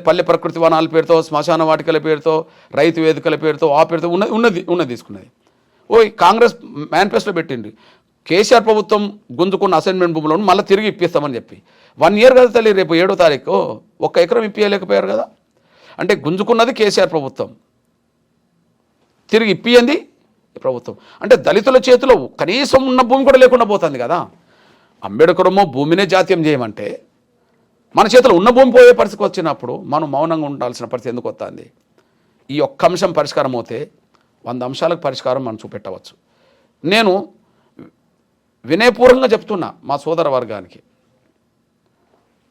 పల్లె ప్రకృతి వనాల పేరుతో, శ్మశాన వాటికల పేరుతో, రైతు వేదికల పేరుతో, ఆ పేరుతో ఉన్నది తీసుకున్నది. కాంగ్రెస్ మేనిఫెస్టో పెట్టింది, కేసీఆర్ ప్రభుత్వం గుంజుకున్న అసైన్మెంట్ భూములను మళ్ళీ తిరిగి ఇప్పిస్తామని చెప్పి. 1 ఇయర్ కదా తల్లి, రేపు 7వ తారీఖు 1 ఎకరం ఇప్పియలేకపోయారు కదా. అంటే గుంజుకున్నది కేసీఆర్ ప్రభుత్వం, తిరిగి ఇప్పియంది ప్రభుత్వం. అంటే దళితుల చేతిలో కనీసం ఉన్న భూమి కూడా లేకుండా పోతుంది కదా. అంబేద్కరమో భూమినే జాతీయం చేయమంటే మన చేతిలో ఉన్న భూమి పోయే పరిస్థితికి వచ్చినప్పుడు మనం మౌనంగా ఉండాల్సిన పరిస్థితి ఎందుకు వస్తుంది? ఈ ఒక్క అంశం పరిష్కారం అవుతే 100 అంశాలకు పరిష్కారం మనం చూపెట్టవచ్చు. నేను వినయపూర్వకంగా చెప్తున్నా మా సోదర వర్గానికి,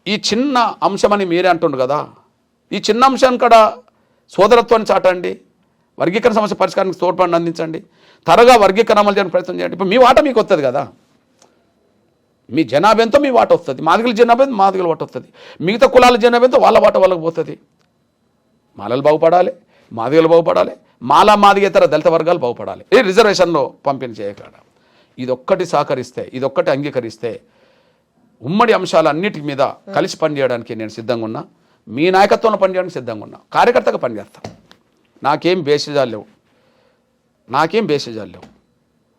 ఈ చిన్న అంశమని మీరే అంటుండ్రు కదా, ఈ చిన్న అంశాన్ని కూడా సోదరత్వాన్ని చాటండి, వర్గీకరణ సమస్య పరిష్కారానికి తోడ్పాటును అందించండి, త్వరగా వర్గీకరణ అమలు చేయడానికి ప్రయత్నం చేయండి. ఇప్పుడు మీ వాట మీకు వస్తుంది కదా, మీ జనాభా ఎంతో మీ వాట వస్తుంది, మాదిగల జనాభా మాదిగల వాట వస్తుంది, మిగతా కులాల జనాభా ఎంతో వాళ్ళ వాట వాళ్ళకి పోతుంది. మాలలు బాగుపడాలి, మాదిగలు బాగుపడాలి, మాదిగేతర దళిత వర్గాలు బాగుపడాలి. ఈ రిజర్వేషన్లో పంపిణీ చేయగలడ ఇదొక్కటి సహకరిస్తే, ఇదొక్కటి అంగీకరిస్తే ఉమ్మడి అంశాలన్నిటి మీద కలిసి పనిచేయడానికి నేను సిద్ధంగా ఉన్నా. మీ నాయకత్వంలో పనిచేయడానికి సిద్ధంగా ఉన్నా, కార్యకర్తగా పనిచేస్తా. నాకేం బేసిజాలు లేవు.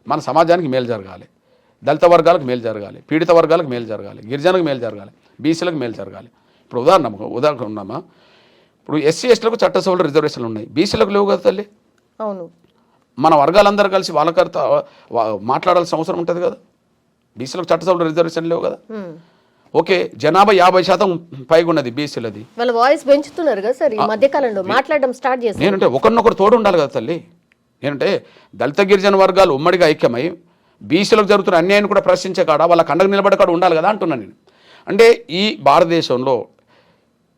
మన సమాజానికి మేలు జరగాలి, దళిత వర్గాలకు మేలు జరగాలి, పీడిత వర్గాలకు మేలు జరగాలి, గిరిజనులకు మేలు జరగాలి, బీసీలకు మేలు జరగాలి. ఇప్పుడు ఉదాహరణ ఉన్నామా, ఇప్పుడు ఎస్సీ ఎస్టీలకు చట్టసభలో రిజర్వేషన్లు ఉన్నాయి, బీసీలకు లేవు కదా తల్లి. అవును, మన వర్గాలందరూ కలిసి వాళ్ళకర్త మాట్లాడాల్సిన అవసరం ఉంటుంది కదా. బీసీలకు చట్టసభలో రిజర్వేషన్ లేవు కదా. ఓకే, జనాభా 50% పైగా ఉన్నది బీసీలది. వాళ్ళ వాయిస్ పెంచుతున్నారు కదా సార్ ఈ మధ్య కాలంలో, మాట్లాడడం స్టార్ట్ చేస్తారు. నేనంటే ఒకరినొకరు తోడు ఉండాలి కదా తల్లి. నేనంటే దళిత గిరిజన వర్గాలు ఉమ్మడిగా ఐక్యమై బీసీలకు జరుగుతున్న అన్యాయాన్ని కూడా ప్రశ్నించే కాడ, వాళ్ళ కండకు నిలబడే కాడ ఉండాలి కదా అంటున్నాను నేను. అంటే ఈ భారతదేశంలో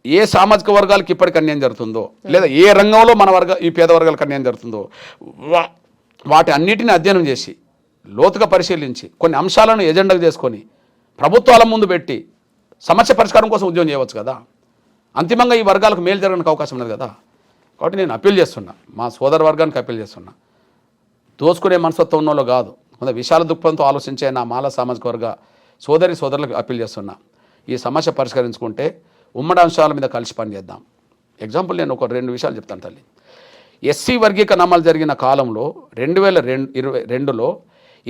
ఏ సామాజిక వర్గాలకు ఇప్పటికి అన్యాయం జరుగుతుందో, లేదా ఏ రంగంలో మన ఈ పేద వర్గాలకు అన్యాయం జరుగుతుందో వాటి అన్నిటిని అధ్యయనం చేసి లోతుగా పరిశీలించి కొన్ని అంశాలను ఎజెండాగా చేసుకొని ప్రభుత్వాల ముందు పెట్టి సమస్య పరిష్కారం కోసం ఉద్యమం చేయవచ్చు కదా. అంతిమంగా ఈ వర్గాలకు మేలు జరగడానికి అవకాశం ఉన్నది కదా. కాబట్టి నేను అప్పీల్ చేస్తున్నా, మా సోదర వర్గానికి అప్పీల్ చేస్తున్నా, దోసుకునే మనస్తత్వం ఉన్న వాళ్ళు కాదు, కొంత విశాల దృక్పథంతో ఆలోచించే నా మాల సామాజిక వర్గ సోదరులకు అప్పీల్ చేస్తున్నా. ఈ సమస్య పరిష్కరించుకుంటే ఉమ్మడి అంశాల మీద కలిసి పనిచేద్దాం. ఎగ్జాంపుల్ నేను ఒక 2 విషయాలు చెప్తాను తల్లి. ఎస్సీ వర్గీకరణ అమలు జరిగిన కాలంలో 2022లో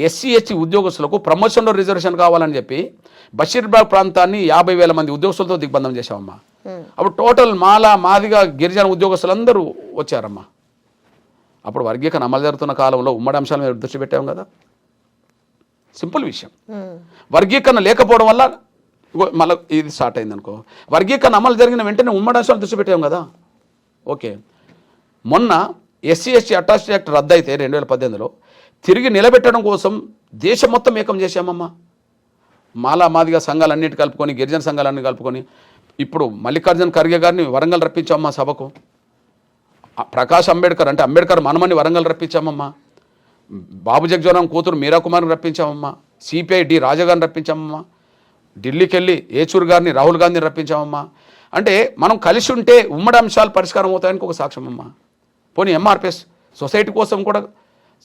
ఎస్సీ ఎస్టీ ఉద్యోగస్తులకు ప్రమోషన్లో రిజర్వేషన్ కావాలని చెప్పి బషీర్బాగ్ ప్రాంతాన్ని 50,000 మంది ఉద్యోగస్తులతో దిగ్బంధం చేశామమ్మా. అప్పుడు టోటల్ మాదిగా గిరిజన ఉద్యోగస్తులందరూ వచ్చారమ్మా. అప్పుడు వర్గీకరణ అమలు జరుగుతున్న కాలంలో ఉమ్మడి అంశాల మీద దృష్టి పెట్టాం కదా. సింపుల్ విషయం. వర్గీకరణ లేకపోవడం వల్ల మళ్ళీ ఇది స్టార్ట్ అయింది అనుకో. వర్గీకరణ అమలు జరిగిన వెంటనే ఉమ్మడి అంశాలు దృష్టి పెట్టాం కదా. ఓకే, మొన్న ఎస్సీ ఎస్టీ అట్రాసిటీ యాక్ట్ రద్దు అయితే 2018లో తిరిగి నిలబెట్టడం కోసం దేశం మొత్తం ఏకం చేశామమ్మా. మాదిగా సంఘాలన్నిటి కలుపుకొని, గిరిజన సంఘాలన్నీ కలుపుకొని ఇప్పుడు మల్లికార్జున ఖర్గే గారిని వరంగల్ రప్పించామమ్మా సభకు. ప్రకాష్ అంబేద్కర్ అంటే అంబేద్కర్ మనమని వరంగల్ రప్పించామమ్మా. బాబు జగ్జీవన్ కూతురు మీరా కుమార్ని రప్పించామమ్మా. సిపిఐ డి రాజా గారిని రప్పించామమ్మా. ఢిల్లీకి వెళ్ళి ఏచూరు గారిని, రాహుల్ గాంధీని రప్పించామమ్మా. అంటే మనం కలిసి ఉంటే ఉమ్మడి అంశాలు పరిష్కారం అవుతాయనికి ఒక సాక్ష్యం అమ్మా. పోనీ ఎంఆర్పిఎస్ సొసైటీ కోసం కూడా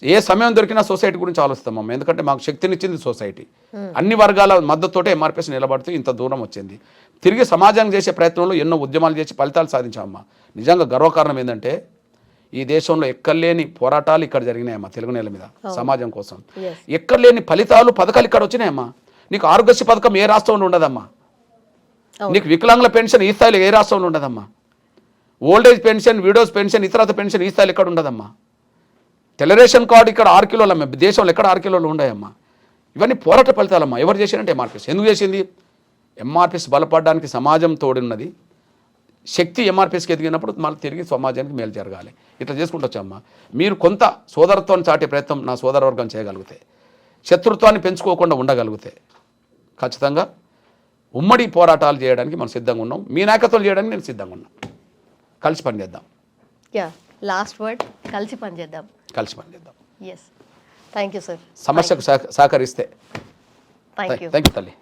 ఏ సమయం దొరికినా సొసైటీ గురించి ఆలోచిస్తామమ్మా. ఎందుకంటే మాకు శక్తినిచ్చింది సొసైటీ. అన్ని వర్గాల మద్దతుతోటే ఎంఆర్పిఎస్ నిలబడుతూ ఇంత దూరం వచ్చింది. తిరిగి సమాజానికి చేసే ప్రయత్నంలో ఎన్నో ఉద్యమాలు చేసి ఫలితాలు సాధించామమ్మా. నిజంగా గర్వకారణం ఏంటంటే ఈ దేశంలో ఎక్కడలేని పోరాటాలు ఇక్కడ జరిగినాయమ్మా. తెలుగు నేల మీద సమాజం కోసం ఎక్కడలేని ఫలితాలు, పథకాలు ఇక్కడ వచ్చినాయమ్మా. నీకు ఆరోగ్యశ్రీ పథకం ఏ రాష్ట్రంలో ఉండదమ్మా. నీకు వికలాంగుల పెన్షన్ ఈ స్థాయిలో ఏ రాష్ట్రంలో ఉండదమ్మా. ఓల్డేజ్ పెన్షన్, విడోస్ పెన్షన్, ఇతరత పెన్షన్ ఈ స్థాయిలో ఎక్కడ ఉండదమ్మా. తెల్ల రేషన్ కార్డు ఇక్కడ 6 కిలోలు అమ్మా. దేశంలో ఎక్కడ 6 కిలోలు ఉన్నాయమ్మా. ఇవన్నీ పోరాట ఫలితాలమ్మా. ఎవరు చేశారంటే ఎంఆర్పిఎస్. ఎందుకు చేసింది? ఎంఆర్పిఎస్ బలపడడానికి సమాజం తోడున్నది. శక్తి ఎంఆర్పిఎస్కి ఎదిగినప్పుడు మళ్ళీ తిరిగి సమాజానికి మేలు జరగాలి. ఇట్లా చేసుకుంటూ వచ్చామ్మా. మీరు కొంత సోదరత్వాన్ని చాటే ప్రయత్నం నా సోదరవర్గం చేయగలిగితే, శత్రుత్వాన్ని పెంచుకోకుండా ఉండగలిగితే ఖచ్చితంగా ఉమ్మడి పోరాటాలు చేయడానికి మనం సిద్ధంగా ఉన్నాం. మీ నాయకత్వం చేయడానికి నేను సిద్ధంగా ఉన్నా. కలిసి పనిచేద్దాం. లాస్ట్ వర్డ్, కలిసి పనిచేద్దాం. కలిసి పనిచేద్దాం. Yes, thank you sir. సమస్యకు సహకరిస్తే. థ్యాంక్ యూ థ్యాంక్ యూ తల్లి.